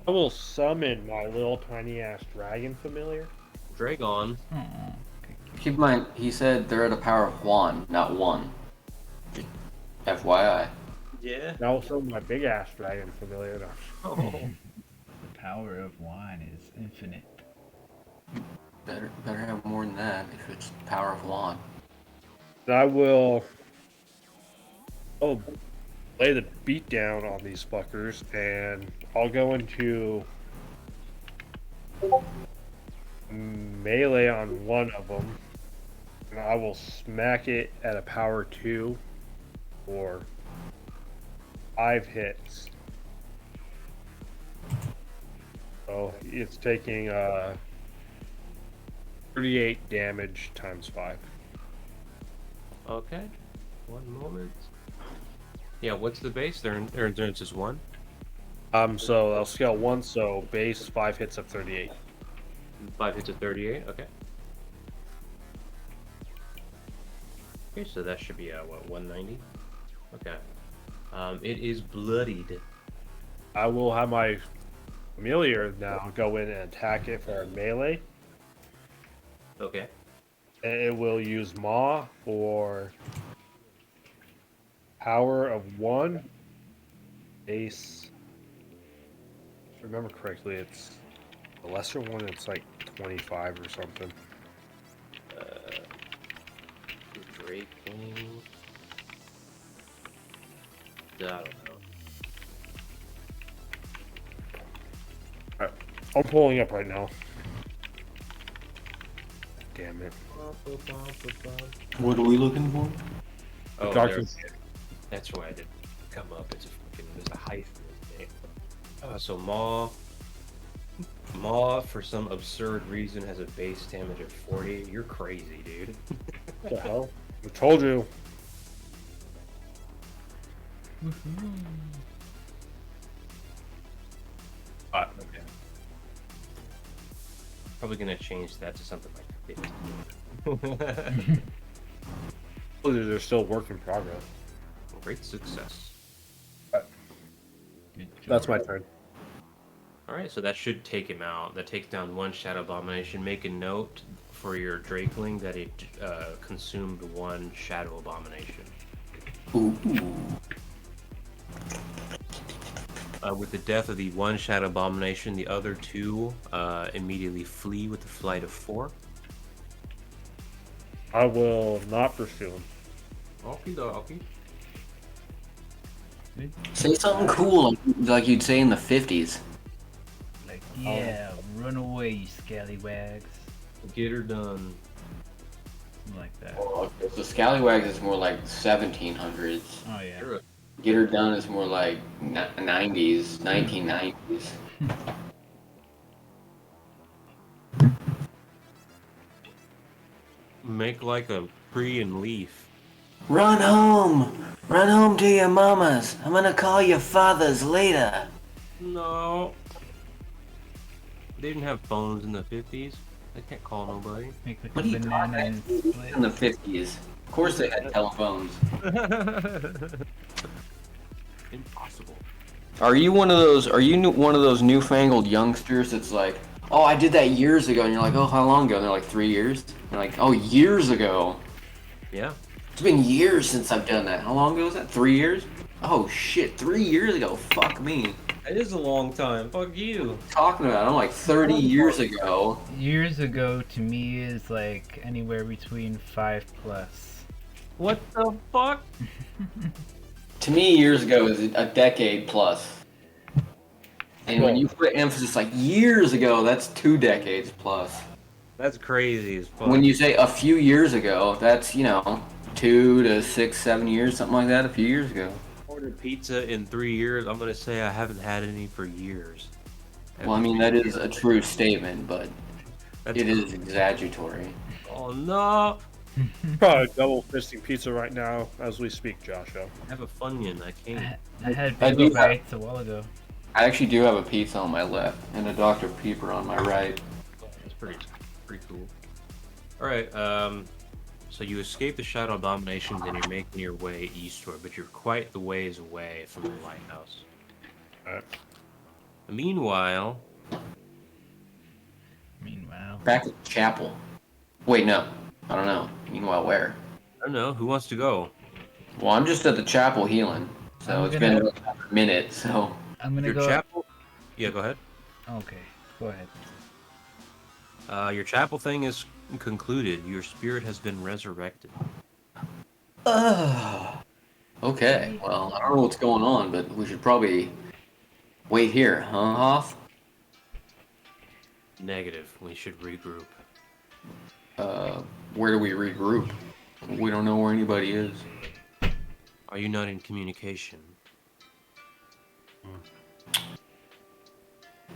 I will summon my little tiny ass dragon familiar. Dragon. Oh, Keep in mind, he said they're at a power of 1, not 1. Just FYI. Yeah. And I will summon my big ass dragon familiar. Oh. the power of wine is infinite. Better have more than that if it's power of 1. I will lay the beat down on these fuckers, and I'll go into melee on one of them, and I will smack it at a power 2 for 5 hits. So it's taking 38 damage times 5. Okay. 1 moment. Yeah, what's the base? Their endurance is 1. So I'll scale 1, so base 5 hits of 38. 5 hits of 38. Okay. Okay, so that should be 190. Okay. It is bloodied. I will have my familiar now go in and attack it for a melee. Okay. And it will use Maw for power of 1. Base. If I remember correctly, it's the lesser one, it's like 25 or something. Drake thing. I don't know. Alright, I'm pulling up right now. Damn it. What are we looking for? Oh, Dark that's why I didn't come up. It's a fucking, there's a hyphen in there. So Maw, for some absurd reason, has a base damage of 40. You're crazy, dude. What the hell? I told you. Okay. Probably gonna change that to something like 50. Oh, they're still work in progress. Great success. That's my turn. Alright, so that should take him out. That takes down 1 Shadow Abomination. Make a note for your Drakeling that it consumed 1 Shadow Abomination. Ooh. With the death of the 1 Shadow Abomination, the other 2 immediately flee with a flight of 4. I will not pursue him. Okie dokie. Say something cool like you'd say in the 50s. Like, yeah, run away, you scallywags. Get her done. Like that. The Scallywags is more like 1700s. Oh yeah. Sure. Get Her Done is more like 90s, 1990s. Make like a tree and leaf. Run home! Run home to your mamas. I'm gonna call your fathers later. No. They didn't have phones in the 50s. They can't call nobody. Make like What a are you banana talking and about? split. In the 50s. Of course they had telephones. Impossible. Are you one of those? Are you one of those newfangled youngsters that's like, oh, I did that years ago, and you're like, oh, how long ago? And they're like 3 years. You're like, oh, years ago. Yeah. It's been years since I've done that. How long ago was that? 3 years? Oh shit, 3 years ago. Fuck me. It is a long time. Fuck you. Talking about, I'm like 30 years ago. Years ago to me is like anywhere between 5 plus. What the fuck? To me, years ago is a decade plus. And when you put emphasis like years ago, that's 2 decades plus. That's crazy as fuck. When you say a few years ago, that's, 2 to 6, 7 years, something like that, a few years ago. Ordered pizza in 3 years. I'm gonna say I haven't had any for years. Well, I mean, that is a true statement, but That's it is exaggeratory. Oh no! Probably double fisting pizza right now as we speak, Joshua. I have a Funyun. I can't. I had I do bagel have- bites a while ago. I actually do have a pizza on my left and a Dr. Pepper on my right. That's pretty cool. All right. So you escape the Shadow Abominations and you're making your way eastward, but you're quite the ways away from the lighthouse. Alright. Meanwhile, Back at the chapel. Wait, no. I don't know. Meanwhile, where? I don't know who wants to go. Well, I'm just at the chapel healing. So I'm it's gonna- been a minute, so. I'm gonna Your go. chapel. Yeah, go ahead. Okay, go ahead. Your chapel thing is concluded. Your spirit has been resurrected. Okay, well, I don't know what's going on, but we should probably wait here, huh, Hoff? Negative. We should regroup. Where do we regroup? We don't know where anybody is. Are you not in communication?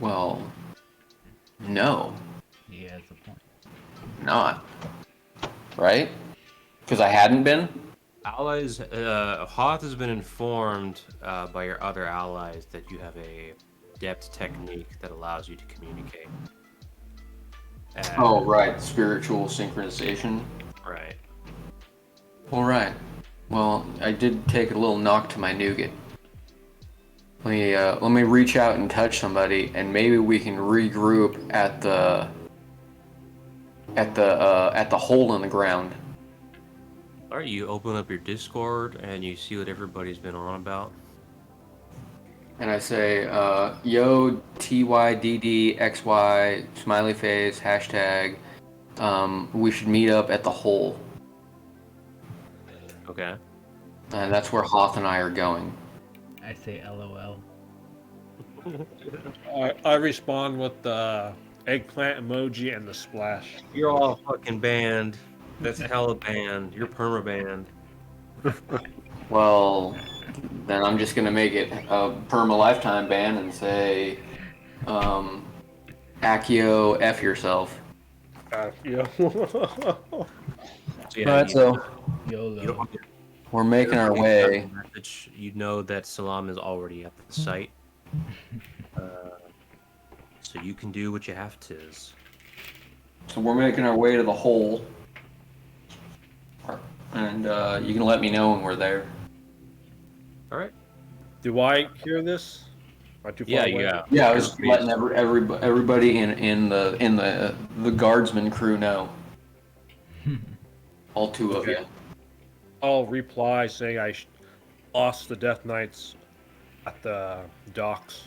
Well, no, He has a point. not. Right? Because I hadn't been? Allies, Hoth has been informed by your other allies that you have a adept technique that allows you to communicate. Oh, right, spiritual synchronization. Right. Alright. Well, I did take a little knock to my nougat. Let me reach out and touch somebody, and maybe we can regroup at the hole in the ground. Alright, you open up your Discord and you see what everybody's been on about. And I say, yo, TYDDXY, smiley face, hashtag, we should meet up at the hole. Okay. And that's where Hoth and I are going. I say LOL. I respond with the eggplant emoji and the splash. You're all fucking banned. That's hella banned. You're perma banned. Well, then I'm just gonna make it a perma lifetime ban and say, Accio, F yourself. Yeah. So, yeah, Alright, so YOLO. you don't we're making our way. message, you know that Salam is already at the site. So you can do what you have to. So we're making our way to the hole. And you can let me know when we're there. Alright. Do I hear this? Am I too far Yeah, away? yeah. Yeah, I was letting everybody in the guardsman crew know. All 2 of you. I'll reply saying I lost the Death Knights at the docks.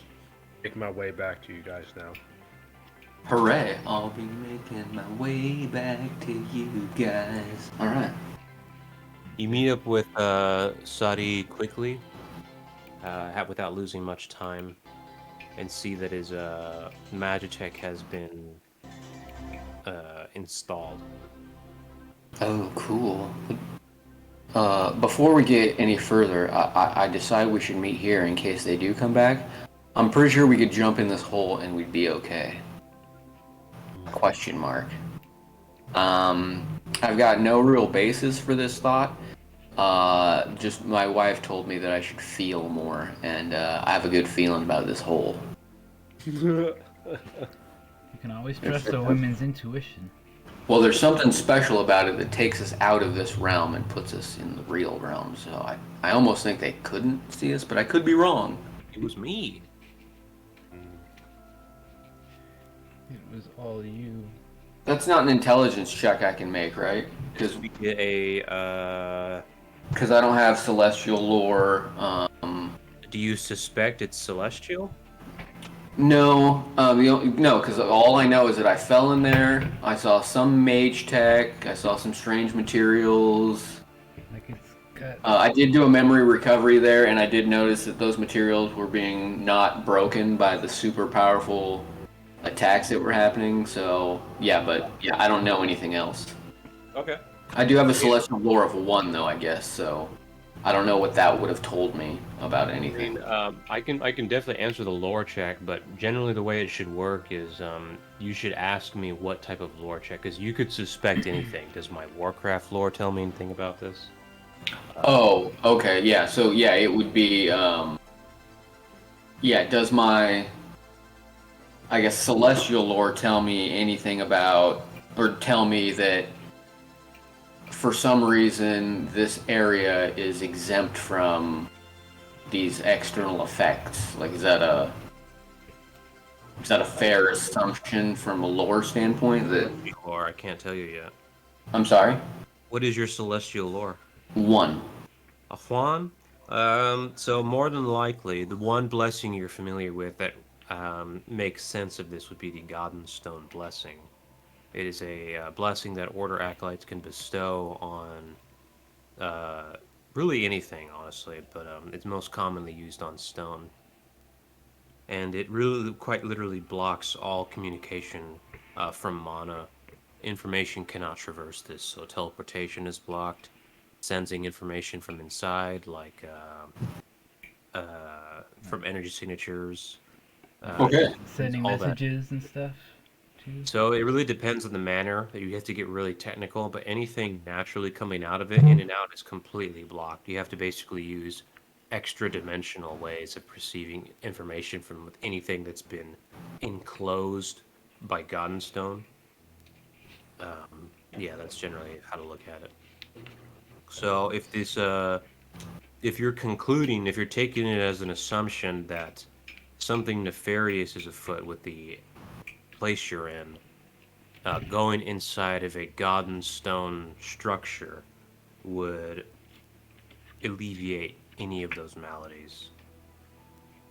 Making my way back to you guys now. Hooray! I'll be making my way back to you guys. All right. You meet up with Sadi quickly, without losing much time, and see that his Magitech has been installed. Oh, cool. Before we get any further, I decide we should meet here in case they do come back. I'm pretty sure we could jump in this hole and we'd be okay. Question mark. I've got no real basis for this thought. Just my wife told me that I should feel more, and I have a good feeling about this hole. You can always trust a woman's intuition. Well, there's something special about it that takes us out of this realm and puts us in the real realm. So I almost think they couldn't see us, but I could be wrong. It was me. It was all you. That's not an intelligence check I can make, right? This would be a. Because I don't have celestial lore. Do you suspect it's celestial? No, no, because all I know is that I fell in there. I saw some mage tech. I saw some strange materials. Like it's got. I did do a memory recovery there, and I did notice that those materials were being not broken by the super powerful attacks that were happening. So yeah, but yeah, I don't know anything else. Okay. I do have a celestial lore of 1 though, I guess. So I don't know what that would have told me about I anything. mean, I can definitely answer the lore check, but generally the way it should work is you should ask me what type of lore check, because you could suspect anything. Does my Warcraft lore tell me anything about this? Oh, okay, yeah. So yeah, it would be. Yeah, does my, I guess, celestial lore tell me anything about, or tell me that for some reason this area is exempt from these external effects? Like, is that a fair assumption from a lore standpoint? That Lore, I can't tell you yet. I'm sorry, What is your celestial lore? 1. A Juan? So more than likely, the one blessing you're familiar with that makes sense of this would be the Goddenstone blessing. It is a blessing that Order Acolytes can bestow on really anything, honestly, but it's most commonly used on stone. And it really, quite literally, blocks all communication from mana. Information cannot traverse this, so teleportation is blocked. Sensing information from inside, like from energy signatures. Okay. Sending all that. messages and stuff too. So it really depends on the manner that you have to get really technical, but anything naturally coming out of it, in and out, is completely blocked. You have to basically use extra dimensional ways of perceiving information from anything that's been enclosed by Goddenstone. Yeah, that's generally how to look at it. So if you're concluding, if you're taking it as an assumption that something nefarious is afoot with the place you're in, going inside of a Goddenstone structure would alleviate any of those maladies.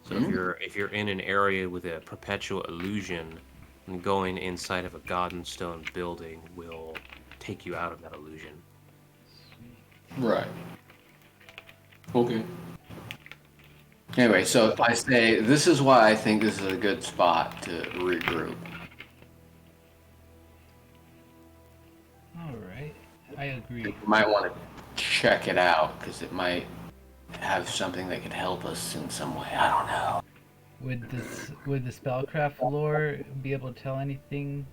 So if you're in an area with a perpetual illusion, then going inside of a Goddenstone building will take you out of that illusion. Right. Okay. Anyway, so I say this is why I think this is a good spot to regroup. All right, I agree. You might want to check it out because it might have something that could help us in some way. I don't know. Would the spellcraft lore be able to tell anything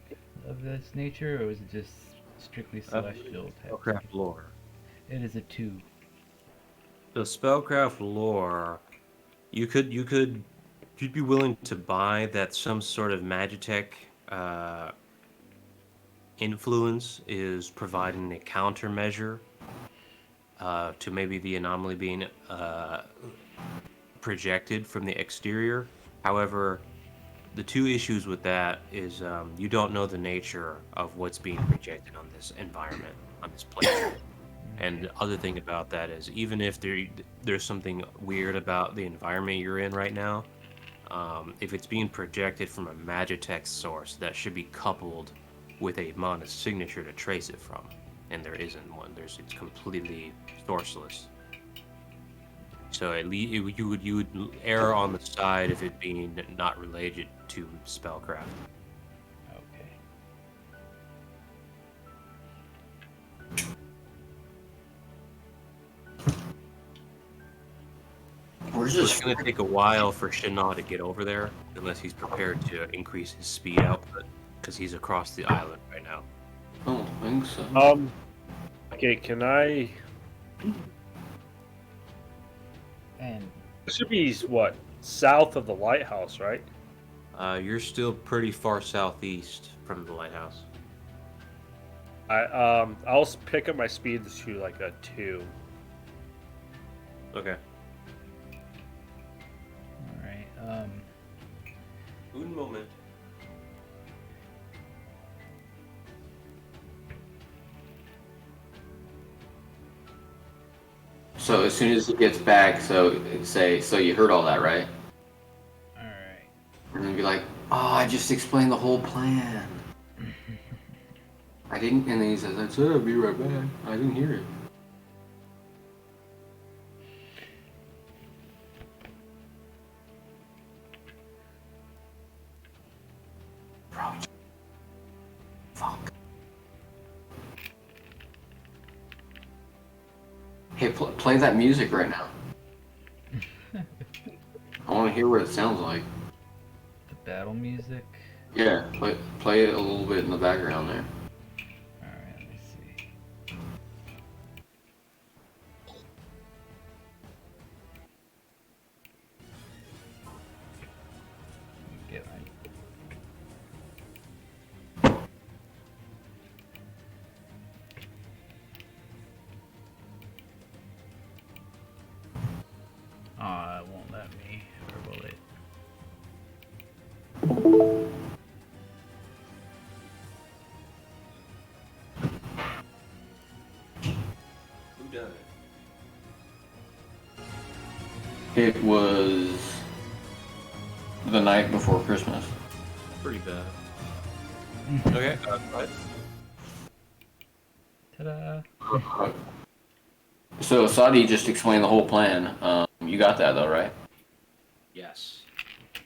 of this nature, or is it just strictly celestial type? Spellcraft lore. It is a 2. The spellcraft lore, you'd be willing to buy that some sort of Magitech influence is providing a countermeasure to maybe the anomaly being projected from the exterior. However, the 2 issues with that is you don't know the nature of what's being projected on this environment, on this place. And the other thing about that is, even if there's something weird about the environment you're in right now, if it's being projected from a Magitech source, that should be coupled with a mana signature to trace it from. And there isn't one. It's completely sourceless. So at least you would err on the side of it being not related to spellcraft. Okay. Where's So it's this? going to take a while for Shinnah to get over there, unless he's prepared to increase his speed output, because he's across the island right now. I don't think so. Okay, can I? And This should be what, south of the lighthouse, right? You're still pretty far southeast from the lighthouse. I'll pick up my speed to like a 2. Okay. all Un moment. So as soon as he gets back, so you heard all that, right? All right. And then be like, oh, I just explained the whole plan. I didn't, and then he says, that's it, I'll be right back. I didn't hear it. Bro, fuck. Hey, play that music right now. I want to hear what it sounds like. The battle music. Yeah, play it a little bit in the background there. All right, let me see. Let me get my. Aw, it won't let me. Or will it? Who done it? It was the night before Christmas. Pretty bad. Okay, go ahead. Ta-da! So Sadi just explained the whole plan. You got that though, right? Yes.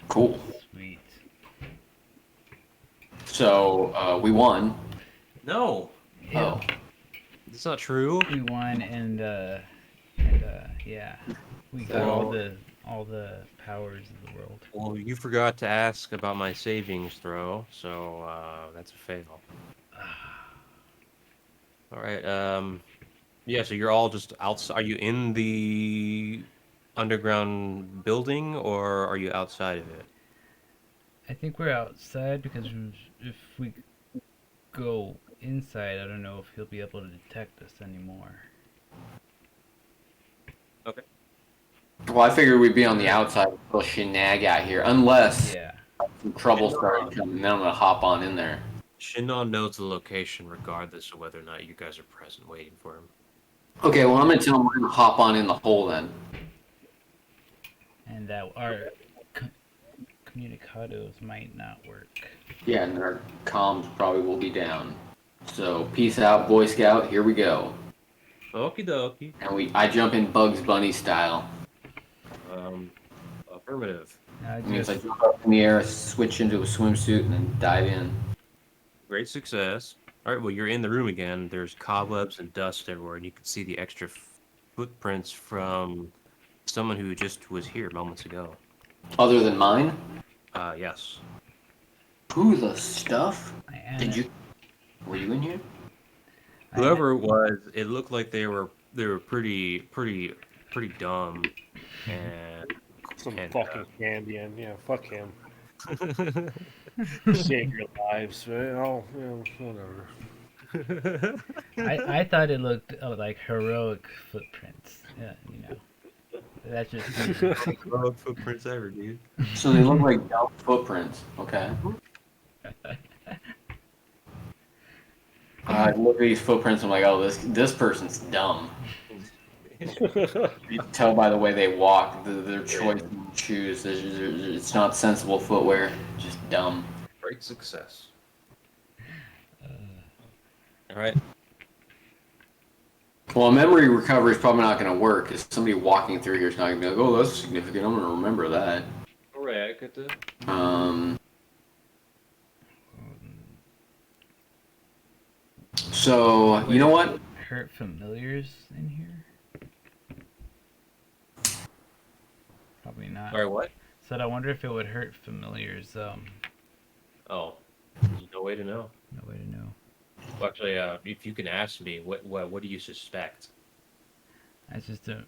Cool. Sweet. So we won. No, Ew. Oh. it's not true. We won, and yeah, we got all the powers of the world. Well, you forgot to ask about my savings throw, so that's a fail. All right. Yeah. So you're all just outside. Are you in the underground building, or are you outside of it? I think we're outside because if we go inside, I don't know if he'll be able to detect us anymore. Okay. Well, I figured we'd be on the outside until Shinag got here, unless Yeah. some trouble started coming. Then I'm gonna hop on in there. Shinon knows the location regardless of whether or not you guys are present waiting for him. Okay, well I'm gonna tell him we're gonna hop on in the hole then. And that our communicados might not work. Yeah, and our comms probably will be down. So peace out, Boy Scout. Here we go. Okie dokie. And I jump in Bugs Bunny style. Affirmative. I It means I just jump up in the air, switch into a swimsuit, and then dive in. Great success. All right, well, you're in the room again. There's cobwebs and dust everywhere, and you can see the extra footprints from someone who just was here moments ago. Other than mine? Yes. Who the stuff? I Did you? Were you in here? Whoever it was, it looked like they were pretty dumb, and Some and, fucking Cambian. Yeah, fuck him. Save your lives. Oh, whatever. I thought it looked like heroic footprints. Yeah, you know. That's just me. Heroic footprints ever, dude. So they look like dumb footprints. Okay. I look at these footprints. I'm like, oh, this person's dumb. You can tell by the way they walk, their choice in shoes. It's not sensible footwear. Just dumb. Great success. All right. Well, memory recovery is probably not going to work because somebody walking through here is not going to be like, oh, that's significant. I'm going to remember that. All right, I got the. So, you know what? Hurt familiars in here? Probably not. All right, what? Said I wonder if it would hurt familiars. Oh, there's no way to know. No way to know. Well, actually, if you can ask me, what do you suspect? I just don't.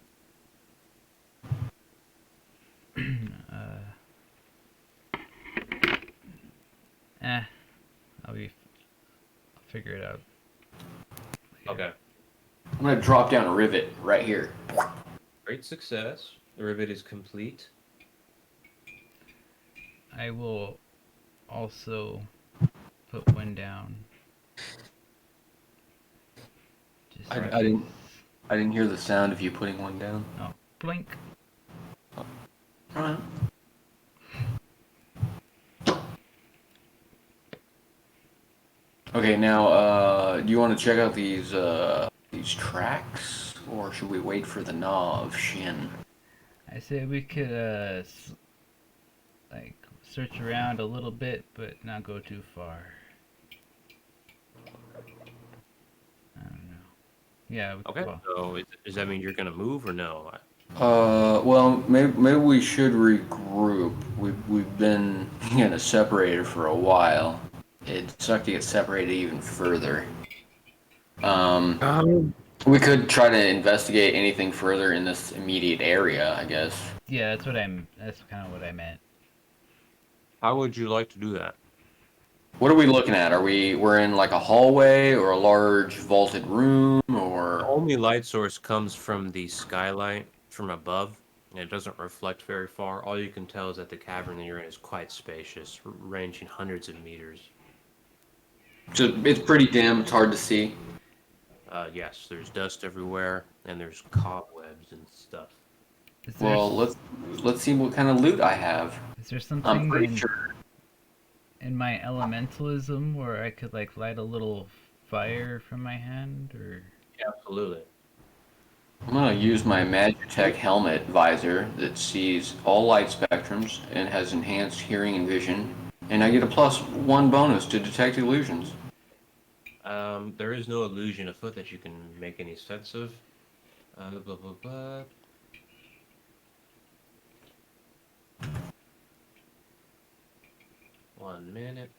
I'll figure it out. Okay. I'm going to drop down a rivet right here. Great success. The rivet is complete. I will also put one down. Just in I didn't. case. I didn't hear the sound of you putting one down. Oh, blink. Alright. Okay, now, do you want to check out these tracks, or should we wait for the Gnaw of Shin? I say we could like search around a little bit, but not go too far. I don't know. Yeah. Okay. Well, So does that mean you're gonna move or no? Well, maybe we should regroup. We've been kind of separated for a while. It sucked to get separated even further. Um, We could try to investigate anything further in this immediate area, I guess. yeah. That's kind of what I meant. How would you like to do that? What are we looking at? We're in like a hallway or a large vaulted room The or only light source comes from the skylight from above, and it doesn't reflect very far. All you can tell is that the cavern that you're in is quite spacious, ranging hundreds of meters. so it's pretty dim, it's hard to see. Yes, there's dust everywhere, and there's cobwebs and stuff. Is there Well, let's see what kind of loot I have. is there I'm something pretty sure. in my elementalism where I could like light a little fire from my hand, or Absolutely. I'm gonna use my Magitech helmet visor that sees all light spectrums and has enhanced hearing and vision, and I get a +1 bonus to detect illusions. There is no illusion afoot that you can make any sense of. Blah, blah, blah. One minute.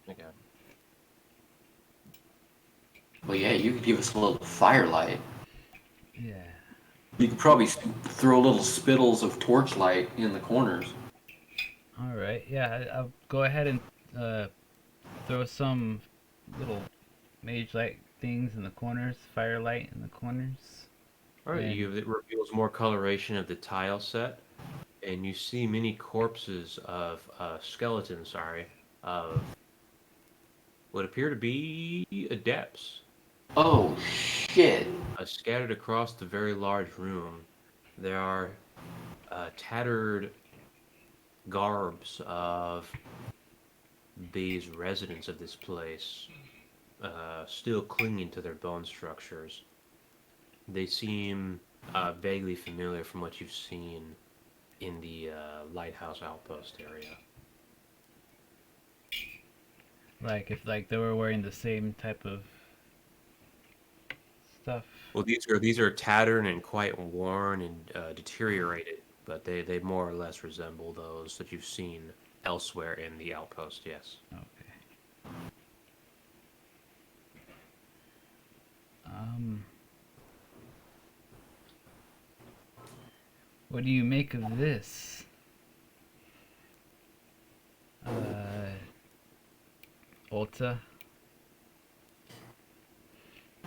Okay. Well, yeah, you could give us a little firelight. yeah. You could probably throw little spittles of torchlight in the corners. All right. Yeah. I'll go ahead and throw some little mage light things in the corners, firelight in the corners. All right, And it reveals more coloration of the tile set, and you see many corpses of skeletons. Sorry, of what appear to be adepts, Oh, shit. scattered across the very large room. There are tattered garbs of these residents of this place, still clinging to their bone structures. They seem vaguely familiar from what you've seen in the lighthouse outpost area. like if like they were wearing the same type of stuff. Well, these are tattered and quite worn and deteriorated, but they more or less resemble those that you've seen elsewhere in the outpost. Yes. Okay. Um. What do you make of this? Ulta?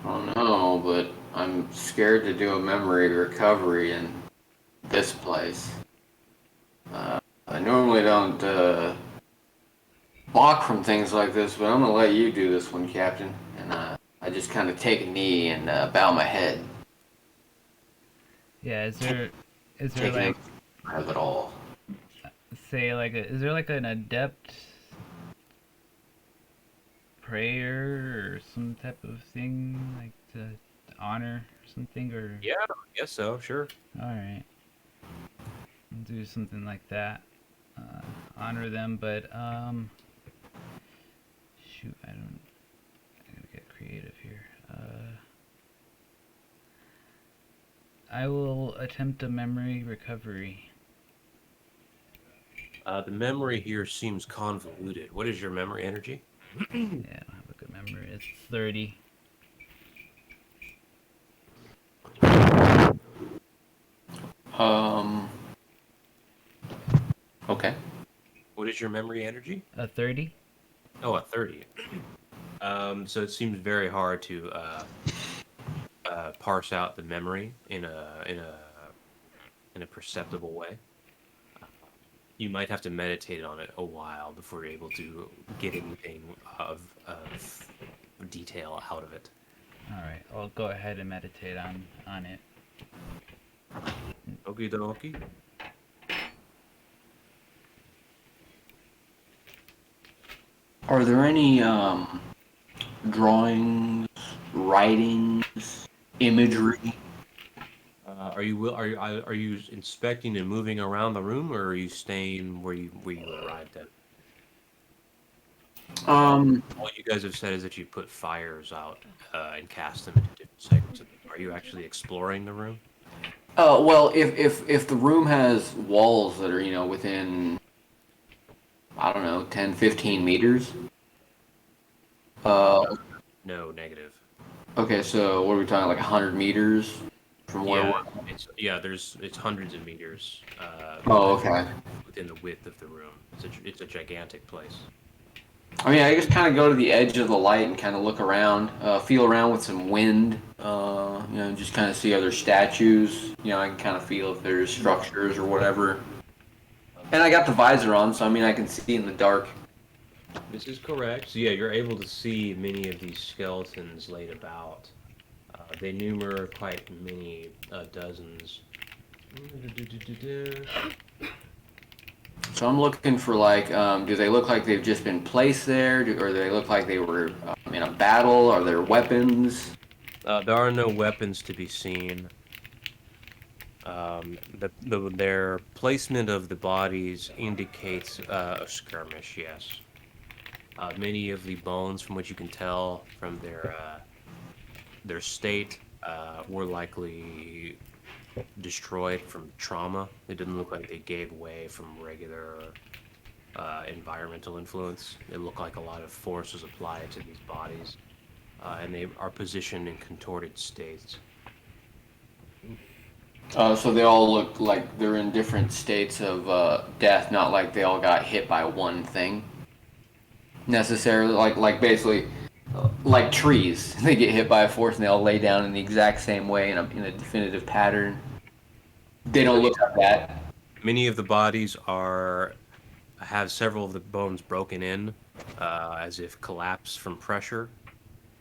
Oh no, but I'm scared to do a memory recovery in this place. I normally don't balk from things like this, but I'm gonna let you do this one, Captain. And I just kind of take a knee and bow my head, Yeah, is there taking like in of it all. say like is there like an adept prayer or some type of thing like to honor or something, or Yeah, I guess so. Sure. all right, do something like that, honor them, but shoot, I gotta get creative here. I will attempt a memory recovery. The memory here seems convoluted. What is your memory energy? Yeah, I don't have a good memory. It's 30. Um. Okay. What is your memory energy? A 30? Oh, a 30. So it seems very hard to parse out the memory in a in a perceptible way. You might have to meditate on it a while before you're able to get anything of detail out of it. All right, I'll go ahead and meditate on it. Okie dokie. Are there any drawings, writings, imagery? Are you inspecting and moving around the room, or are you staying where you arrived at? All you guys have said is that you put fires out and cast them into different segments. Are you actually exploring the room? Well, if the room has walls that are, within, I don't know, 10, 15 meters. No, negative. Okay, so what are we talking, like 100 meters from where Yeah, it's hundreds of meters. Oh, okay. Within the width of the room, it's a gigantic place. I mean, I just kind of go to the edge of the light and kind of look around, feel around with some wind, just kind of see other statues. I can kind of feel if there's structures or whatever. And I got the visor on, so I mean, I can see in the dark. This is correct. So yeah, you're able to see many of these skeletons laid about. They number quite many dozens. So I'm looking for do they look like they've just been placed there, or do they look like they were in a battle? Are there weapons? There are no weapons to be seen. Their placement of the bodies indicates a skirmish. Yes. Many of the bones, from which you can tell from their state, were likely destroyed from trauma. It didn't look like they gave way from regular environmental influence. It looked like a lot of force was applied to these bodies, and they are positioned in contorted states. So they all look like they're in different states of death, not like they all got hit by one thing. Necessarily, like basically, like trees. They get hit by a force and they all lay down in the exact same way in a definitive pattern. They don't look like that. Many of the bodies have several of the bones broken in, as if collapsed from pressure.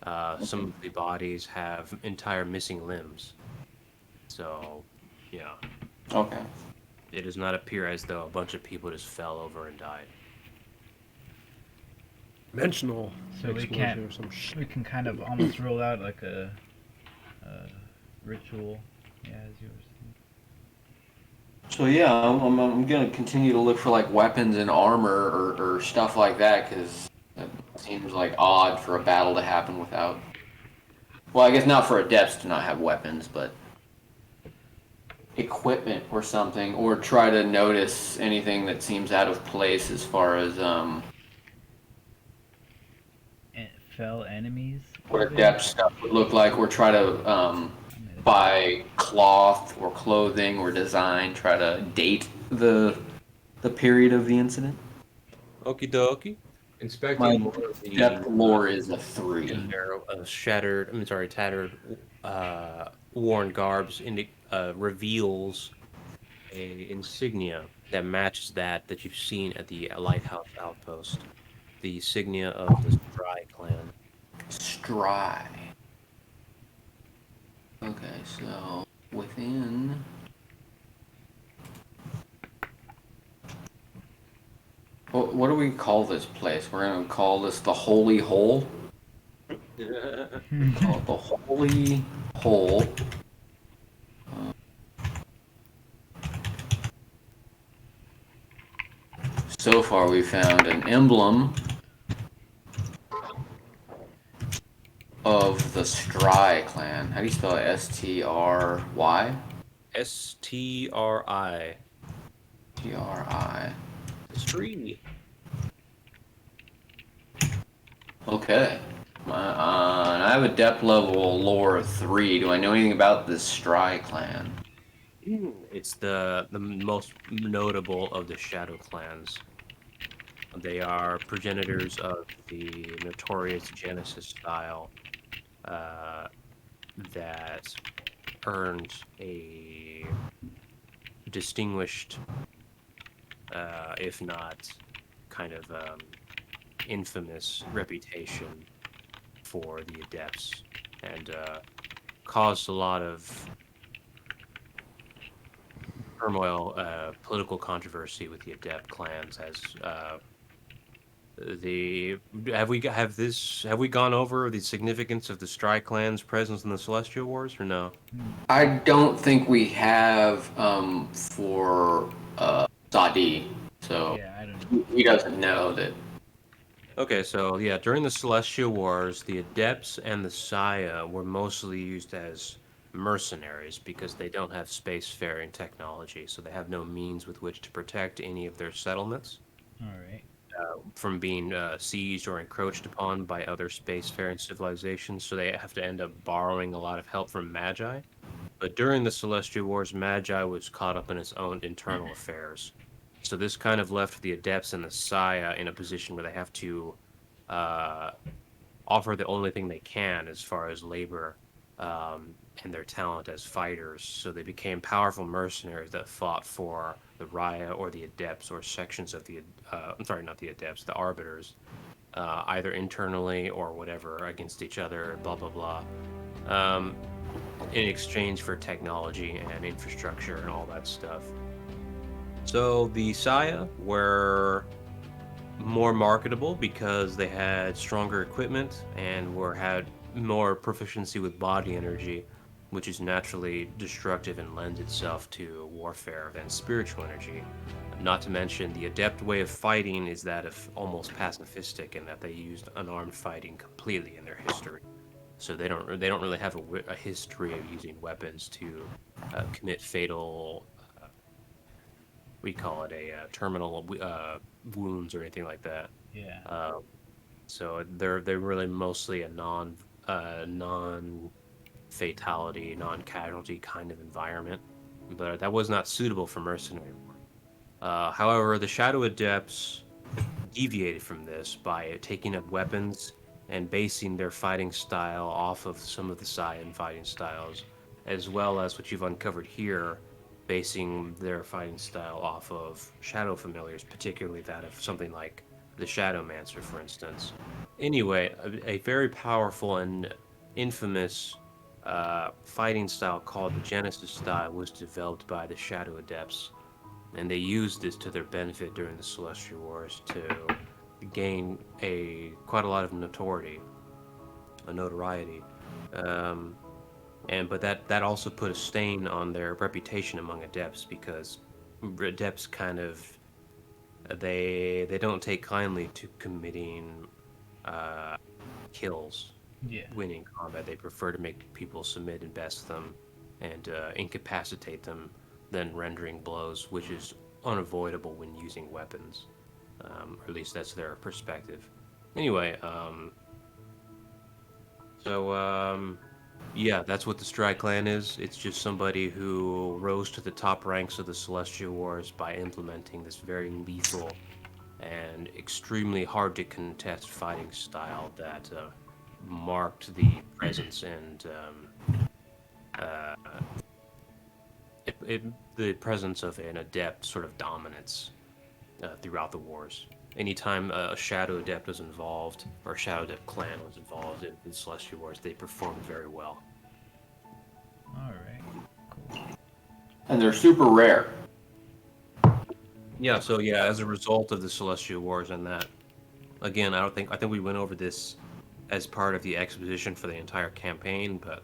Some of the bodies have entire missing limbs. So, yeah. Okay. It does not appear as though a bunch of people just fell over and died. Dimensional So we explosion or some shit. we can kind of almost rule out like a ritual. Yeah, as you were saying. So yeah, I'm gonna continue to look for like weapons and armor or stuff like that because it seems like odd for a battle to happen without. Well, I guess not for adepts to not have weapons, but equipment or something, or try to notice anything that seems out of place as far as Fell enemies. what adept stuff would look like, or try to buy cloth or clothing or design, try to date the period of the incident. Okie dokie. Inspecting My more of the depth lore is a 3. in their tattered, worn garbs reveals a insignia that matches that you've seen at the lighthouse outpost. The insignia of the Stry clan. Stry. Okay, so within. What do we call this place? We're gonna call this the Holy Hole. Call it the Holy Hole. So far, we found an emblem of the Stry clan. How do you spell it? S-T-R-Y? Stri. T-R-I. Stri. Okay. And I have a depth level lore of 3. Do I know anything about the Stry clan? It's the most notable of the Shadow clans. They are progenitors of the notorious Genesis style that earned a distinguished, if not kind of infamous reputation for the adepts, and caused a lot of turmoil, political controversy with the adept clans. As the have we gone over the significance of the Strike clan's presence in the Celestial Wars, or no? I don't think we have for Sadi, so Yeah, I don't know. he doesn't know that. Okay, so yeah, during the Celestial Wars, the Adepts and the Saya were mostly used as mercenaries because they don't have spacefaring technology, so they have no means with which to protect any of their settlements All right. from being sieged or encroached upon by other spacefaring civilizations, so they have to end up borrowing a lot of help from Magi. But during the Celestial Wars, Magi was caught up in its own internal affairs. So this kind of left the Adepts and the Saya in a position where they have to uh, offer the only thing they can as far as labor and their talent as fighters. So they became powerful mercenaries that fought for the Raya or the Adepts or sections of the, I'm sorry, not the Adepts, the Arbiters, either internally or whatever against each other, blah, blah, blah. In exchange for technology and infrastructure and all that stuff. So the Saya were more marketable because they had stronger equipment and had more proficiency with body energy, which is naturally destructive and lends itself to warfare than spiritual energy. Not to mention the adept way of fighting is that of almost pacifistic in that they used unarmed fighting completely in their history. So they don't really have a history of using weapons to commit fatal, we call it a terminal wounds or anything like that. Yeah. So they're really mostly a non fatality, non casualty kind of environment, but that was not suitable for mercenary war. However, the Shadow Adepts deviated from this by taking up weapons and basing their fighting style off of some of the Saiyan fighting styles, as well as what you've uncovered here, basing their fighting style off of Shadow familiars, particularly that of something like the Shadowmancer, for instance. Anyway, a very powerful and infamous fighting style called the Genesis style was developed by the Shadow Adepts, and they used this to their benefit during the Celestial Wars to gain quite a lot of notoriety, um, but that also put a stain on their reputation among adepts because adepts kind of they don't take kindly to committing uh, kills, Yeah. winning combat. They prefer to make people submit and best them and incapacitate them than rendering blows, which is unavoidable when using weapons. Or at least that's their perspective. Anyway, yeah, that's what the Strike Clan is. It's just somebody who rose to the top ranks of the Celestial Wars by implementing this very lethal and extremely hard to contest fighting style that marked the presence and uh, the presence of an adept sort of dominance throughout the wars. Anytime a Shadow Adept was involved, or a Shadow Adept clan was involved in Celestial Wars, they performed very well. All right. Cool. And they're super rare. Yeah, so yeah, as a result of the Celestial Wars and that, again, I think we went over this as part of the exposition for the entire campaign, but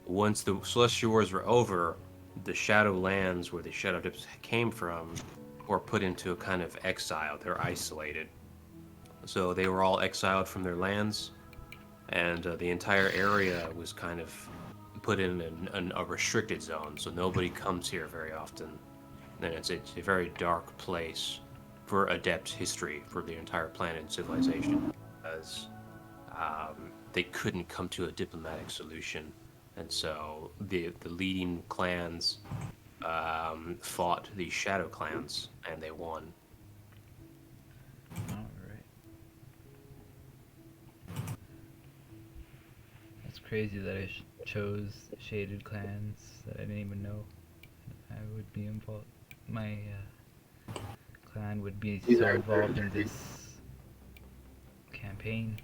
once the Celestial Wars were over, the Shadow Lands where the Shadow Adepts came from were put into a kind of exile. They're isolated. So they were all exiled from their lands, and the entire area was kind of put in a restricted zone, so nobody comes here very often. And it's a very dark place for adept history for the entire planet and civilization, because they couldn't come to a diplomatic solution, and so the leading clans fought the shadow clans, and they won. All right. That's crazy that I chose shaded clans that I didn't even know. I would be involved. My clan would be These so are involved in this campaign.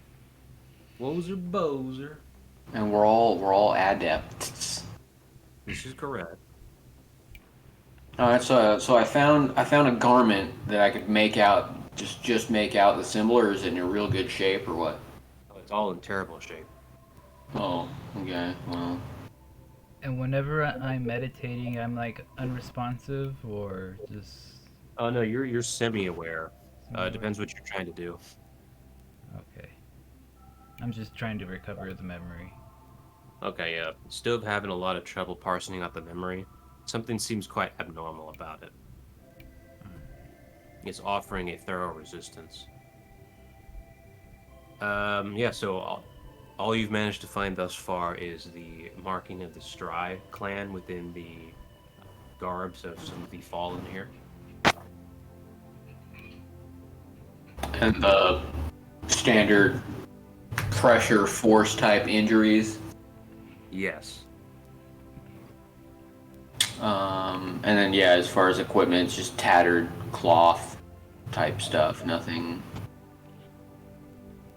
Wozer Bozer. And we're all adepts. This is correct. All right, so I found a garment that I could make out, just make out the symbol, or is it in real good shape, or what? Oh, it's all in terrible shape. Oh, okay, well, And whenever I'm meditating, I'm like unresponsive or just. Oh no, you're semi-aware. Semi-aware? Depends what you're trying to do. Okay. I'm just trying to recover the memory. Okay, yeah. Still having a lot of trouble parsing out the memory. Something seems quite abnormal about it. It's offering a thorough resistance. Yeah, so all you've managed to find thus far is the marking of the Stry clan within the garbs of some of the fallen here. and the standard pressure force type injuries. Yes. And then yeah, as far as equipment, it's just tattered cloth type stuff. Nothing.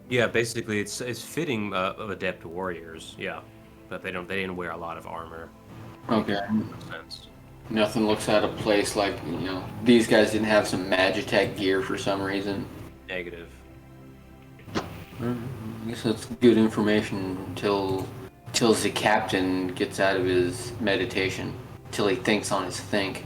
Yeah, basically it's fitting of adept warriors, yeah. But they didn't wear a lot of armor. Okay. No sense. Nothing looks out of place. Like these guys didn't have some Magitech gear for some reason. Negative. I guess that's good information until the captain gets out of his meditation. Till he thinks on his think.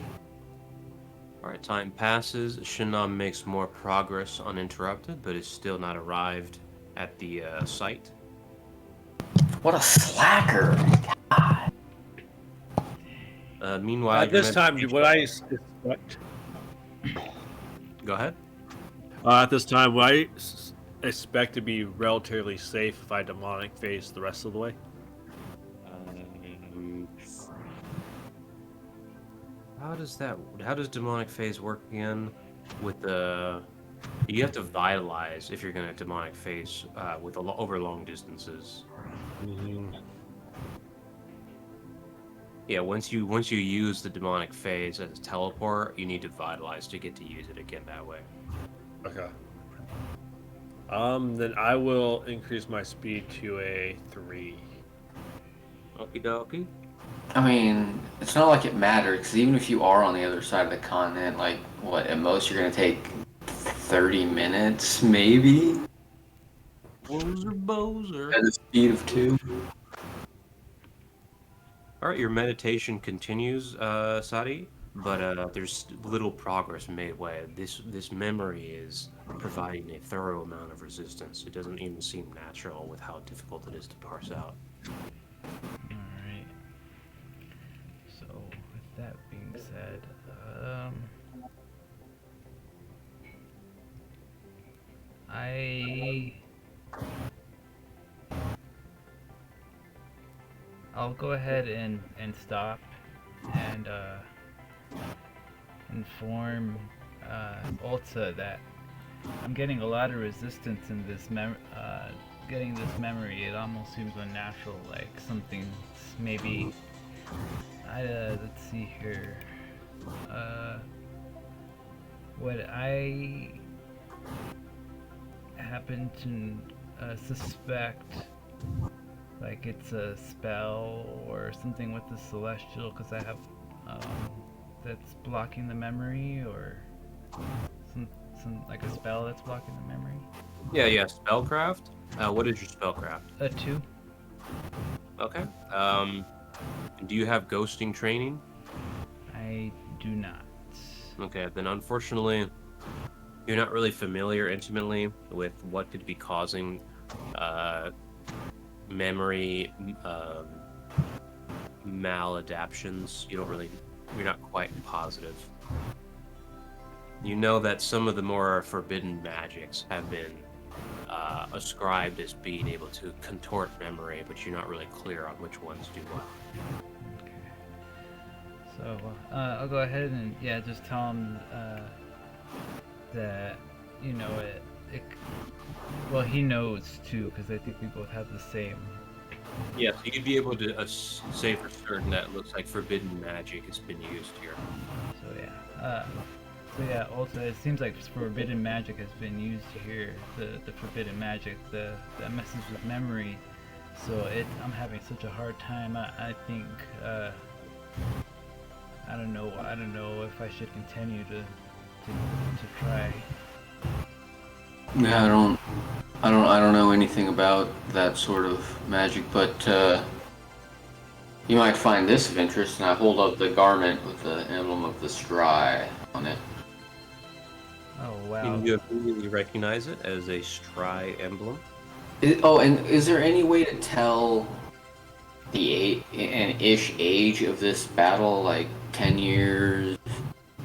Alright, time passes. Shinam makes more progress uninterrupted, but is still not arrived at the site. What a slacker! Meanwhile, At this time, what I expect. Go ahead. At this time, would I expect to be relatively safe if I demonic phase the rest of the way? How does demonic phase work again? With the you have to vitalize if you're gonna demonic phase with over long distances. Yeah, once you use the demonic phase as a teleport, you need to vitalize to get to use it again that way. Okay. Then I will increase my speed to a 3. Okie dokie. I mean, it's not like it matters, because even if you are on the other side of the continent, like, what, at most you're going to take 30 minutes, maybe? Bozer. At the speed of 2? Alright, your meditation continues, Sadi, but there's little progress made way. This memory is providing a thorough amount of resistance. It doesn't even seem natural with how difficult it is to parse out. Alright. So, with that being said, I'll go ahead and stop and inform Ulta that I'm getting a lot of resistance in this getting this memory. It almost seems unnatural, like something maybe. Let's see here. What I happen to suspect, like it's a spell or something with the celestial, because I have that's blocking the memory, or some like a spell that's blocking the memory. Yeah, spellcraft. What is your spellcraft? A 2. Okay. Do you have ghosting training? I do not. Okay, then unfortunately, you're not really familiar intimately with what could be causing memory maladaptions. You're not quite positive. You know that some of the more forbidden magics have been ascribed as being able to contort memory, but you're not really clear on which ones do what. Okay. So I'll go ahead and just tell him that well, he knows too, because I think we both have the same Yeah, so you'd be able to say for certain that it looks like forbidden magic has been used here. So yeah, also it seems like forbidden magic has been used here. The forbidden magic, that messes with memory. So I'm having such a hard time. I think I don't know. I don't know if I should continue to try. Yeah, I don't know anything about that sort of magic, but you might find this of interest. And I hold up the garment with the emblem of the Stry on it. Oh wow. Can you immediately recognize it as a Stry emblem? And is there any way to tell an ish age of this battle, like 10 years,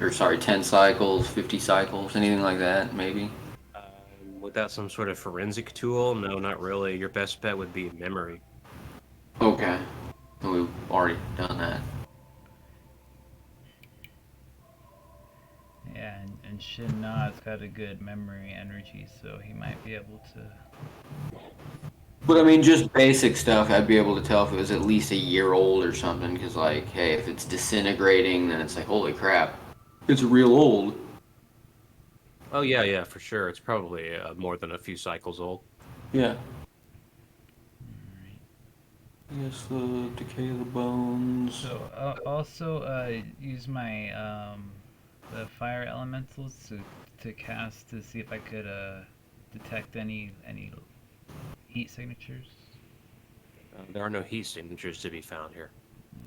or sorry, 10 cycles, 50 cycles, anything like that, maybe? Without some sort of forensic tool, no, not really. Your best bet would be memory. Okay. We've already done that. Yeah, and Shin Na's got a good memory energy, so he might be able to. But I mean, just basic stuff, I'd be able to tell if it was at least a year old or something, because, like, hey, if it's disintegrating, then it's like, holy crap, it's real old. Oh yeah, for sure. It's probably more than a few cycles old. Yeah. Yes, the decay of the bones. So also use my the fire elementals to cast to see if I could detect any heat signatures. There are no heat signatures to be found here.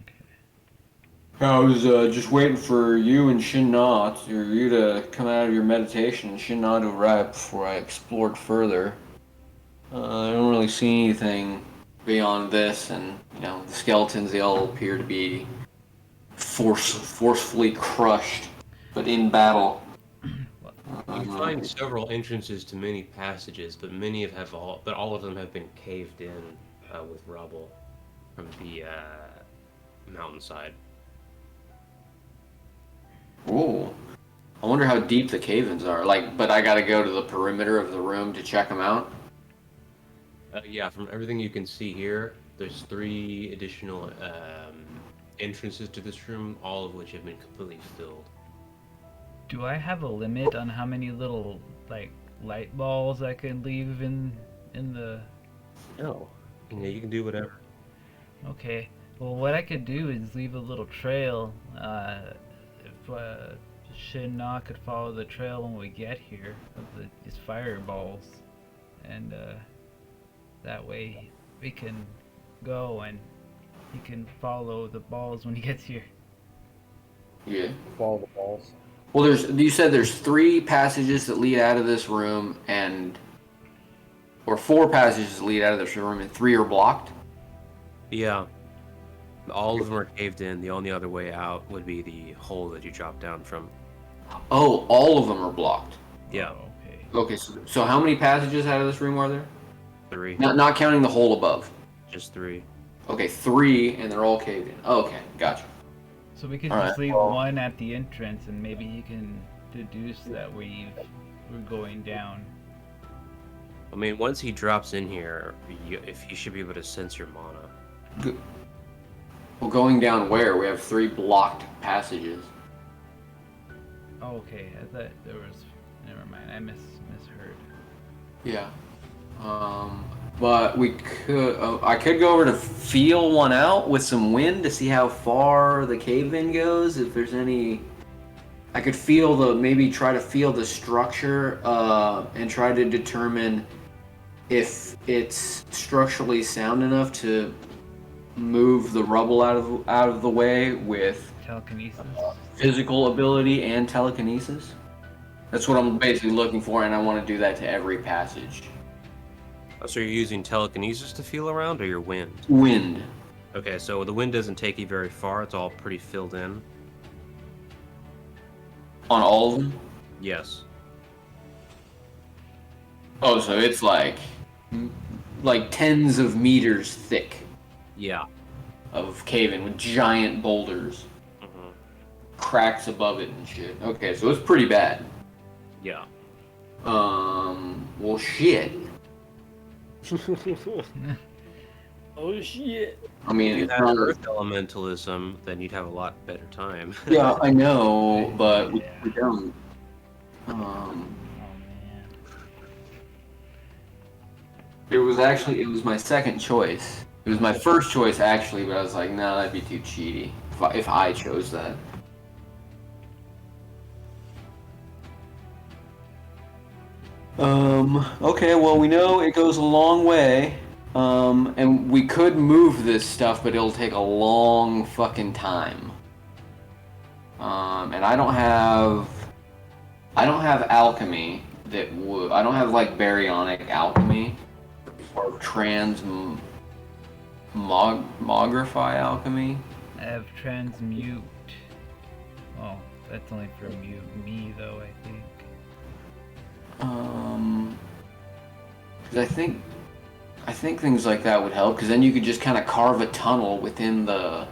Okay. I was just waiting for you and Shin Na, or you to come out of your meditation and Shin Na to arrive before I explored further. I don't really see anything beyond this, and the skeletons, they all appear to be forcefully crushed, but in battle. You find several entrances to many passages, but all of them have been caved in with rubble from the mountainside. Ooh. I wonder how deep the cave-ins are. But I gotta go to the perimeter of the room to check them out. Yeah, from everything you can see here, there's 3 additional entrances to this room, all of which have been completely filled. Do I have a limit on how many little light balls I can leave in the? No. Yeah, you can do whatever. Okay. Well, what I could do is leave a little trail. If Shin Na could follow the trail when we get here of these fireballs, and that way we can go and he can follow the balls when he gets here. Yeah. Follow the balls. Well, you said there's 3 passages that lead out of this room, or 4 passages that lead out of this room, and 3 are blocked? Yeah. All of them are caved in. The only other way out would be the hole that you dropped down from. Oh, all of them are blocked. Yeah. Oh, okay. Okay, so how many passages out of this room are there? 3. Not counting the hole above. Just 3. Okay, 3, and they're all caved in. Okay, gotcha. So we could All just right, leave well- one at the entrance, and maybe he can deduce that we're going down. I mean, once he drops in here, if you should be able to sense your mana. Good. Well, going down where? We have 3 blocked passages. Oh, okay. I thought there was. Never mind. I misheard. Yeah. But we could. I could go over to feel one out with some wind to see how far the cave-in goes. If there's any, I could maybe try to feel the structure and try to determine if it's structurally sound enough to move the rubble out of the way with Telekinesis. physical ability and telekinesis. That's what I'm basically looking for, and I want to do that to every passage. Oh, so you're using telekinesis to feel around, or your wind? Wind. Okay, so the wind doesn't take you very far. It's all pretty filled in. On all of them? Yes. Oh, so it's like tens of meters thick Yeah. of cave-in with giant boulders, Mm-hmm. cracks above it and shit. Okay, so it's pretty bad. Yeah. Well, shit. Oh shit! I mean, If you it's had not. Earth Elementalism, then you'd have a lot better time. Yeah, I know, but we Yeah. don't. Oh man. It was my second choice. It was my first choice actually, but I was like, no, that'd be too cheaty if I chose that. Okay, well, we know it goes a long way. And we could move this stuff, but it'll take a long fucking time. And I don't have alchemy that would, I don't have like baryonic alchemy or transmogrify alchemy. I have transmute. Oh, that's only for me though, I think. 'Cause I think things like that would help, because then you could just kind of carve a tunnel within the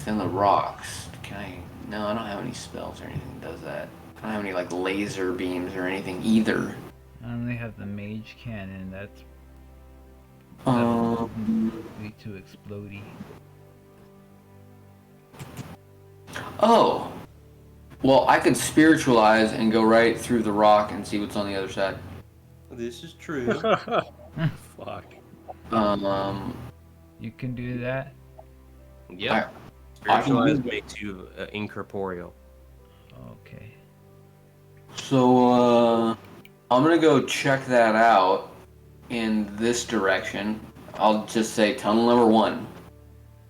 rocks. Can I? No, I don't have any spells or anything that does that. I don't have any like laser beams or anything either. I only have the mage cannon. That's way too explodey. Oh, well, I could spiritualize and go right through the rock and see what's on the other side. This is true. Fuck. You can do that. Yeah. I can Spiritualize do- makes you incorporeal. Okay. So, I'm gonna go check that out in this direction. I'll just say tunnel number 1,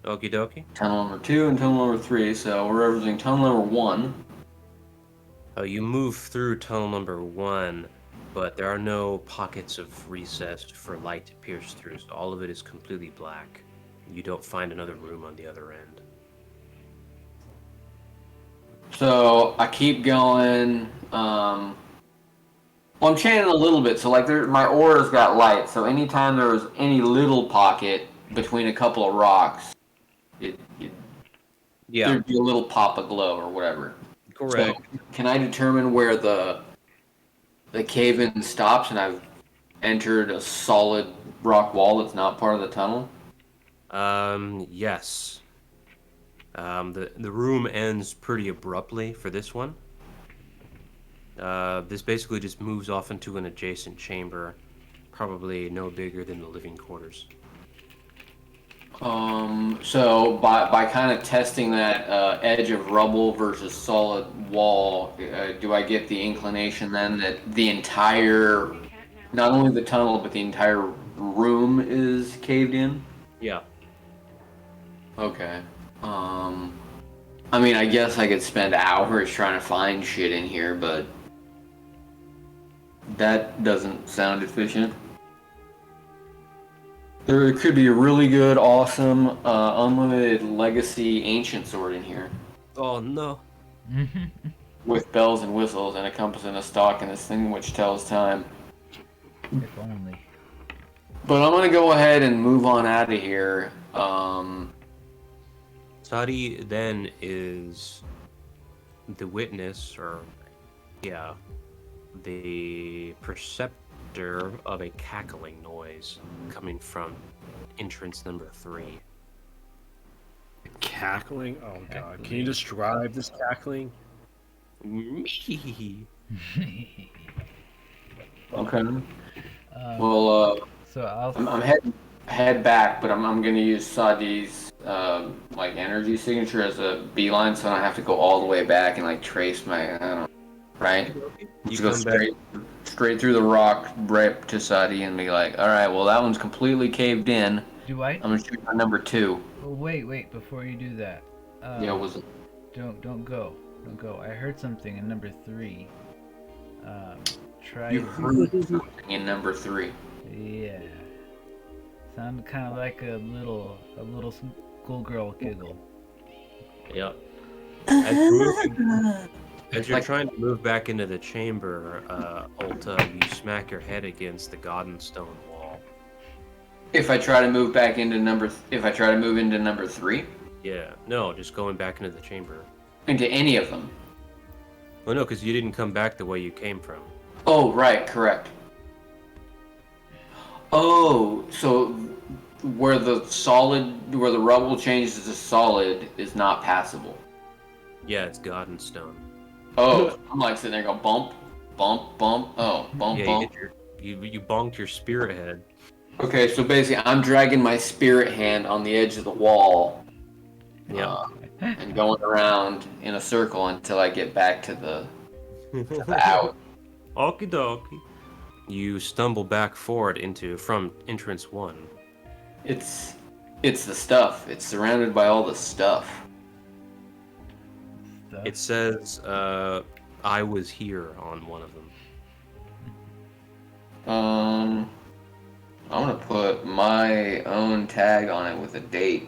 Okie dokie. tunnel number 2, and tunnel number 3. So we're referencing tunnel number 1. You move through tunnel number 1, but there are no pockets of recess for light to pierce through, so all of it is completely black. You don't find another room on the other end. So I keep going. Well, I'm chanting a little bit. So like, my aura's got light. So anytime there was any little pocket between a couple of rocks, Yeah, there'd be a little pop of glow or whatever. correct. So can I determine where the cave-in stops and I've entered a solid rock wall that's not part of the tunnel? Yes. The room ends pretty abruptly for this one. This basically just moves off into an adjacent chamber, probably no bigger than the living quarters. So by kind of testing that edge of rubble versus solid wall, do I get the inclination then that the entire, not only the tunnel, but the entire room is caved in? Yeah. Okay. I mean, I guess I could spend hours trying to find shit in here, but that doesn't sound efficient. There could be a really good, awesome, unlimited legacy ancient sword in here Oh no. with bells and whistles and a compass and a stalk and this thing which tells time. If only. But I'm gonna go ahead and move on out of here. Sadi then is the witness, or yeah, the perceptor of a cackling noise coming from entrance number 3. Cackling? Oh god. Can Cackling. you describe this cackling? Okay. Um, Well, so I'll. I'm head back, but I'm gonna use Sadi's like energy signature as a beeline, so I don't have to go all the way back and like trace my, I don't know, right? You Just go come back. straight through the rock, right to Sadi, and be like, all right, well that one's completely caved in. Do I? I'm gonna shoot on number 2. Oh, wait! Before you do that. Yeah, was it? Don't go. Don't go. I heard something in number 3. Try. You heard something in number 3. Yeah. Sounded kind of like a little schoolgirl giggle. Yep. As you're trying to move back into the chamber, Ulta, you smack your head against the Goddenstone wall. If I try to move back into if I try to move into number 3, Yeah, no, just going back into the chamber. into any of them. Well, no, because you didn't come back the way you came from. Oh, right, correct. Oh, so where the rubble changes to solid is not passable. Yeah, it's God and stone. Oh, I'm like sitting there going bump, bump, bump. Oh, bump, Yeah, bump. you bonked your spirit head. Okay, so basically, I'm dragging my spirit hand on the edge of the wall, Yep. and going around in a circle until I get back to the out. Okie dokie. You stumble back forward from entrance 1. It's the stuff. It's surrounded by all the stuff. Stuff. It says, I was here on one of them. I'm gonna put my own tag on it with a date.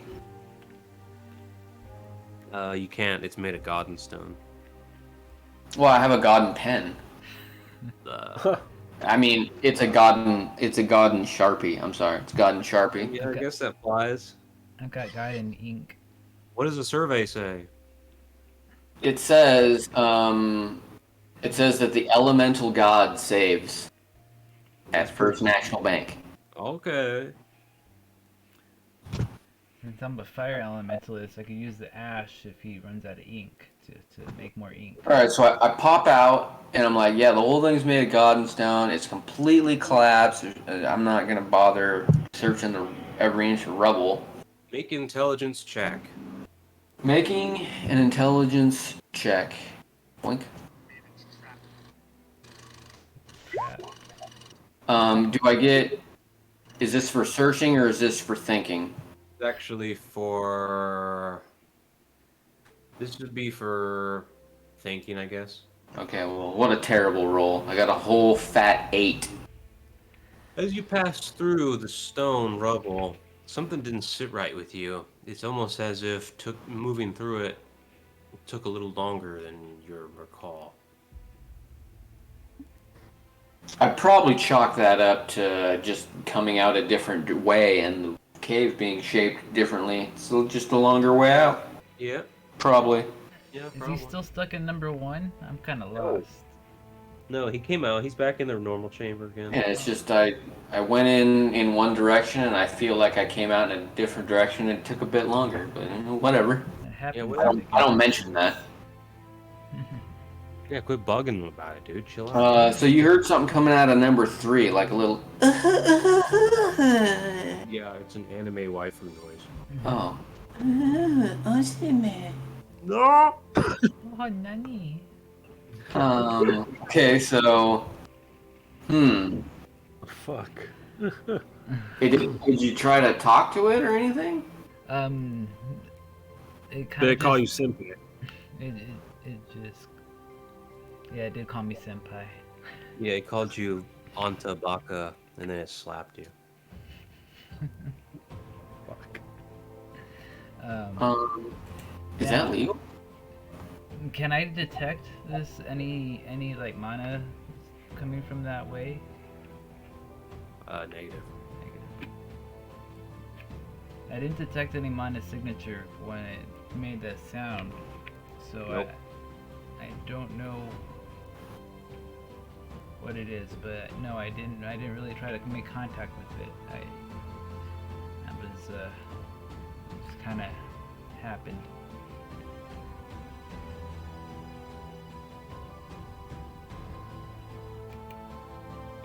You can't. It's made of God and stone. Well, I have a garden pen. Uh, I mean, it's a garden Sharpie. I'm sorry, it's garden Sharpie. yeah, I guess that applies. I've got guy in ink. What does the survey say? It says that the elemental god saves at First National Bank. Okay. Since I'm a fire elementalist, I could use the ash if he runs out of ink to make more ink. All right, so I pop out and I'm like, yeah, the whole thing's made of garden stone. It's completely collapsed. I'm not gonna bother searching every inch of rubble. Make an intelligence check. Making an intelligence check. Blink. Do I get? Is this for searching or is this for thinking? It's actually for. This would be for thinking, I guess. Okay, well, what a terrible roll. I got a whole fat 8. As you pass through the stone rubble, something didn't sit right with you. It's almost as if moving through it took a little longer than you recall. I'd probably chalk that up to just coming out a different way and the cave being shaped differently. So just a longer way out. Yeah. Probably. Yeah, Is probably. he still stuck in number 1? I'm kind of lost. No, he came out. He's back in the normal chamber again. Yeah, it's just I went in one direction and I feel like I came out in a different direction and it took a bit longer, but whatever. It happens. whatever. I don't mention that. Yeah, quit bugging him about it, dude. Chill out. So you heard something coming out of number 3, like a little. Yeah, it's an anime waifu noise. Oh. No. Oh, nani? Okay, so. Fuck. Did you try to talk to it or anything? It kind They of call you Simpy. It just. Yeah, it did call me senpai. Yeah, he called you Anta Baka, and then it slapped you. Fuck. Is that legal? Can I detect any like mana coming from that way? Negative. I didn't detect any mana signature when it made that sound, so Nope. I don't know what it is, but no, I didn't really try to make contact with it. That was just kind of happened.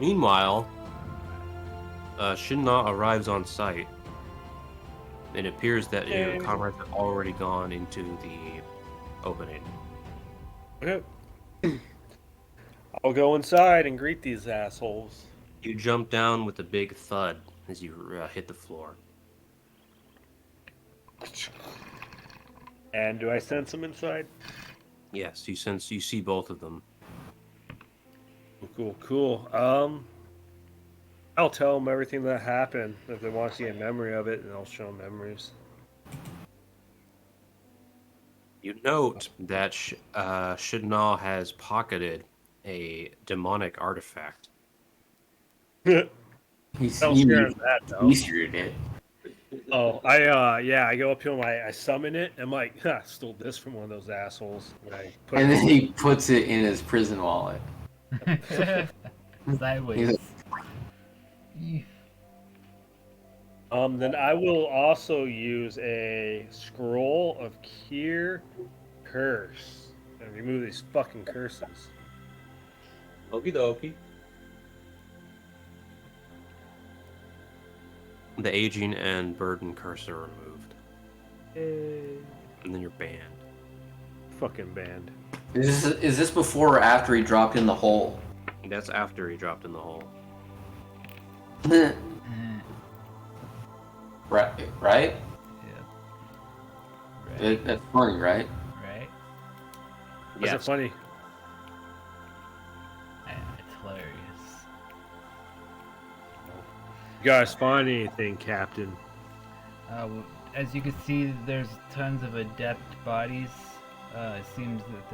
Meanwhile, Shinna arrives on site. It appears that your comrades have already gone into the opening. Okay. I'll go inside and greet these assholes. You jump down with a big thud as you hit the floor. And do I sense them inside? Yes, you see both of them. Cool. I'll tell them everything that happened. If they want to see a memory of it, and I'll show them memories. You note that Shidnal has pocketed a demonic artifact. He's I'll share that though. Eastered it. Oh, I go up to him, I summon it. I'm like, I stole this from one of those assholes. And I put And it then he puts it in his prison wallet. Sideways. Eef. Then I will also use a scroll of cure curse and remove these fucking curses. Okie dokie. The aging and burden curse are removed, and then you're banned. Fucking banned. Is this before or after he dropped in the hole? That's after he dropped in the hole. Eh, Right? yeah. Right. That's funny, right? Right. Is it funny? Yeah, it's hilarious. You guys find anything, Captain? As you can see, there's tons of adept bodies. It seems that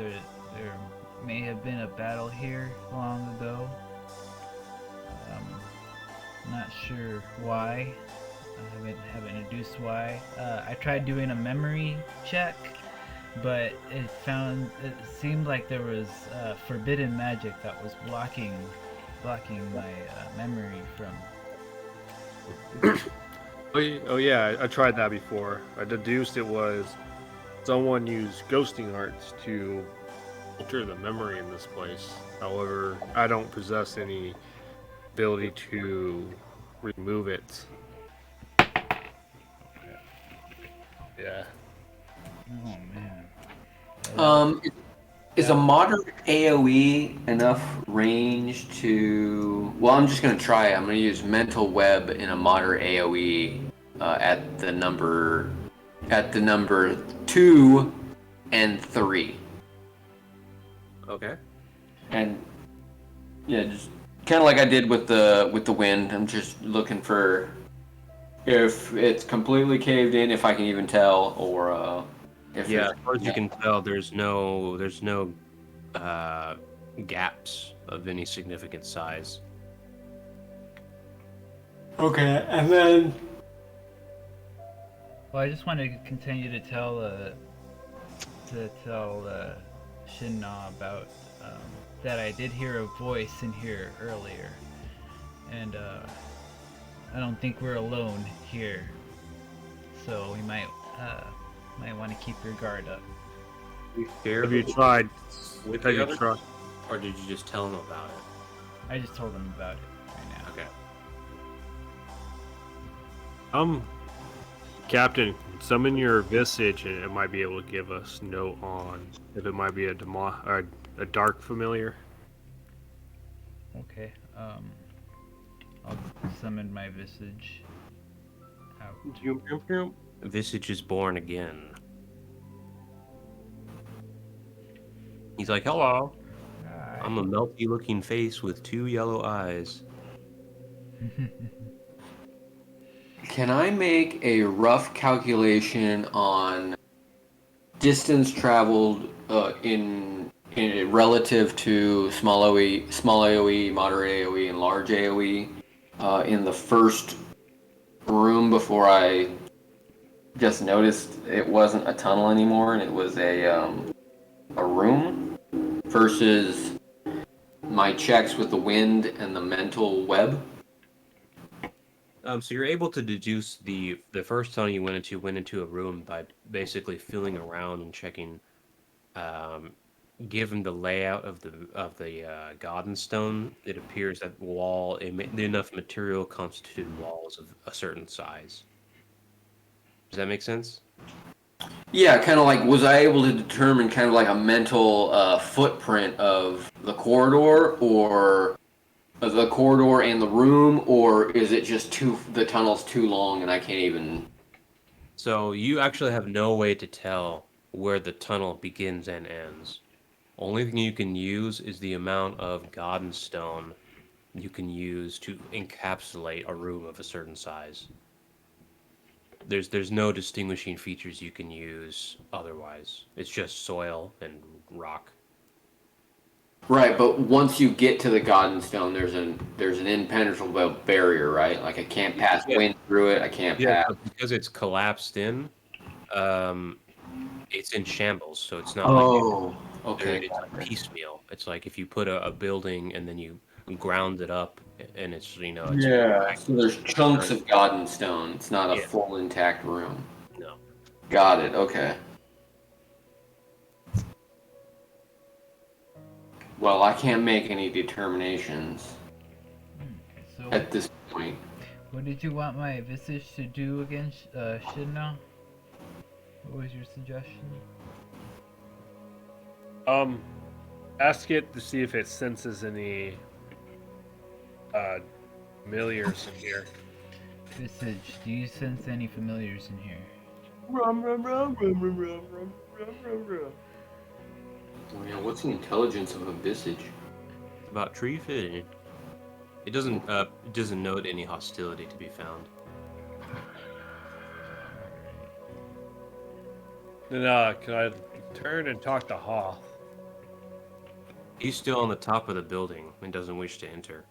there may have been a battle here long ago. Not sure why. I haven't deduced why. I tried doing a memory check, but it seemed like there was forbidden magic that was blocking my memory from. Oh yeah, I tried that before. I deduced it was someone used ghosting arts to alter the memory in this place. However, I don't possess any ability to remove it. Yeah. Oh man. Is a moderate AoE enough range to? Well, I'm just gonna try it. I'm gonna use mental web in a moderate AoE at the number 2 and 3, Okay. and yeah, just kind of like I did with the wind. I'm just looking for if it's completely caved in, if I can even tell, or if Yeah, it's, as far as you can tell, there's no gaps of any significant size. okay, and then. Well, I just want to continue to tell Shinna about that I did hear a voice in here earlier, and I don't think we're alone here. So we might want to keep your guard up. Have you tried? With Have the you others? tried? Or did you just tell him about it? I just told them about it right now. Okay. Captain, summon your visage, and it might be able to give us note on if it might be a dark familiar. Okay. I'll summon my visage out. Visage is born again. He's like, hello. I'm a melty looking face with 2 yellow eyes. Can I make a rough calculation on distance traveled in relative to small AOE, moderate AOE, and large AOE in the first room before I just noticed it wasn't a tunnel anymore and it was a room versus my checks with the wind and the mental web? So you're able to deduce the first tunnel you went into a room by basically feeling around and checking. Given the layout of the Garden Stone, it appears that enough material constituted walls of a certain size. Does that make sense? Yeah, kind of like, was I able to determine kind of like a mental footprint of the corridor, or the corridor and the room, or is it just the tunnel's too long and I can't even? So you actually have no way to tell where the tunnel begins and ends. Only thing you can use is the amount of Garden Stone you can use to encapsulate a room of a certain size. There's no distinguishing features you can use otherwise. It's just soil and rock. Right, but once you get to the Garden Stone, there's an impenetrable barrier, right? Like I can't pass Yeah. wind through it. I can't pass. But because it's collapsed in, it's in shambles, so it's not Oh, okay. it's like piecemeal. It's like if you put a building and then you ground it up, and it's it's Yeah. So there's chunks Right. of Godden stone. It's not a Yeah. full intact room. No. Got it. Okay. Well, I can't make any determinations So, at this point. what did you want my visage to do again, Shidna? What was your suggestion? Ask it to see if it senses any familiars in here. Visage, do you sense any familiars in here? Oh, yeah, what's the intelligence of a visage? About Tree it doesn't note any hostility to be found. Then can I turn and talk to Hoth? He's still on the top of the building and doesn't wish to enter.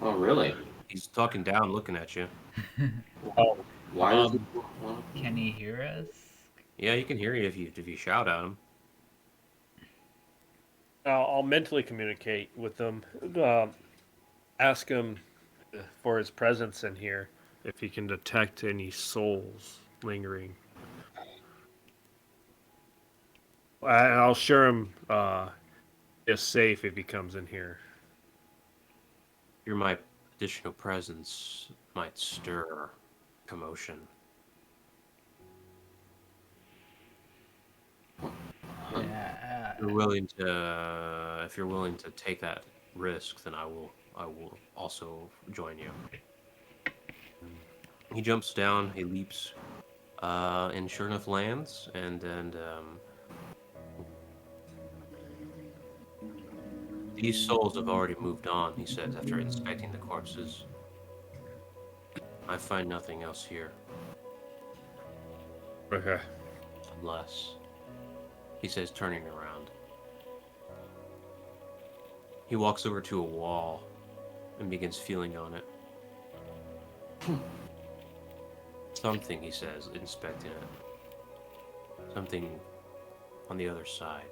Oh, really? He's talking down, looking at you. Oh, Why does he? Can he hear us? Yeah, he can hear you if you shout at him. I'll mentally communicate with them. Ask him for his presence in here, if he can detect any souls lingering. I'll assure him is safe if he comes in here. My additional presence might stir commotion. Yeah. If you're willing to take that risk, then I will also join you. He jumps down, he leaps, and sure enough lands, and then these souls have already moved on, he says, after inspecting the corpses. I find nothing else here, Okay. unless, he says, turning around. He walks over to a wall and begins feeling on it. Something, he says, inspecting it. Something on the other side.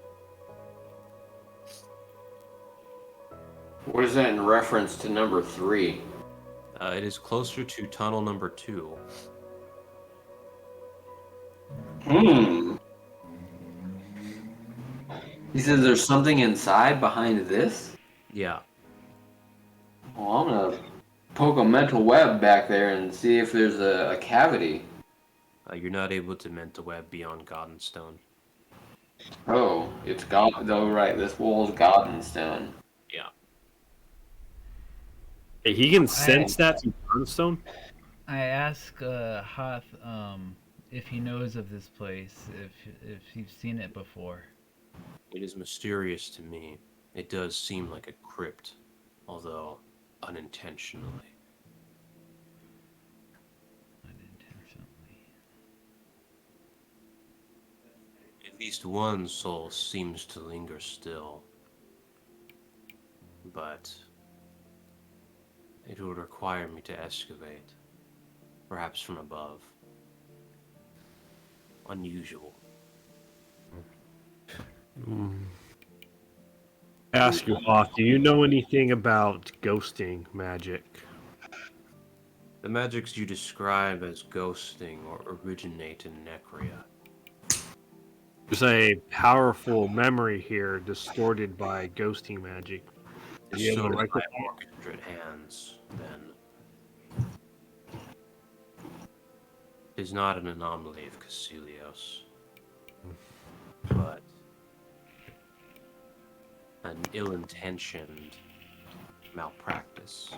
What is that in reference to number 3? It is closer to tunnel number 2. He says there's something inside behind this? Yeah. Well, I'm gonna poke a mental web back there and see if there's a cavity. You're not able to mental web beyond Goddenstone. Oh, it's God. Oh, right. This wall's Godden stone. Yeah. Hey, he can sense that through Burnstone? I ask Hoth if he knows of this place, if you've seen it before. It is mysterious to me. It does seem like a crypt, although unintentionally. Unintentionally. At least one soul seems to linger still. But it would require me to excavate, perhaps from above. Unusual. Ask you, Hoth, do you know anything about ghosting magic? The magics you describe as ghosting or originate in Necria. There's a powerful memory here distorted by ghosting magic. Are you able So to does my rectify it? orchestra hands, then. It is not an anomaly of Casilios, but an ill-intentioned malpractice.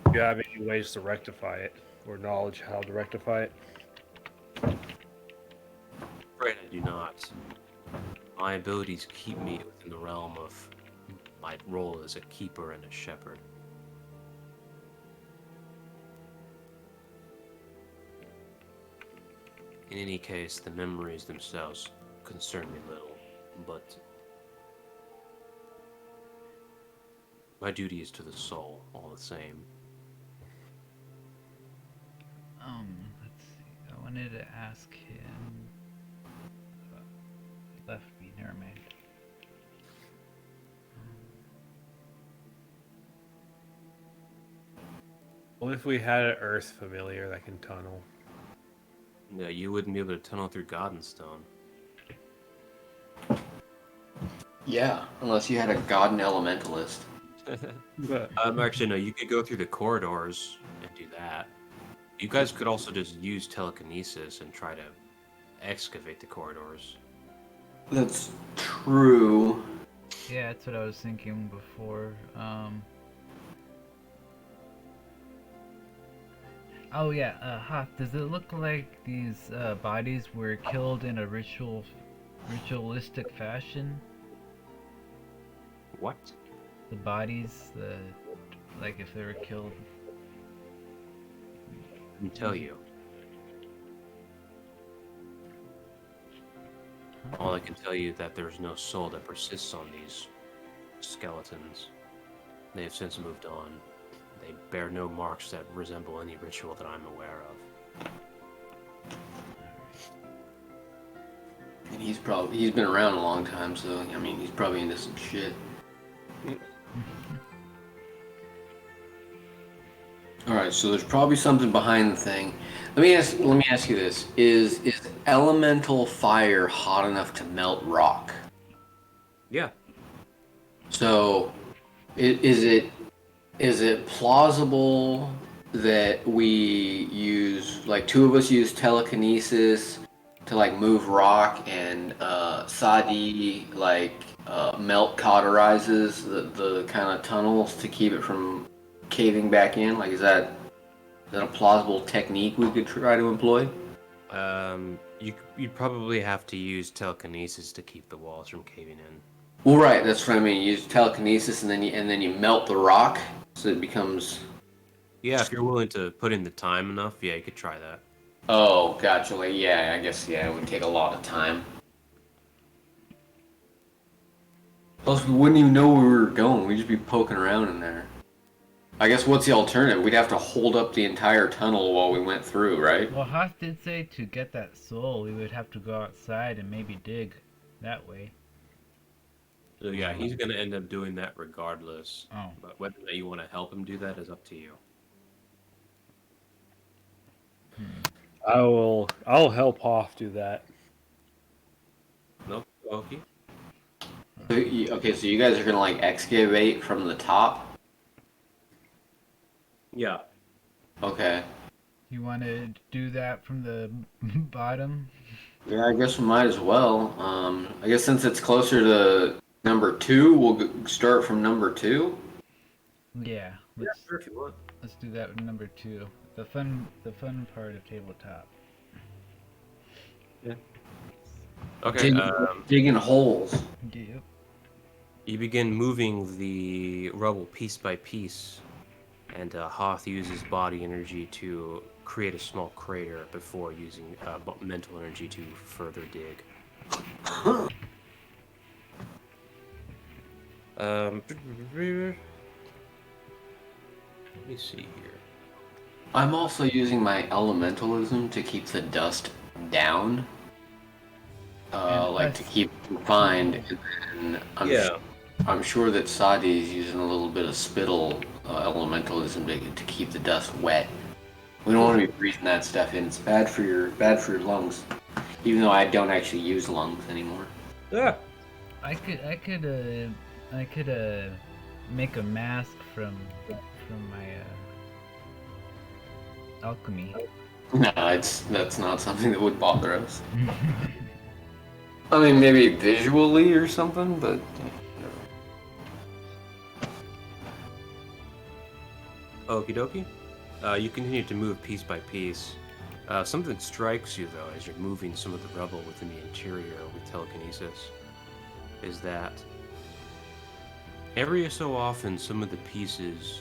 Do you have any ways to rectify it, or knowledge how to rectify it? Afraid I do not. My abilities keep me within the realm of my role as a keeper and a shepherd. In any case, the memories themselves concern me little, but my duty is to the soul, all the same. Let's see. I wanted to ask him. He left me. Never mind. What if we had an Earth familiar that can tunnel? Yeah, you wouldn't be able to tunnel through Goddenstone. Yeah, unless you had a god and elementalist. But Actually, no, you could go through the corridors and do that. You guys could also just use telekinesis and try to excavate the corridors. That's true. Yeah, that's what I was thinking before. Oh yeah, Hoth, does it look like these bodies were killed in a ritualistic fashion? What? The bodies, like if they were killed. I can tell you. All I can tell you is that there's no soul that persists on these skeletons. They have since moved on. They bear no marks that resemble any ritual that I'm aware of. And he's been around a long time, so I mean he's probably into some shit. Alright, so there's probably something behind the thing. Let me ask you this. Is elemental fire hot enough to melt rock? Yeah. So is it plausible that we use, like, two of us use telekinesis to like move rock, and Sadi melt cauterizes the kind of tunnels to keep it from caving back in? Like, is that a plausible technique we could try to employ? You'd probably have to use telekinesis to keep the walls from caving in. Well, right, that's what I mean. You use telekinesis, and then you melt the rock, so it becomes. Yeah, if you're willing to put in the time enough, yeah, you could try that. Oh, gotcha. Like, yeah, I guess it would take a lot of time. Plus, we wouldn't even know where we were going. We'd just be poking around in there. I guess what's the alternative? We'd have to hold up the entire tunnel while we went through, right? Well, Hoth did say to get that soul, we would have to go outside and maybe dig that way. So yeah, he's gonna end up doing that regardless. Oh. But whether or not you want to help him do that is up to you. I'll help Hoff do that. Nope. Okay. Okay, so you guys are gonna like excavate from the top? Yeah. Okay. You want to do that from the bottom? Yeah, I guess we might as well. I guess since it's closer to number 2, we'll start from number 2. Yeah. Yeah, sure if you want. Let's do that with number 2. The fun part of tabletop. Yeah. Okay. Digging holes. Yep. You begin moving the rubble piece by piece, and Hoth uses body energy to create a small crater before using mental energy to further dig. Let me see here. I'm also using my elementalism to keep the dust down. To keep it confined. And I'm sure that Sadi is using a little bit of spittle elementalism to keep the dust wet. We don't want to be breathing that stuff in. It's bad for your lungs. Even though I don't actually use lungs anymore. Yeah. I could make a mask from my alchemy. No, that's not something that would bother us. I mean, maybe visually or something, but. Okie dokie. You continue to move piece by piece. Something strikes you, though, as you're moving some of the rubble within the interior with telekinesis, is that every so often some of the pieces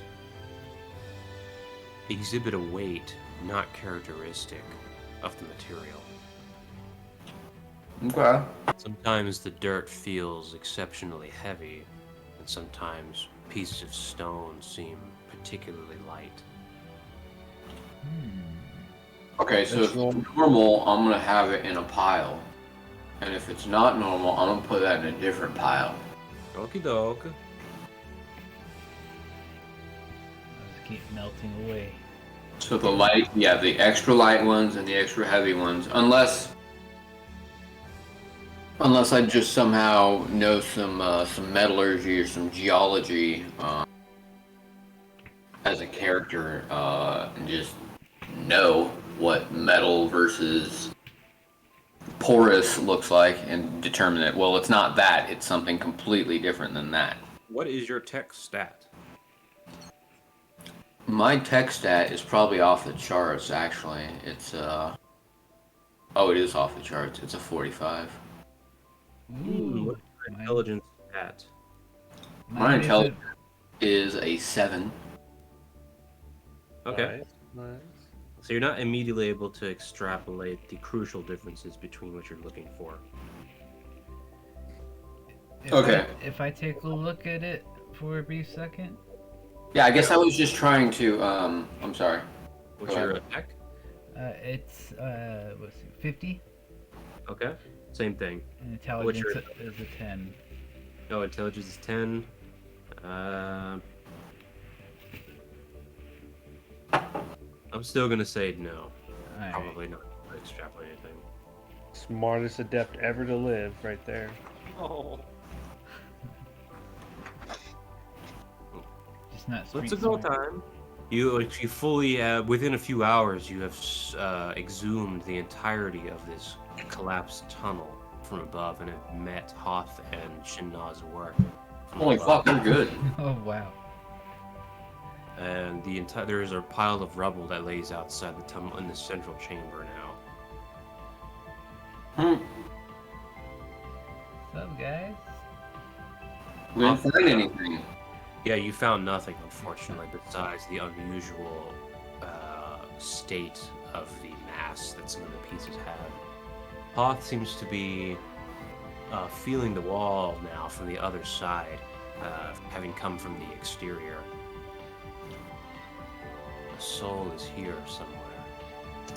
exhibit a weight not characteristic of the material. Okay. Sometimes the dirt feels exceptionally heavy, and sometimes pieces of stone seem particularly light. Okay, so if it's normal, I'm gonna have it in a pile. And if it's not normal, I'm gonna put that in a different pile. Okie doke. I'll just keep melting away. So the light, yeah, the extra light ones and the extra heavy ones, unless I just somehow know some metallurgy or some geology as a character, and just know what metal versus porous looks like and determine it. Well, it's not that; it's something completely different than that. What is your tech stat? My tech stat is probably off the charts. Actually, it's oh, it is off the charts. It's a 45. Ooh, What's your mine, intelligence stat? My mine is a, intelligence is a 7. Okay. Nice. So you're not immediately able to extrapolate the crucial differences between what you're looking for. Okay. If I take a look at it for a brief second, Yeah, I guess I was just trying to. I'm sorry. What's Go your ahead. attack? it's what's it, 50, Okay. Same thing. and What's intelligence your is a 10. Oh, intelligence is 10. I'm still gonna say no. Alright. Probably not to extrapolate anything. Smartest adept ever to live, right there. Oh. Just not So it's street a go smart. time. You fully, within a few hours, you have exhumed the entirety of this collapsed tunnel from above and have met Hoth and Shinnah's work. from Holy above. fuck, they're good. Oh wow. And there's a pile of rubble that lays outside the tunnel in the central chamber now. Hmm. What's up, guys? We didn't find anything. Yeah, you found nothing, unfortunately, besides the unusual state of the mass that some of the pieces have. Hoth seems to be feeling the wall now from the other side, having come from the exterior. The soul is here somewhere, So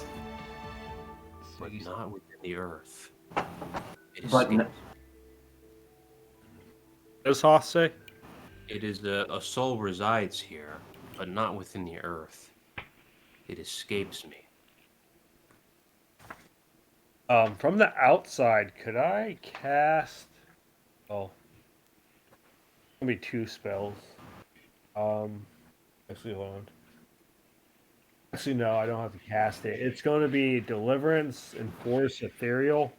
but you, not within the earth. It But escapes. What does Hoth say? It is a soul resides here, but not within the earth. It escapes me. From the outside, could I cast? Oh, gonna be 2 spells. Actually, hold on. Actually, no, I don't have to cast it. It's going to be Deliverance, Enforce, Ethereal.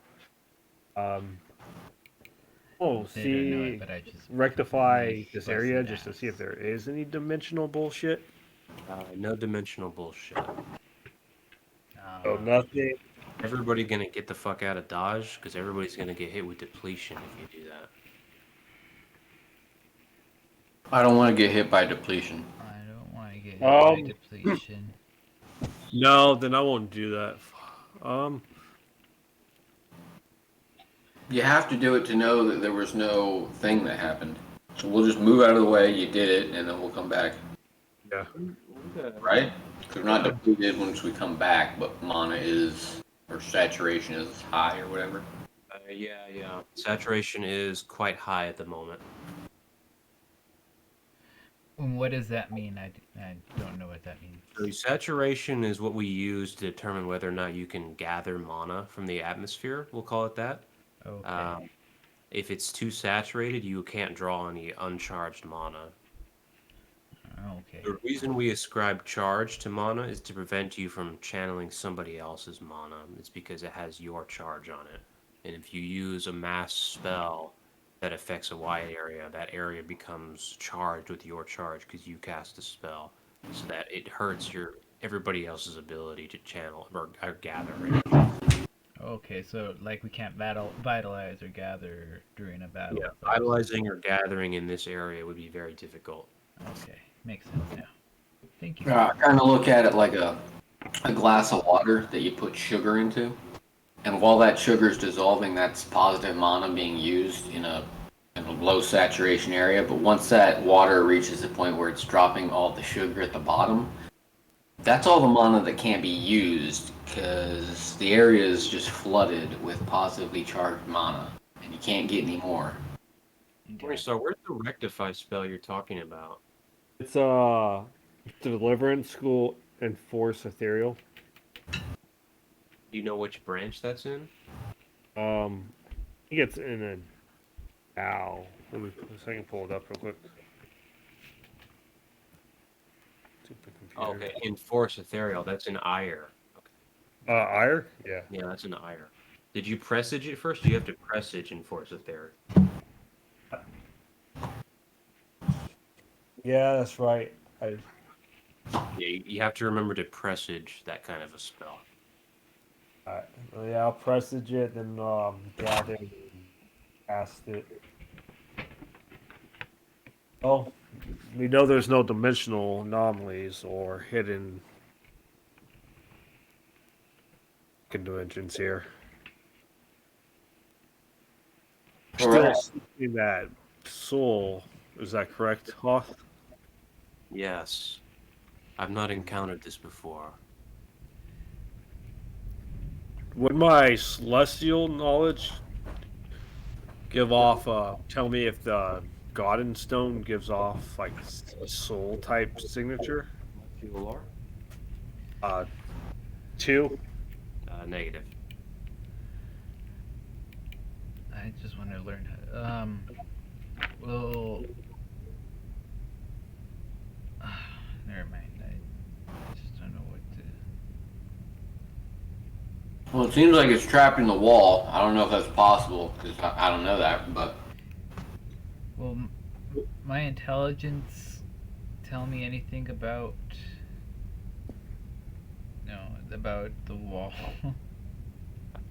Oh, they don't know it, see, but I just rectify this busted area just to ass. see if there is any dimensional bullshit. No dimensional bullshit. Oh, nothing. Everybody gonna get the fuck out of Dodge, because everybody's gonna get hit with depletion if you do that. I don't want to get hit by depletion. I don't want to get hit by Um, depletion. No, then I won't do that. You have to do it to know that there was no thing that happened. So we'll just move out of the way. You did it, and then we'll come back, Yeah. right? Because we're not depleted once we come back, but mana is, or saturation is high or whatever. Yeah. Saturation is quite high at the moment. And what does that mean? I don't know what that means. So saturation is what we use to determine whether or not you can gather mana from the atmosphere. We'll call it that. Okay. If it's too saturated, you can't draw any uncharged mana. Okay. The reason we ascribe charge to mana is to prevent you from channeling somebody else's mana. It's because it has your charge on it. And if you use a mass spell that affects a wide area, that area becomes charged with your charge because you cast a spell. So that it hurts everybody else's ability to channel or gather it. Okay, so like we can't vitalize or gather during a battle. Yeah, vitalizing or gathering in this area would be very difficult. Okay, makes sense now. Thank you. I kind of look at it like a glass of water that you put sugar into. And while that sugar is dissolving, that's positive mana being used in a low saturation area. But once that water reaches a point where it's dropping all the sugar at the bottom, that's all the mana that can't be used because the area is just flooded with positively charged mana, and you can't get any more. So where's the rectify spell you're talking about? It's Deliverance, School, Enforce Ethereal. Do you know which branch that's in? I think it's in an owl. Let me see if I can pull it up real quick. Super Oh, computer. okay, Enforce Ethereal. That's in Ire. Okay. Ire? Yeah. Yeah, that's in Ire. Did you presage it first? You have to presage Enforce Ethereal. Yeah, that's right. Yeah, you have to remember to presage that kind of a spell. Alright. Yeah, I'll presage it, then gather and cast it. Oh, we know there's no dimensional anomalies or hidden dimensions here. Alright. Still seeking that soul. Is that correct, Hoth? Yes. I've not encountered this before. Would my celestial knowledge give off, tell me if the Godden Stone gives off, like, a soul type signature? Lore? 2? Negative. I just want to learn how. Well, never mind. I just don't know what to. Well, it seems like it's trapped in the wall. I don't know if that's possible because I don't know that, but Well, my intelligence tell me anything about? No, about the wall.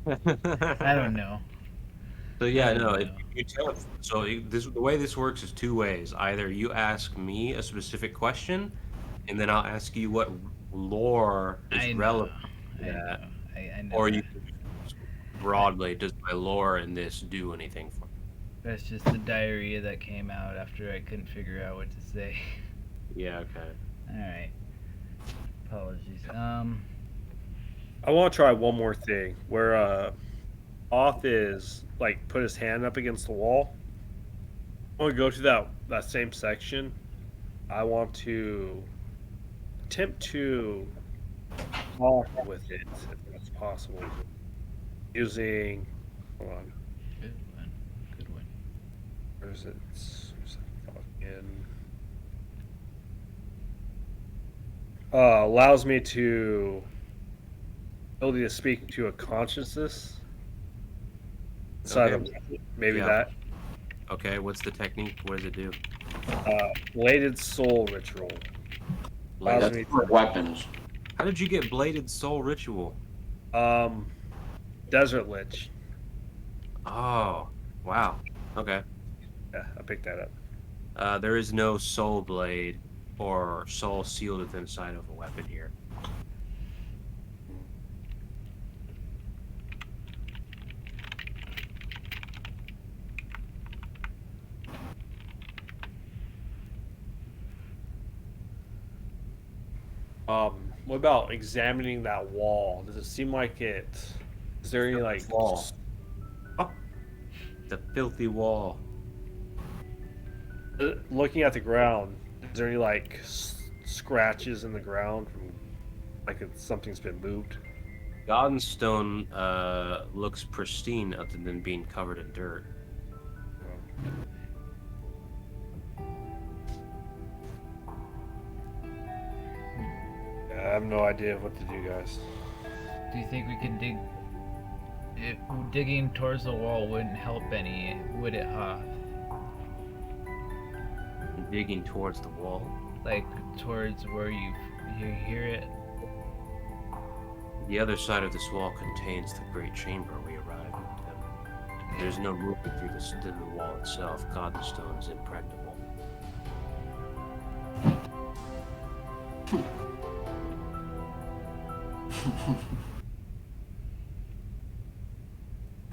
I don't know. So yeah, I no. don't If know. you tell, so the way this works is two ways. Either you ask me a specific question, and then I'll ask you what lore is I know. relevant I to that, know. I know. or that. you can just broadly, does my lore in this do anything for me? That's just the diarrhea that came out after I couldn't figure out what to say. Yeah. Okay. All right. Apologies. I want to try one more thing where Hoth is like put his hand up against the wall. I want to go to that same section. I want to attempt to talk with it if that's possible. Using, hold on, Good one. Good one. where's it? Where's that fucking allows me to ability to speak to a consciousness inside Okay. of maybe Yeah. that Okay. What's the technique? What does it do? bladed soul ritual. Bladed- Allows me for weapons. How did you get bladed soul ritual? Desert Lich. Oh, wow. Okay. Yeah, I picked that up. There is no soul blade or soul sealed within inside of a weapon here. What about examining that wall? Does it seem like it? Is there any like Wall. The filthy wall. looking at the ground? Is there any like scratches in the ground from like something's been moved? Goddenstone looks pristine other than being covered in dirt. Yeah, I have no idea what to do, guys. Do you think we can dig? If digging towards the wall wouldn't help any, would it, Hoth? Digging towards the wall. Like towards where you hear it? The other side of this wall contains the great chamber we arrived at. There's no movement through the wall itself. Goddenstone is impregnable.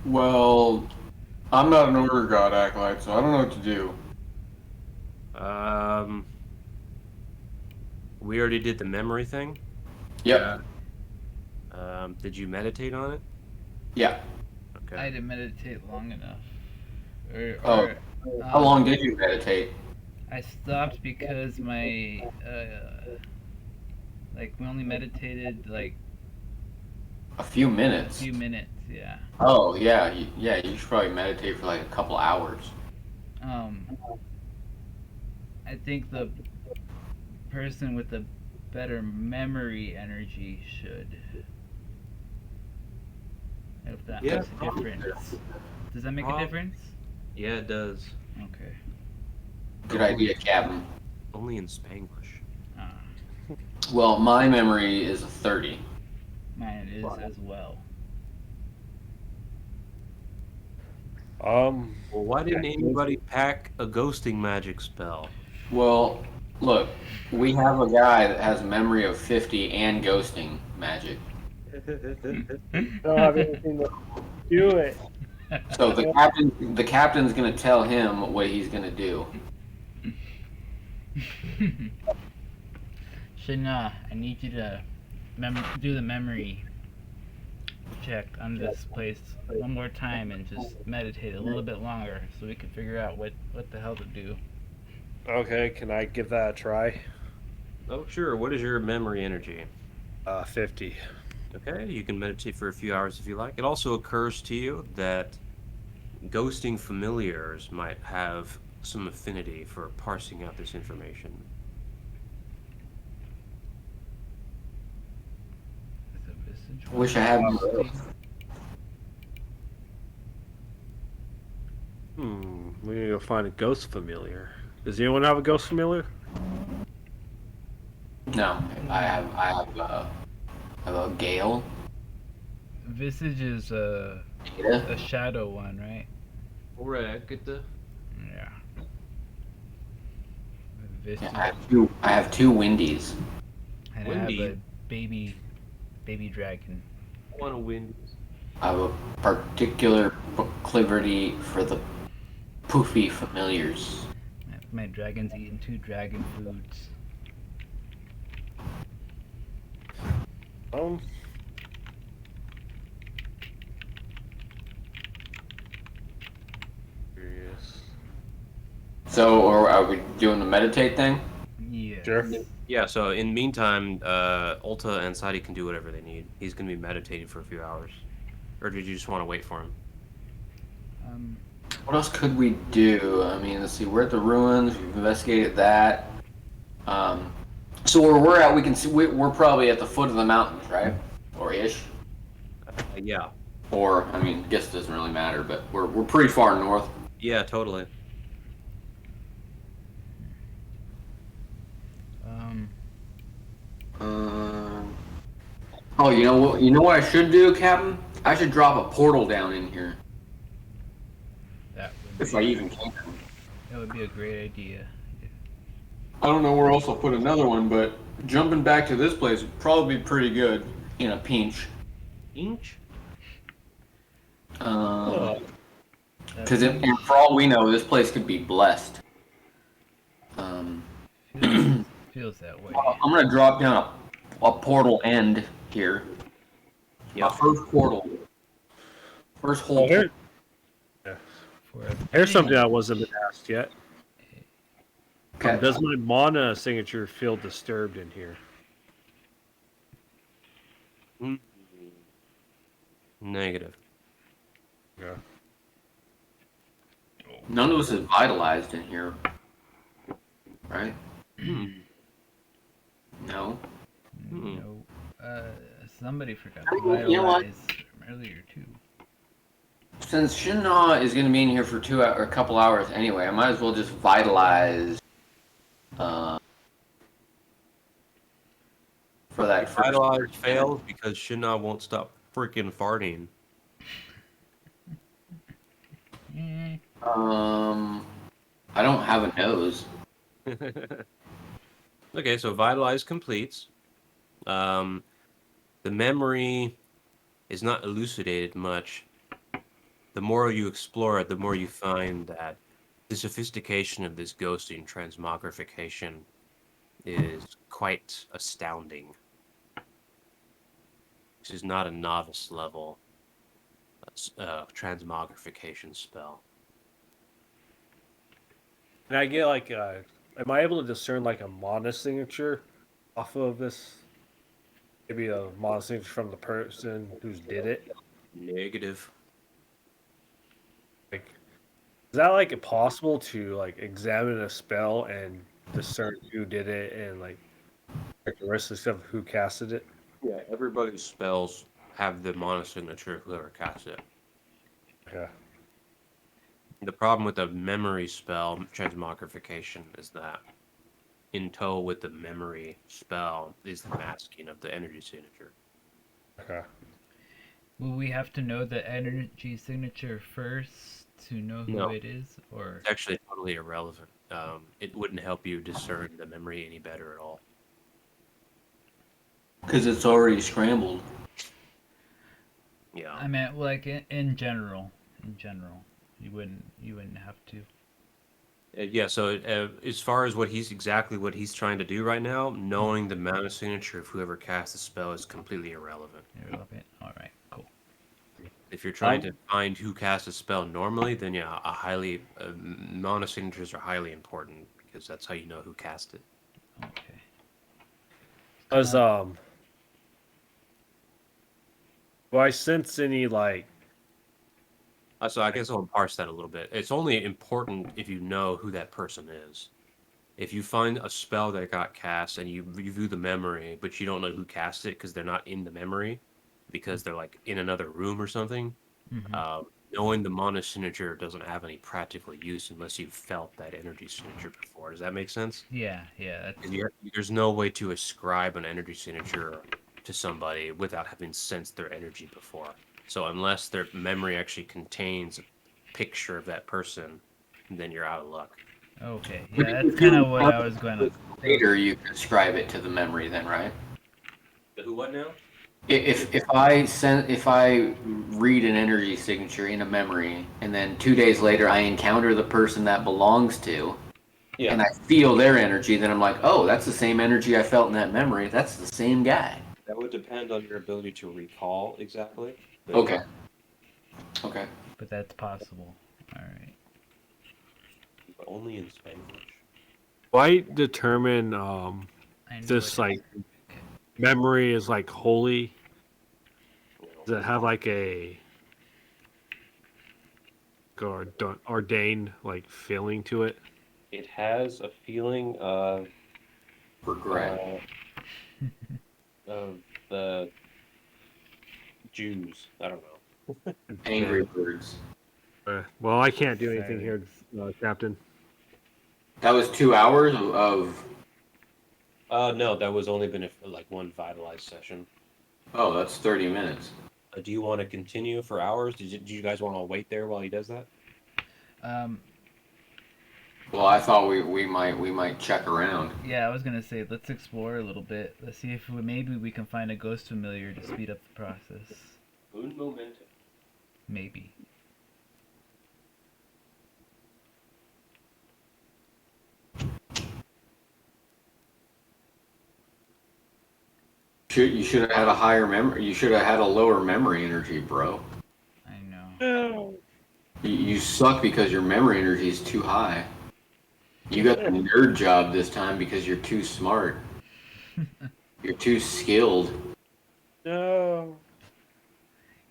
Well, I'm not an order god acolyte, so I don't know what to do. We already did the memory thing. Yep. Did you meditate on it? Yeah. Okay. I didn't meditate long enough. Oh. How long did you meditate? I stopped because my Like we only meditated like A few a minutes. few minutes. Yeah. Oh yeah, yeah. You should probably meditate for like a couple hours. Um, I think the person with the better memory energy should. If that Yeah, makes a difference. Does that make a Prob- difference? Yeah, it does. Okay. Good idea, Captain. Only in Spanglish. Ah, Well, my memory is a 30. mine is as well. Well, why didn't anybody pack a ghosting magic spell? Well, look, we have a guy that has a memory of 50 and ghosting magic. Don't have anything to do it. So the captain's gonna tell him what he's gonna do. Shana, I need you to do the memory check on this place one more time and just meditate a little bit longer so we can figure out what the hell to do. Okay, can I give that a try? Oh, sure. What is your memory energy? 50. Okay, you can meditate for a few hours if you like. It also occurs to you that ghosting familiars might have some affinity for parsing out this information. Wish I had more. We need to find a ghost familiar. Does anyone have a ghost familiar? No, I have a Gale. Visage is Ada. a shadow one, right? Correct. Yeah. Visage. Yeah, I have two Windies. And Windy. I have a baby dragon. I want to win. I have a particular proclivity for the poofy familiars. My dragon's eating 2 dragon foods. Curious. So, or are we doing the meditate thing? Yeah. Sure. Yeah, so in the meantime, Ulta and Sadi can do whatever they need. He's going to be meditating for a few hours. Or did you just want to wait for him? What else could we do? I mean, let's see. We're at the ruins. We've investigated that. So where we're at, we can see we're probably at the foot of the mountains, right? Or ish. Yeah. Or I mean, I guess it doesn't really matter, but we're pretty far north. Yeah, totally. Oh, you know what? You know what I should do, Captain? I should drop a portal down in here That if would I be, even can. that would be a great idea. I don't know where else I'll put another one, but jumping back to this place would probably be pretty good in a pinch. Inch? Because That for all we know, this place could be blessed. feels that way. I'm gonna drop down a portal end here. Yeah. My first portal. First hole. Here, For a here's something thing. I wasn't been asked yet. Okay. Does my mana signature feel disturbed in here? Mm. Negative. Yeah. None of us is vitalized in here. Right? Hmm. No. No. Somebody forgot I to mean, you know what? vitalize earlier too. Since Shinna is gonna be in here for a couple hours anyway, I might as well just vitalize for that first. Vitalize fails because Shina won't stop freaking farting. I don't have a nose. Okay, so Vitalize completes. The memory is not elucidated much. The more you explore it, the more you find that the sophistication of this ghosting transmogrification is quite astounding. This is not a novice level transmogrification spell. Can I get like am I able to discern like a mana signature off of this Maybe a mana signature from the person who's did it. Negative. Like, is that like impossible to like examine a spell and discern who did it and like characteristics of who casted it? Yeah, everybody's spells have the mana signature of whoever casts it. Okay. The problem with a memory spell, transmogrification, is that in tow with the memory spell is the masking of the energy signature. Okay. Will we have to know the energy signature first to know who No. it is, or It's actually totally irrelevant. It wouldn't help you discern the memory any better at all. Because it's already scrambled. Yeah. I meant like in general. In general, you wouldn't have to. Yeah, so as far as what he's trying to do right now, knowing the mana signature of whoever casts the spell is completely irrelevant. Irrelevant. All right, cool. If you're trying to find who casts a spell normally, then yeah, mana signatures are highly important because that's how you know who cast it. Okay. Does do I sense any like So I guess I'll parse that a little bit. It's only important if you know who that person is. If you find a spell that got cast and you review the memory, but you don't know who cast it because they're not in the memory, because they're like in another room or something, Mm-hmm. knowing the mana signature doesn't have any practical use unless you've felt that energy signature before. Does that make sense? Yeah, yeah. That's, There's no way to ascribe an energy signature to somebody without having sensed their energy before. So unless their memory actually contains a picture of that person, then you're out of luck. okay. But Yeah, that's if kind you of what I was going to. later, you can ascribe it to the memory, then, right? The who what now? If I read an energy signature in a memory, and then 2 days later I encounter the person that belongs to, and I feel their energy, then I'm like, oh, that's the same energy I felt in that memory. That's the same guy. That would depend on your ability to recall exactly. But Okay. yeah, Okay. But that's possible. All right. but only in Spanish. why determine I know this it. like memory is like holy? You know. Does it have like a ordained like feeling to it? It has a feeling of Regret. the Jews. I don't know. Angry Birds. Well, I can't do anything here, Silence. Captain. That was 2 hours of. No, that was only been like one vitalized session. Oh, that's 30 minutes. Do you want to continue for hours? Do you guys want to wait there while he does that? Um. Well, I thought we might check around. Yeah, I was gonna say let's explore a little bit. Let's see if maybe we can find a ghost familiar to speed up the process. Un momento. Maybe. You should have had a higher memory. You should have had a lower memory energy, bro. I know. No. You suck because your memory energy is too high. You got the nerd job this time because you're too smart. You're too skilled. No.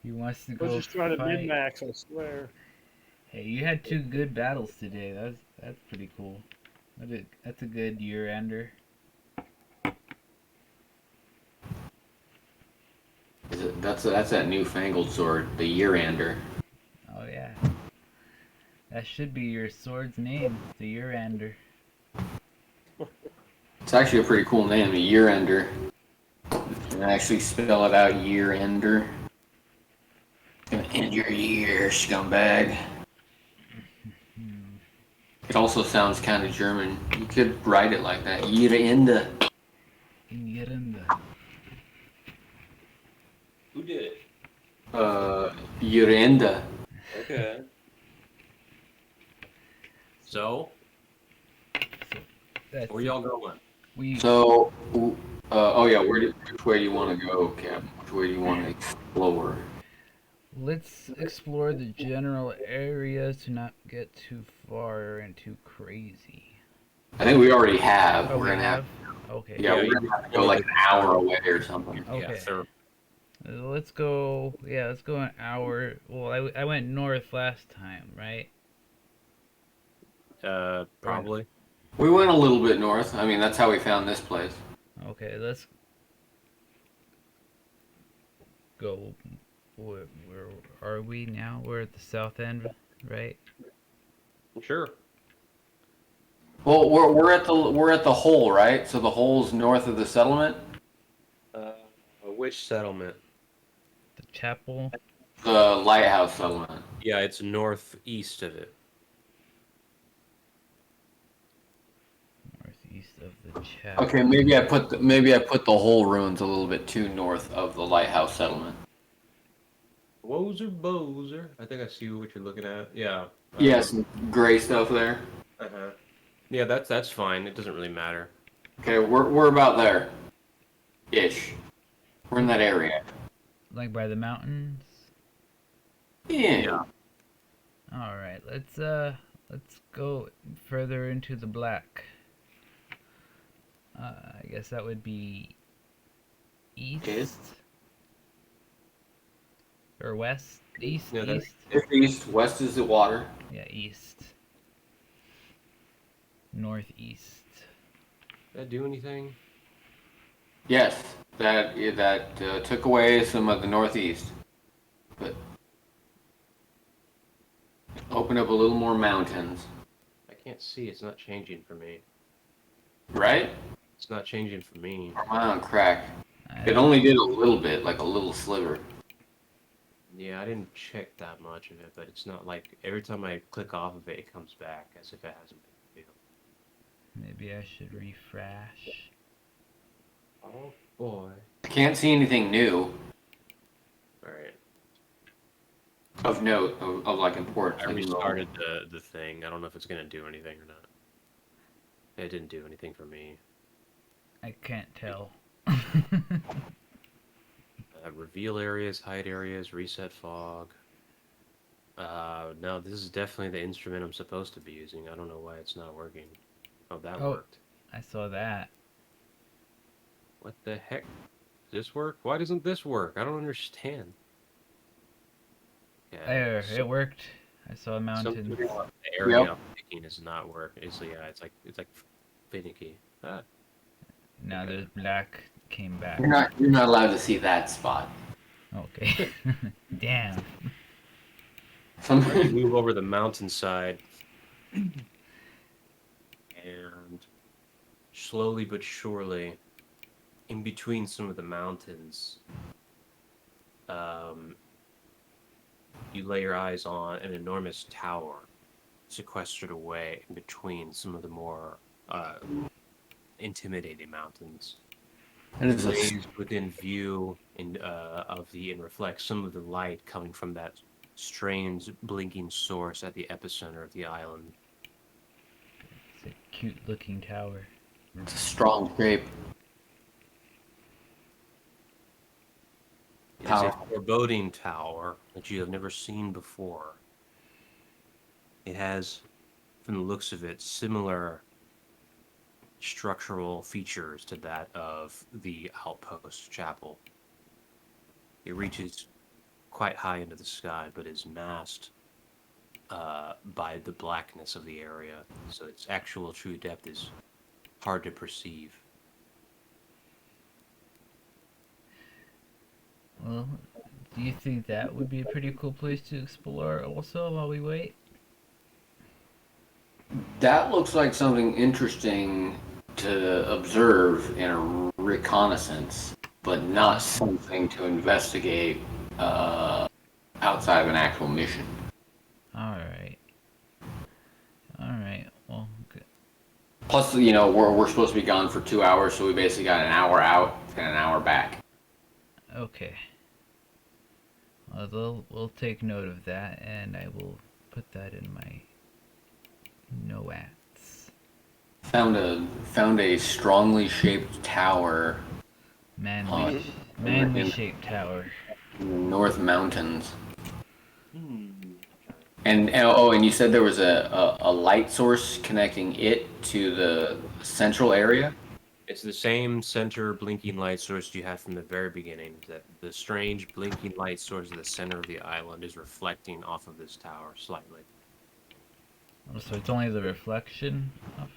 He wants to I go was just trying to fight. min-max, I swear. Hey, you had 2 good battles today. That's pretty cool. That's a good year-ender. That's that newfangled sword, the Year-Ender. Oh yeah. That should be your sword's name, the year-ender. It's actually a pretty cool name, the Year-Ender. And I actually spell it out, Year-Ender. Gonna end your year, scumbag. It also sounds kind of German. You could write it like that, Year-Ende. Year-ender. Who did it? Year-Ende. Okay. So, That's where y'all going? we. So, oh yeah, which way do you want to go, Cap? Which way do you want to explore? Let's explore the general areas to not get too far and too crazy. I think we already have. Oh, We're we gonna have Okay. Yeah, Yeah, we're gonna have to go like an hour away or something. Yeah, Okay. Ttrpg. Let's go. Yeah, let's go an hour. Well, I went north last time, right? Probably. We went a little bit north. I mean, that's how we found this place. Okay, let's go. Where are we now? We're at the south end, right? Sure. Well, we're at the hole, right? So the hole's north of the settlement. Which settlement? The chapel. The lighthouse settlement. Yeah, it's northeast of it. Northeast of the chapel. Okay, maybe I put the whole ruins a little bit too north of the lighthouse settlement. Wozer Bozer. I think I see what you're looking at. Yeah. Yeah, some gray stuff there. Uh-huh. Yeah, that's fine. It doesn't really matter. Okay, we're about there, ish. We're in that area. Like by the mountains. Yeah. All right, let's go further into the black. I guess that would be east Okay. or west. East. Yeah, that's- East. It's east. West is the water. Yeah, east. Northeast. Did that do anything? Yes, that took away some of the northeast, but opened up a little more mountains. I can't see. It's not changing for me. Right? It's not changing for me. Or am I on crack? I It only did a little bit, like a little sliver. Yeah, I didn't check that much of it, but it's not like every time I click off of it, it comes back as if it hasn't been revealed. Maybe I should refresh. Oh boy. I can't see anything new Alright. of note, of like importance. I like, restarted the thing. I don't know if it's gonna do anything or not. It didn't do anything for me. I can't tell. Reveal areas, hide areas, reset fog. No, this is definitely the instrument I'm supposed to be using. I don't know why it's not working. Oh, that Oh. worked. I saw that. What the heck? Does this work? Why doesn't this work? I don't understand. Yeah, There, so- it worked. I saw something mountains. about the area Yep. I'm picking is not working. It's like finicky. Ah, Now the black came back. You're not allowed to see that spot. Okay. Damn. Some I move over the mountainside, and slowly but surely, in between some of the mountains, you lay your eyes on an enormous tower sequestered away in between some of the more intimidating mountains. and it's a, Raised within view and reflects some of the light coming from that strange blinking source at the epicenter of the island. It's a cute looking tower. it's a strong shape. It is a Powerful. foreboding tower that you have never seen before. It has, from the looks of it, similar structural features to that of the outpost chapel. It reaches quite high into the sky, but is masked by the blackness of the area, so its actual true depth is hard to perceive. Well, do you think that would be a pretty cool place to explore also while we wait? That looks like something interesting to observe in a reconnaissance, but not something to investigate outside of an actual mission. Alright. Alright, well, good. Plus, we're supposed to be gone for 2 hours, so we basically got an hour out and an hour back. Okay. Well, we'll take note of that, and I will put that in my notes. Found a strongly shaped tower Manly in- shaped tower. in the North Mountains. And you said there was a light source connecting it to the central area? It's the same center blinking light source you had from the very beginning. That the strange blinking light source at the center of the island is reflecting off of this tower slightly. Oh, so it's only the reflection of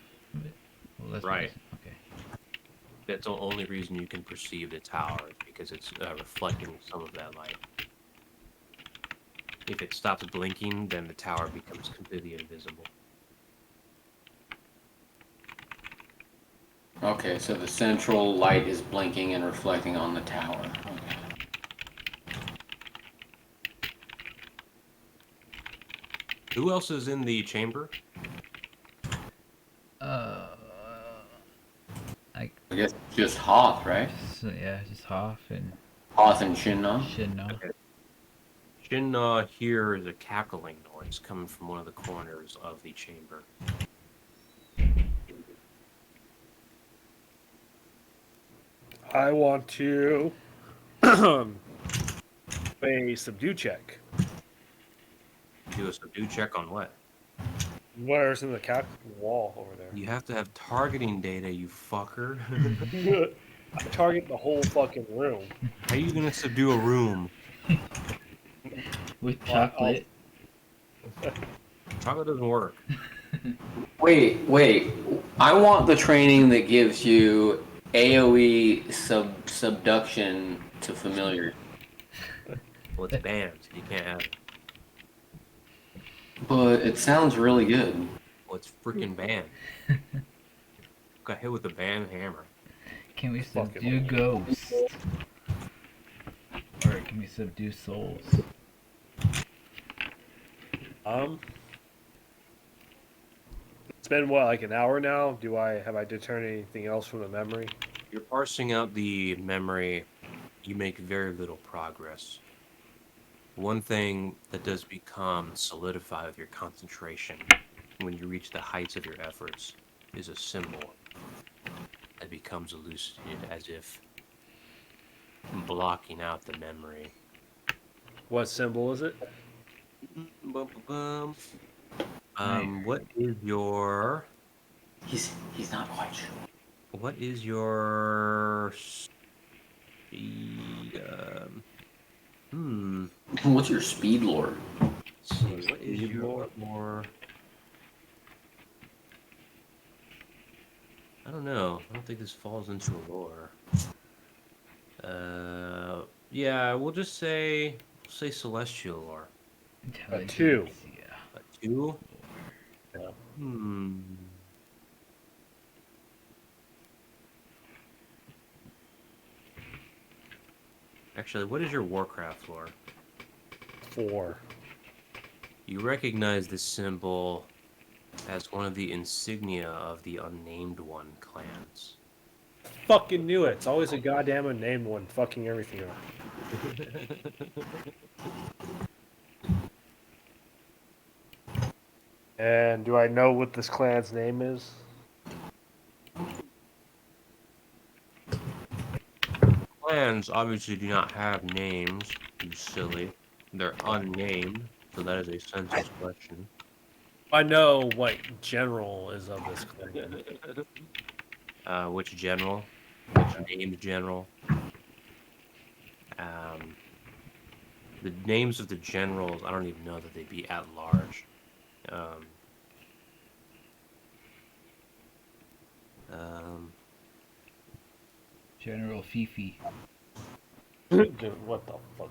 it? Well, that's what Right. it's- okay. That's the only reason you can perceive the tower, is because it's reflecting some of that light. If it stops blinking, then the tower becomes completely invisible. Okay, so the central light is blinking and reflecting on the tower. Okay. Who else is in the chamber? I I guess just Hoth, right? yeah, just Hoff and Hoth and Shinna. Shinno. Okay. Shin hears a cackling noise coming from one of the corners of the chamber. I want to a subdue check. Do a subdue check on what? Where's in the wall over there? You have to have targeting data, you fucker. I target the whole fucking room. How are you gonna subdue a room? With Well, chocolate. Chocolate doesn't work. Wait. I want the training that gives you AoE subduction to familiar. Well, it's banned, so you can't have it. But it sounds really good. Well, it's freaking banned. Got hit with a banned hammer. Can we Fucking subdue hell. ghosts? Or can we subdue souls? It's been what, like an hour now? Have I determined anything else from the memory? You're parsing out the memory. You make very little progress. One thing that does become solidified with your concentration when you reach the heights of your efforts is a symbol that becomes elucidated as if blocking out the memory. What symbol is it? Bum, bum, bum. What is your He's not quite sure. what is your speed? What's your speed lore? Let's see. What is Speed your lore? more? I don't know. I don't think this falls into lore. Yeah, we'll just say celestial lore. A 2. Yeah. A 2? Yeah. Actually, what is your Warcraft lore? 4. You recognize this symbol as one of the insignia of the Unnamed One clans. Fucking knew it. It's always a goddamn unnamed one fucking everything up. And do I know what this clan's name is? Clans obviously do not have names, you silly. They're unnamed, so that is a census question. I know what general is of this clan. Which general? Which named general? The names of the generals, I don't even know that they'd be at large. General Fifi. Dude, what the fuck?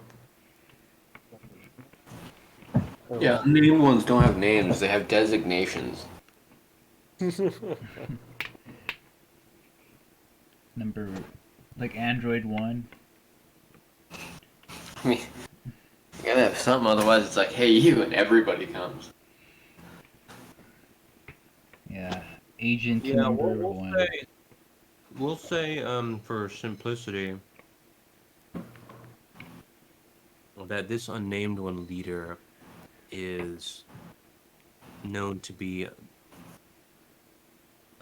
Yeah, named ones don't have names, they have designations. Number, like Android 1. I mean, you gotta have something, otherwise it's like, hey, you, and everybody comes. Yeah. Agent Yeah, number we'll 1. we'll say, for simplicity, that this unnamed one leader is known to be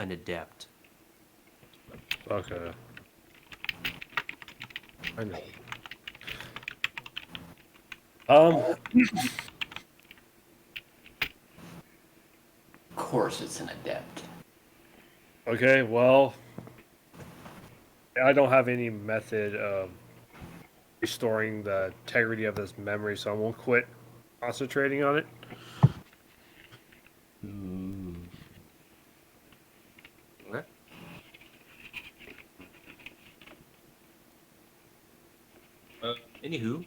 an adept. Okay. I know. Of course it's an adept. Okay, well, I don't have any method of restoring the integrity of this memory, so I won't quit concentrating on it. Ooh. Okay. Anywho,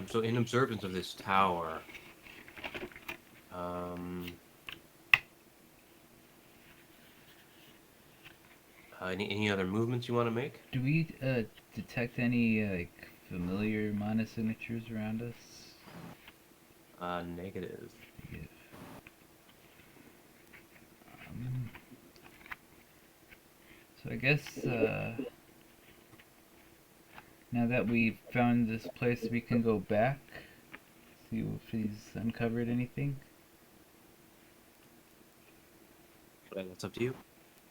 so in observance of this tower, any other movements you want to make? Do we detect any like familiar mana signatures around us? Negative. Yeah. Um, so I guess now that we've found this place, we can go back, see if he's uncovered anything. That's up to you.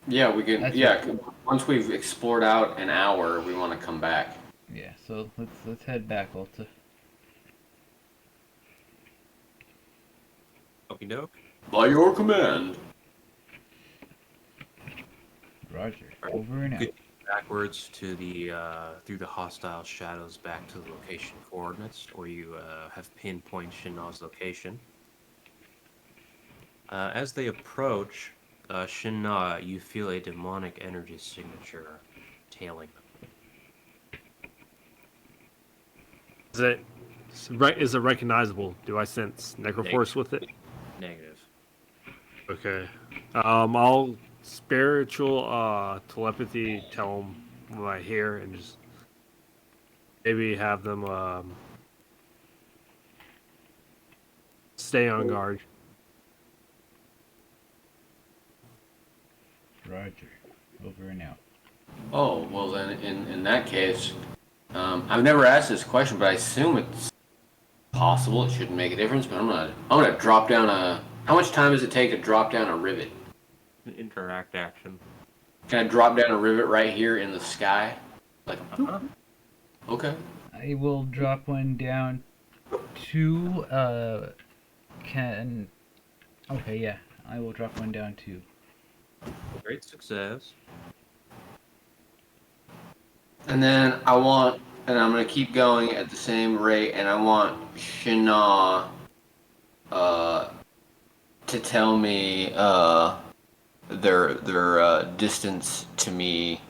Yeah, we can. That's Yeah, once we've explored out an hour, we want to come back. Yeah, so let's head back, Alta. Okie doke. By your command. Roger. Alright, Over and you out. could backwards to the through the hostile shadows back to the location coordinates, or you have pinpointed Shinnaw's location. As they approach Shinna, you feel a demonic energy signature tailing them. Is it recognizable? Do I sense Necroforce with it? Negative. Okay. I'll spiritual telepathy tell them what I hear and just maybe have them stay on guard. Roger. Over and out. Oh, well then, in that case, I've never asked this question, but I assume it's possible. It shouldn't make a difference, but I'm gonna drop down a. How much time does it take to drop down a rivet? An interact action. Can I drop down a rivet right here in the sky? Like, okay. I will drop one down to can okay, yeah. I will drop one down too. Great success. And then and I'm gonna keep going at the same rate, and I want Shana, to tell me, their distance to me,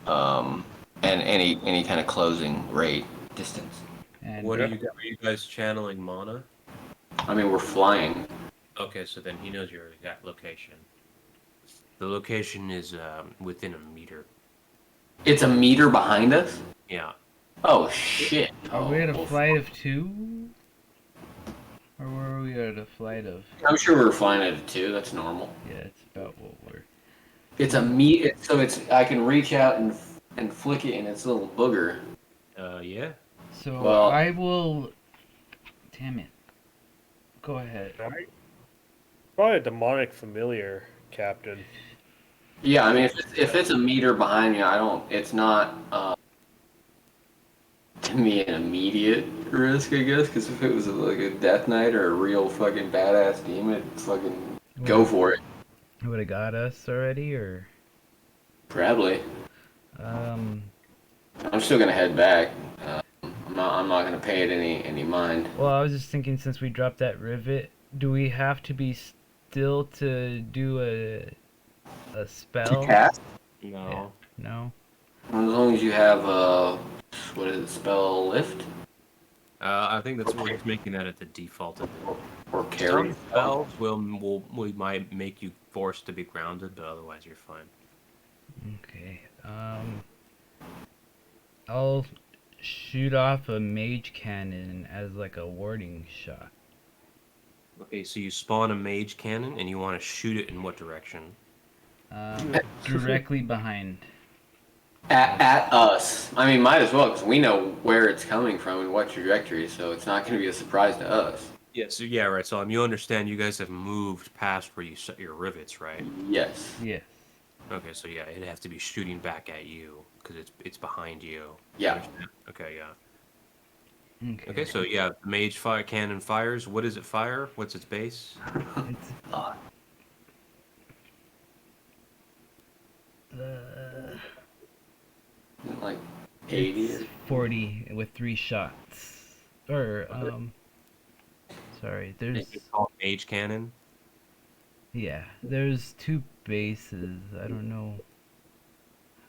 and any kind of closing rate distance. And What are you guys channeling mana? I mean, we're flying. Okay, so then he knows your exact location. The location is within a meter. It's a meter behind us? Yeah. Oh, shit. are we at a Oh, flight of 2? Or were we at a flight of I'm sure we're flying at a 2. That's normal. yeah, it's about what we're It's a meter, so I can reach out and flick it in its little booger. Yeah. so Well- I will damn it. Go ahead. Probably a demonic familiar, Captain. Yeah, I mean, if it's a meter behind me, it's not, to me, an immediate risk, I guess, because if it was like a Death Knight or a real fucking badass demon, it'd fucking go for it. Would have got us already or Probably. I'm still gonna head back. I'm not gonna pay it any mind. well, I was just thinking since we dropped that rivet, do we have to be still to do a spell? To cast? No. No. As long as you have what is it, spell lift I think that's we're just making that at the default. or carry? Some spells we might make you forced to be grounded, but otherwise you're fine. Okay. I'll shoot off a mage cannon as like a warding shot. Okay, so you spawn a mage cannon and you want to shoot it in what direction? Directly behind. At us. I mean, might as well, because we know where it's coming from and what trajectory, so it's not going to be a surprise to us. Yeah, so yeah, right. So you understand you guys have moved past where you set your rivets, right? Yes. Yes. Okay, so yeah, it'd have to be shooting back at you because it's behind you. Yeah. Understand? Okay, yeah. Okay. Okay, so yeah, mage fire cannon fires. What does it fire? What's its base? It's Uh, Like 80 it's 40 with 3 shots. Or sorry, there's It's called Mage Cannon. yeah, there's 2 bases. I don't know.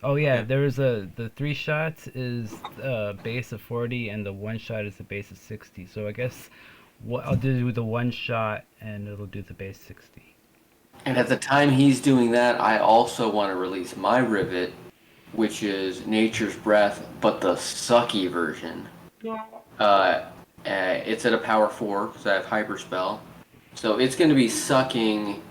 Oh yeah, Okay. there's the 3 shots is a base of 40 and the 1 shot is a base of 60. So I guess what I'll do with the 1 shot and it'll do the base 60. And at the time he's doing that, I also want to release my rivet, which is Nature's Breath, but the sucky version. It's at a power 4 because I have Hyper Spell. So it's going to be sucking.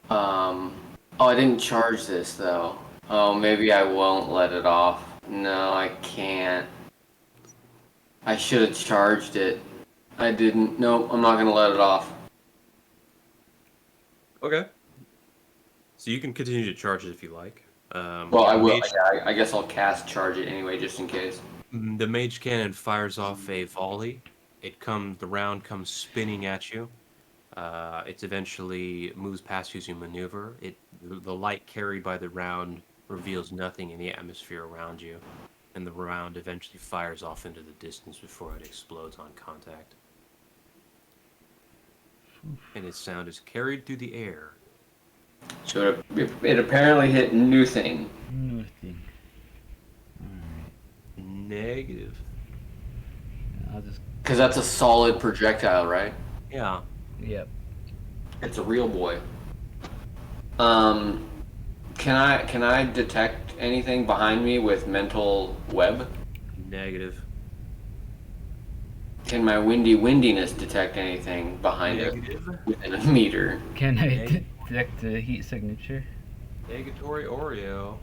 Oh, I didn't charge this though. Oh, maybe I won't let it off. No, I can't. I should have charged it. I didn't. Nope, I'm not going to let it off. Okay. So you can continue to charge it if you like. Well, I the will. Mage, Yeah, I guess I'll cast charge it anyway, just in case. the Mage Cannon fires off a volley. The round comes spinning at you. It eventually moves past you as you maneuver. The light carried by the round reveals nothing in the atmosphere around you, and the round eventually fires off into the distance before it explodes on contact. And its sound is carried through the air. So it apparently hit nothing. Nothing. Alright. Negative. I'll just Because that's a solid projectile, right? Yeah. yep. It's a real boy. Can I detect anything behind me with mental web? Negative. Can my windiness detect anything behind it Negative. within a meter? Can I Okay. detect the heat signature? Negatory Oreo.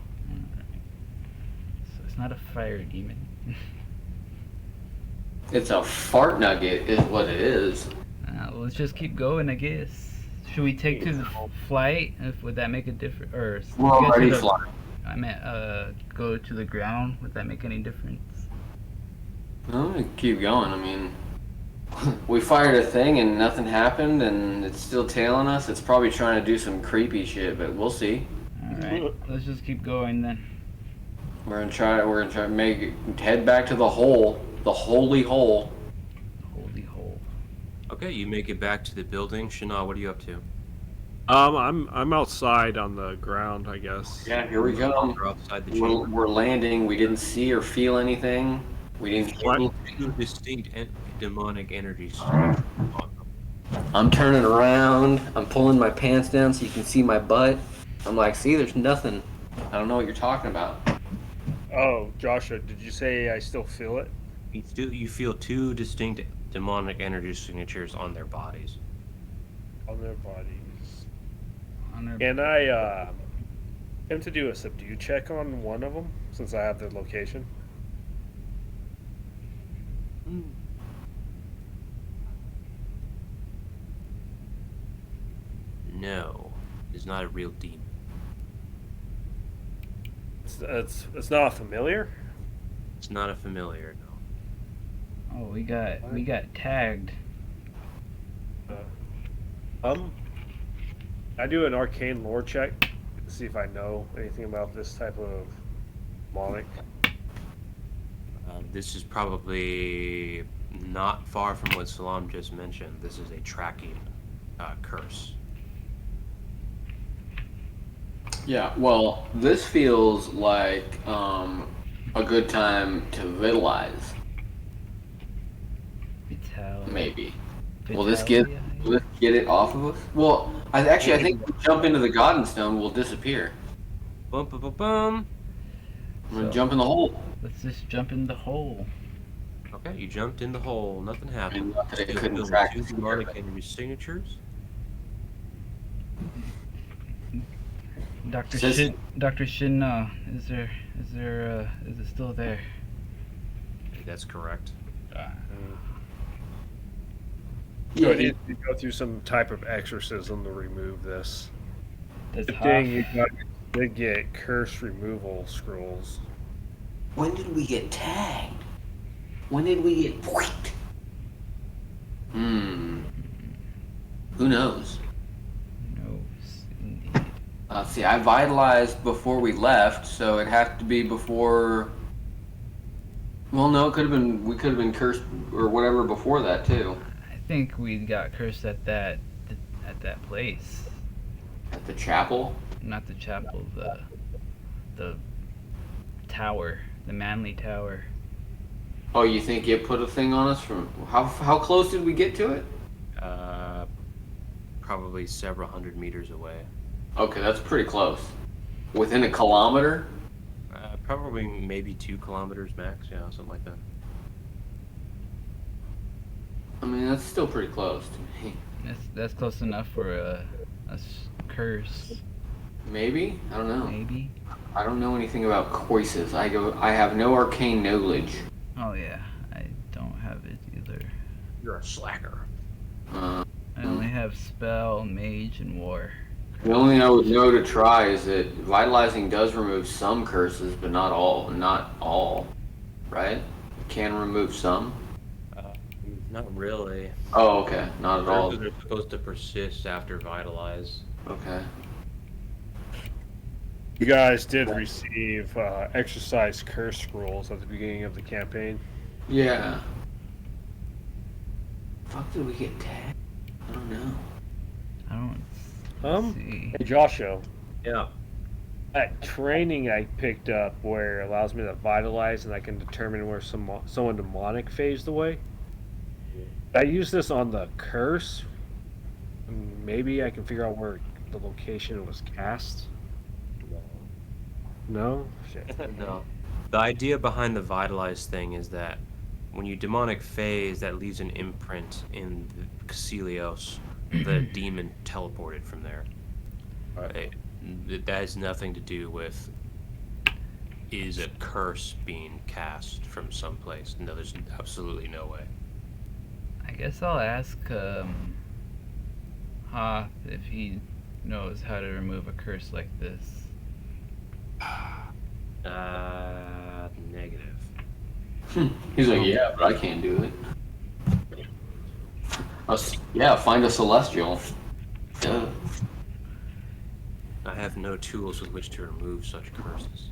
So it's not a fire demon. It's a fart nugget, is what it is. Let's just keep going, I guess. Should we take to the flight? Would that make a difference? Or We're get to already the- flying. I meant go to the ground. Would that make any difference? I'm gonna keep going. I mean, we fired a thing and nothing happened, and it's still tailing us. It's probably trying to do some creepy shit, but we'll see. All right, let's just keep going then. We're gonna try to head back to the hole, the holy hole. Holy hole. Okay, you make it back to the building. Shana, what are you up to? I'm outside on the ground, I guess. Yeah, here we go. You're outside the chamber. We're landing. We didn't see or feel anything. We didn't hear What? anything. Two distinct demonic energies. I'm turning around. I'm pulling my pants down so you can see my butt. I'm like, see, there's nothing. I don't know what you're talking about. Oh, Joshua, did you say I still feel it? You feel two distinct demonic energy signatures on their bodies. On their bodies. On our- Can I attempt to do a subdue check on one of them since I have their location? No, it's not a real demon. It's not a familiar. It's not a familiar, no. Oh, we got tagged. I do an arcane lore check to see if I know anything about this type of demonic. This is probably not far from what Salam just mentioned. This is a tracking curse. Yeah, well, this feels like a good time to vitalize, maybe. Will this get it off of us? Well, I think if we jump into the Godden Stone, we'll disappear. Bum bum bum bum. I'm gonna jump in the hole. Let's just jump in the hole. Okay, you jumped in the hole. Nothing happened. Not that it Still couldn't filled track with us two here, demonic but- energy signatures. Dr. Says- Shin, Dr. Shin, is it still there? That's correct. So Yeah, I need to go through some type of exorcism to remove this. Does Good Hoff- thing you did get curse removal scrolls. when did we get tagged? When did we get poinked? Who knows? knows, indeed. See, I vitalized before we left, so it had to be before. Well, no, it could have been. We could have been cursed or whatever before that too. I think we got cursed at that place. At the chapel. Not the chapel, the tower, the Manly Tower. Oh, you think it put a thing on us from how close did we get to it? Probably several hundred meters away. Okay, that's pretty close. Within a kilometer? Probably maybe 2 kilometers max. Yeah, something like that. I mean, that's still pretty close to me. That's close enough for a curse. Maybe? I don't know. Maybe. I don't know anything about coices. I have no arcane knowledge. Oh yeah, I don't have it either. You're a slacker. Uh, I only have spell, mage, and war. the only thing I would know to try is that vitalizing does remove some curses, but not all. Not all, right? It can remove some. Not really. Oh, okay. Not at all. They're supposed to persist after vitalize. Okay. You guys did receive exercise curse scrolls at the beginning of the campaign. Yeah. Fuck, did we get tagged? I don't know. I don't see. Hey Joshua, Yeah. that training I picked up where it allows me to vitalize and I can determine where someone demonic phased away. I use this on the curse. Maybe I can figure out where the location was cast. No? Shit. No. The idea behind the vitalize thing is that when you demonic phase, that leaves an imprint in the Caecilios, the demon teleported from there. That has nothing to do with is a curse being cast from someplace. No, there's absolutely no way. I guess I'll ask Hoth if he knows how to remove a curse like this. Negative. He's like, yeah, but I can't do it. Yeah, find a celestial. Duh. I have no tools with which to remove such curses.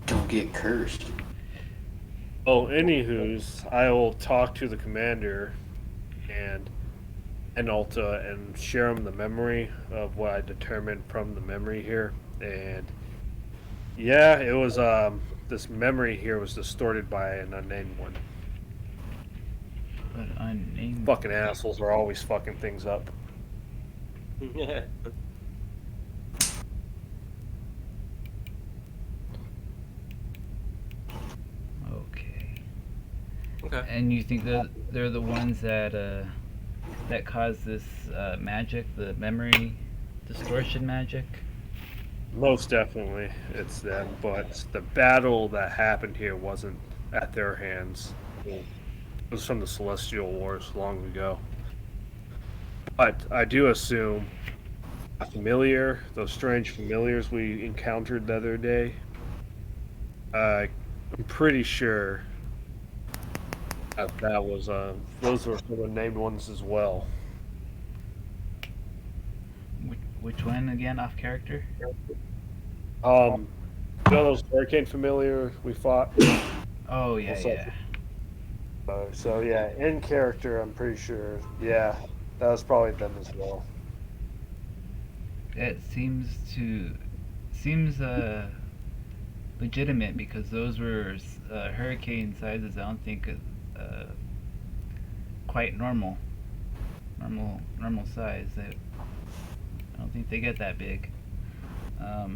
Don't get cursed. Oh, anywho's, I will talk to the commander and Alta and share him the memory of what I determined from the memory here. And yeah, it was this memory here was distorted by an unnamed one. But unnamed. Fucking assholes are always fucking things up. Okay. Okay. And you think that they're the ones that cause this magic, the memory distortion magic? Most definitely, it's them. But the battle that happened here wasn't at their hands. It was from the Celestial Wars long ago. But I do assume a familiar, those strange familiars we encountered the other day, I'm pretty sure that was those were some of the named ones as well. Which one again? Off character? You know those hurricane familiar we fought? Oh yeah, Also- yeah. So yeah, in character, I'm pretty sure. Yeah, that was probably them as well. It seems legitimate because those were hurricane sizes. I don't think quite normal size. I don't think they get that big. So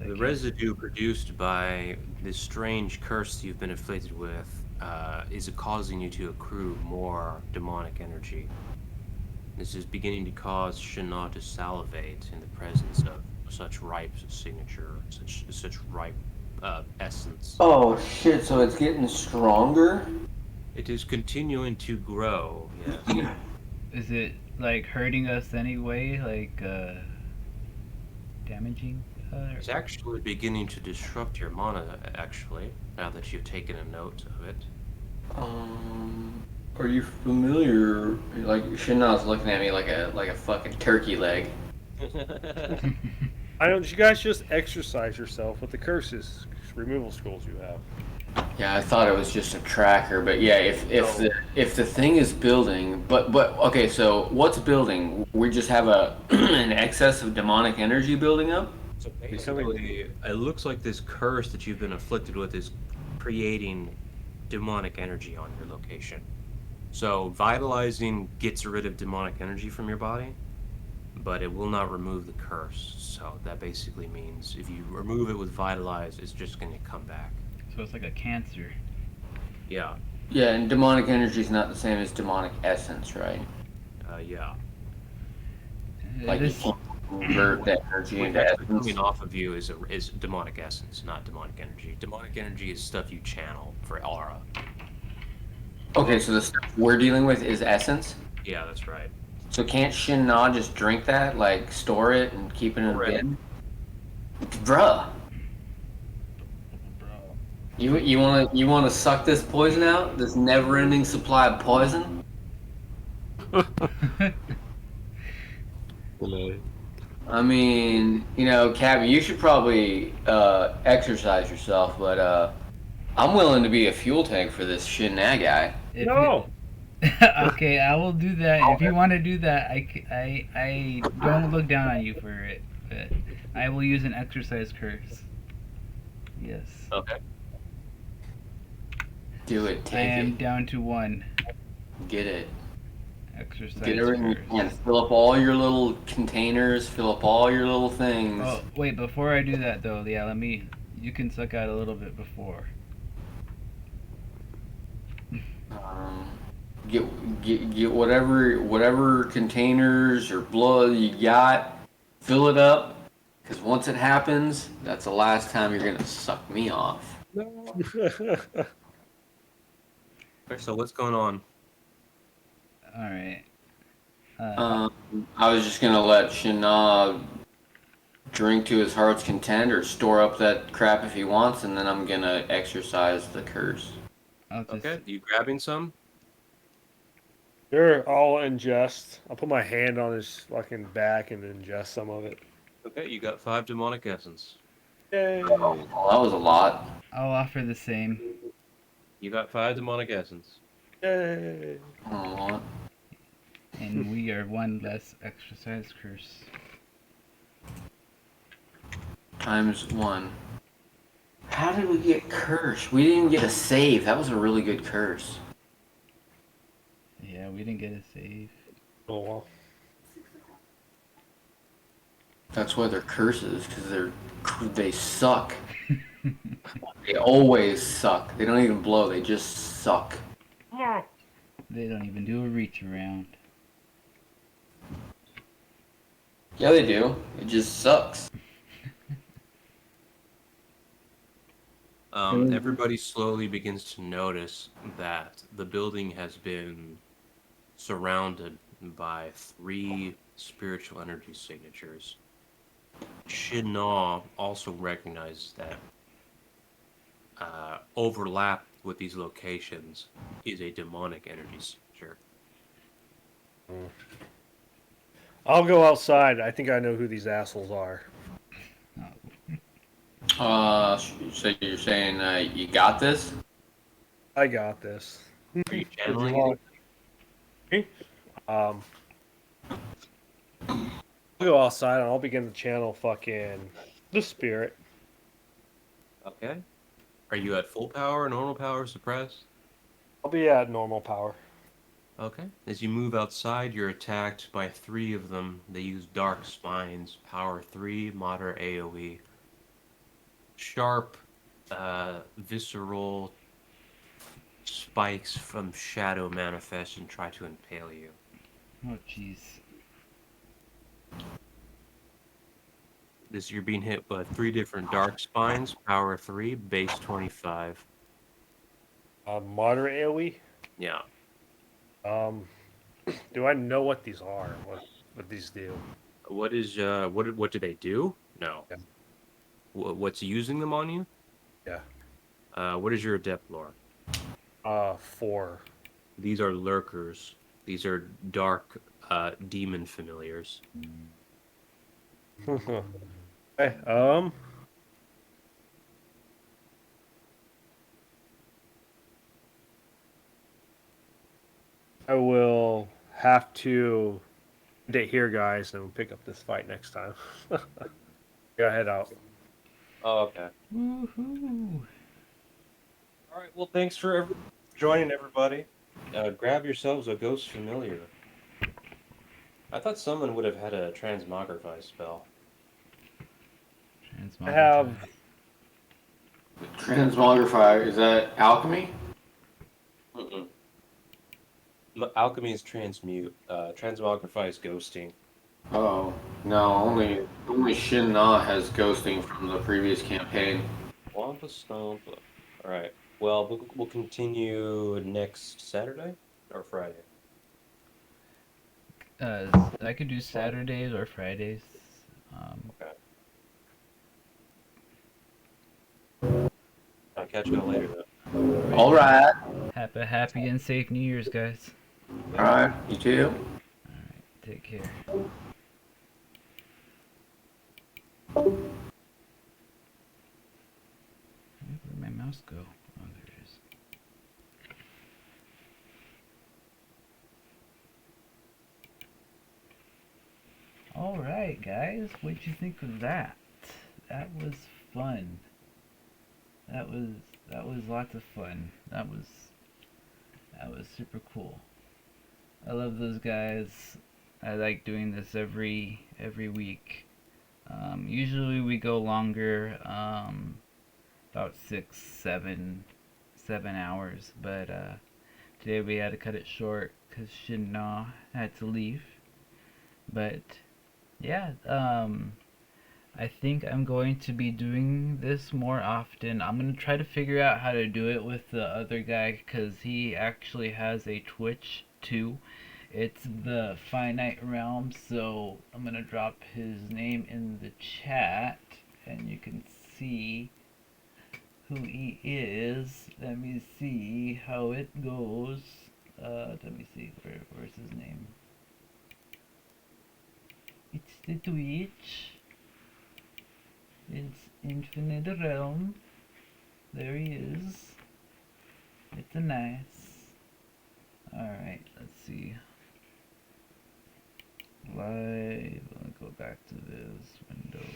The residue produced by this strange curse you've been afflicted with is causing you to accrue more demonic energy. This is beginning to cause Shana to salivate in the presence of such ripe signature, such ripe essence. Oh shit! So it's getting stronger. It is continuing to grow. Yes. Is it like hurting us anyway? Like damaging? It's actually beginning to disrupt your mana. Actually, now that you've taken a note of it. Are you familiar? Like Shinna's looking at me like a fucking turkey leg. I don't. You guys just exercise yourself with the curses removal scrolls you have. Yeah, I thought it was just a tracker, but yeah, No. if the thing is building, but okay, so what's building? We just have a an excess of demonic energy building up. So Becoming. basically, it looks like this curse that you've been afflicted with is creating demonic energy on your location. So vitalizing gets rid of demonic energy from your body, but it will not remove the curse. So that basically means if you remove it with vitalize, it's just going to come back. So it's like a cancer. Yeah, Yeah, and demonic energy is not the same as demonic essence, right? yeah. Like you This can't convert that energy What's into actually essence. coming off of you is demonic essence, not demonic energy. Demonic energy is stuff you channel for aura. Okay, so the stuff we're dealing with is essence. Yeah, that's right. So can't Shinna just drink that, like store it and keep it in a Correct. bin? Bruh, bro. you wanna suck this poison out? This never-ending supply of poison? I mean, you know, Cabby, you should probably exercise yourself, but I'm willing to be a fuel tank for this Shinna guy. If No. okay, I will do that. If you want to do that, I don't look down on you for it, but I will use an exercise curse. Yes. Okay. Do it, I take am it, down to 1 get it. exercise Get everything you can. curse. Fill up all your little containers, fill up all your little things. Oh, wait, before I do that though, yeah, you can suck out a little bit before. Get whatever containers or blood you got, fill it up. Because once it happens, that's the last time you're gonna suck me off. Okay, so what's going on? Alright. I was just gonna let Shinna drink to his heart's content or store up that crap if he wants, and then I'm gonna exercise the curse. I'll just, Okay, you grabbing some? They're all ingest. I'll put my hand on his fucking back and ingest some of it. Okay, you got 5 demonic essence. Yay. Well, that was a lot. I'll offer the same. You got 5 demonic essence. Yay. Oh, And we are 1 less exercise curse. times 1. How did we get curse? We didn't get a save. That was a really good curse. Yeah, we didn't get a save. Oh well. That's why they're curses, because they suck. They always suck. They don't even blow. They just suck. They don't even do a reach around. Yeah, they do. It just sucks. Everybody slowly begins to notice that the building has been surrounded by 3 spiritual energy signatures. Shinnah also recognizes that overlap with these locations is a demonic energy signature. I'll go outside. I think I know who these assholes are. So you're saying you got this? I got this. Are you If you channeling want- it? I'll go outside and I'll begin to channel fucking the spirit. Okay. Are you at full power, normal power, suppressed? I'll be at normal power. Okay. As you move outside, you're attacked by 3 of them. They use dark spines, power 3, moderate AoE. Sharp, visceral spikes from shadow manifest and try to impale you. Oh, jeez. You're being hit by 3 different dark spines, power 3, base 25. Moderate AoE. Yeah. Do I know what these are? What these do? What is what do they do? No. Yeah. What's using them on you? Yeah. What is your adept lore? 4. These are lurkers. These are dark demon familiars. Hey, I will have to end it here, guys, and we'll pick up this fight next time. Go head out. Oh, okay. Woohoo! All right. Well, thanks for joining, everybody. Grab yourselves a ghost familiar. I thought someone would have had a transmogrify spell. I have Transmogrify, is that alchemy? Mm-mm. Alchemy is transmute. Transmogrify is ghosting. Oh, no, only Shin Na has ghosting from the previous campaign. Wampa Stomp. All right. Well, we'll continue next Saturday or Friday. I could do Saturdays or Fridays. Okay. I'll catch y'all later, though. All right. Happy and safe New Year's, guys. All right. You too. Alright, take care. Where'd my mouse go? Oh, there it is. Alright, guys, what'd you think of that? That was fun. That was lots of fun. That was super cool. I love those guys. I like doing this every week. Usually we go longer, about 7 hours, but today we had to cut it short because Shinna had to leave. But yeah, I think I'm going to be doing this more often. I'm going to try to figure out how to do it with the other guy because he actually has a Twitch too. It's the Finite Realm, so I'm going to drop his name in the chat and you can see who he is. Let me see how it goes. Let me see, where's his name? It's the Twitch. It's Infinite Realm. There he is. It's a nice. Alright, let's see. Live. Let me go back to this window.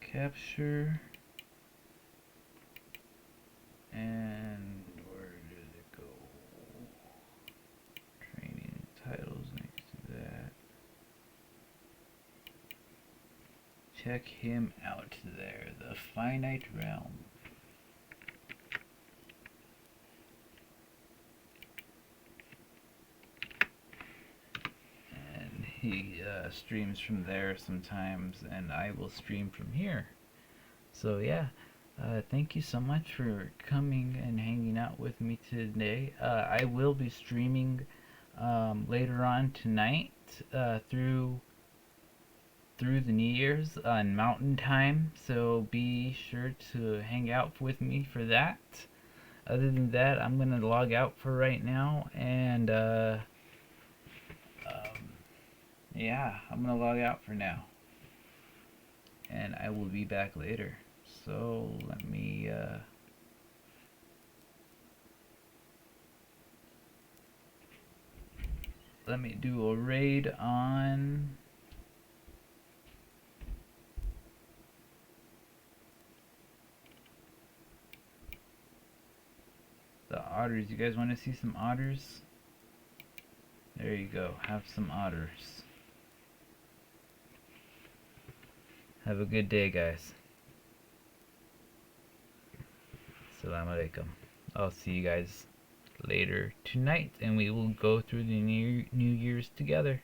Capture. And where did it go? Training titles next to that. Check him out there, the Finite Realm. And he streams from there sometimes, and I will stream from here. So yeah, thank you so much for coming and hanging out with me today. I will be streaming later on tonight through the New Year's on Mountain Time, so be sure to hang out with me for that. Other than that, I'm gonna log out for right now, and yeah, I'm gonna log out for now, and I will be back later. So let me do a raid on the otters. You guys want to see some otters? There you go. Have some otters. Have a good day, guys. Assalamualaikum. I'll see you guys later tonight, and we will go through the New Year's together.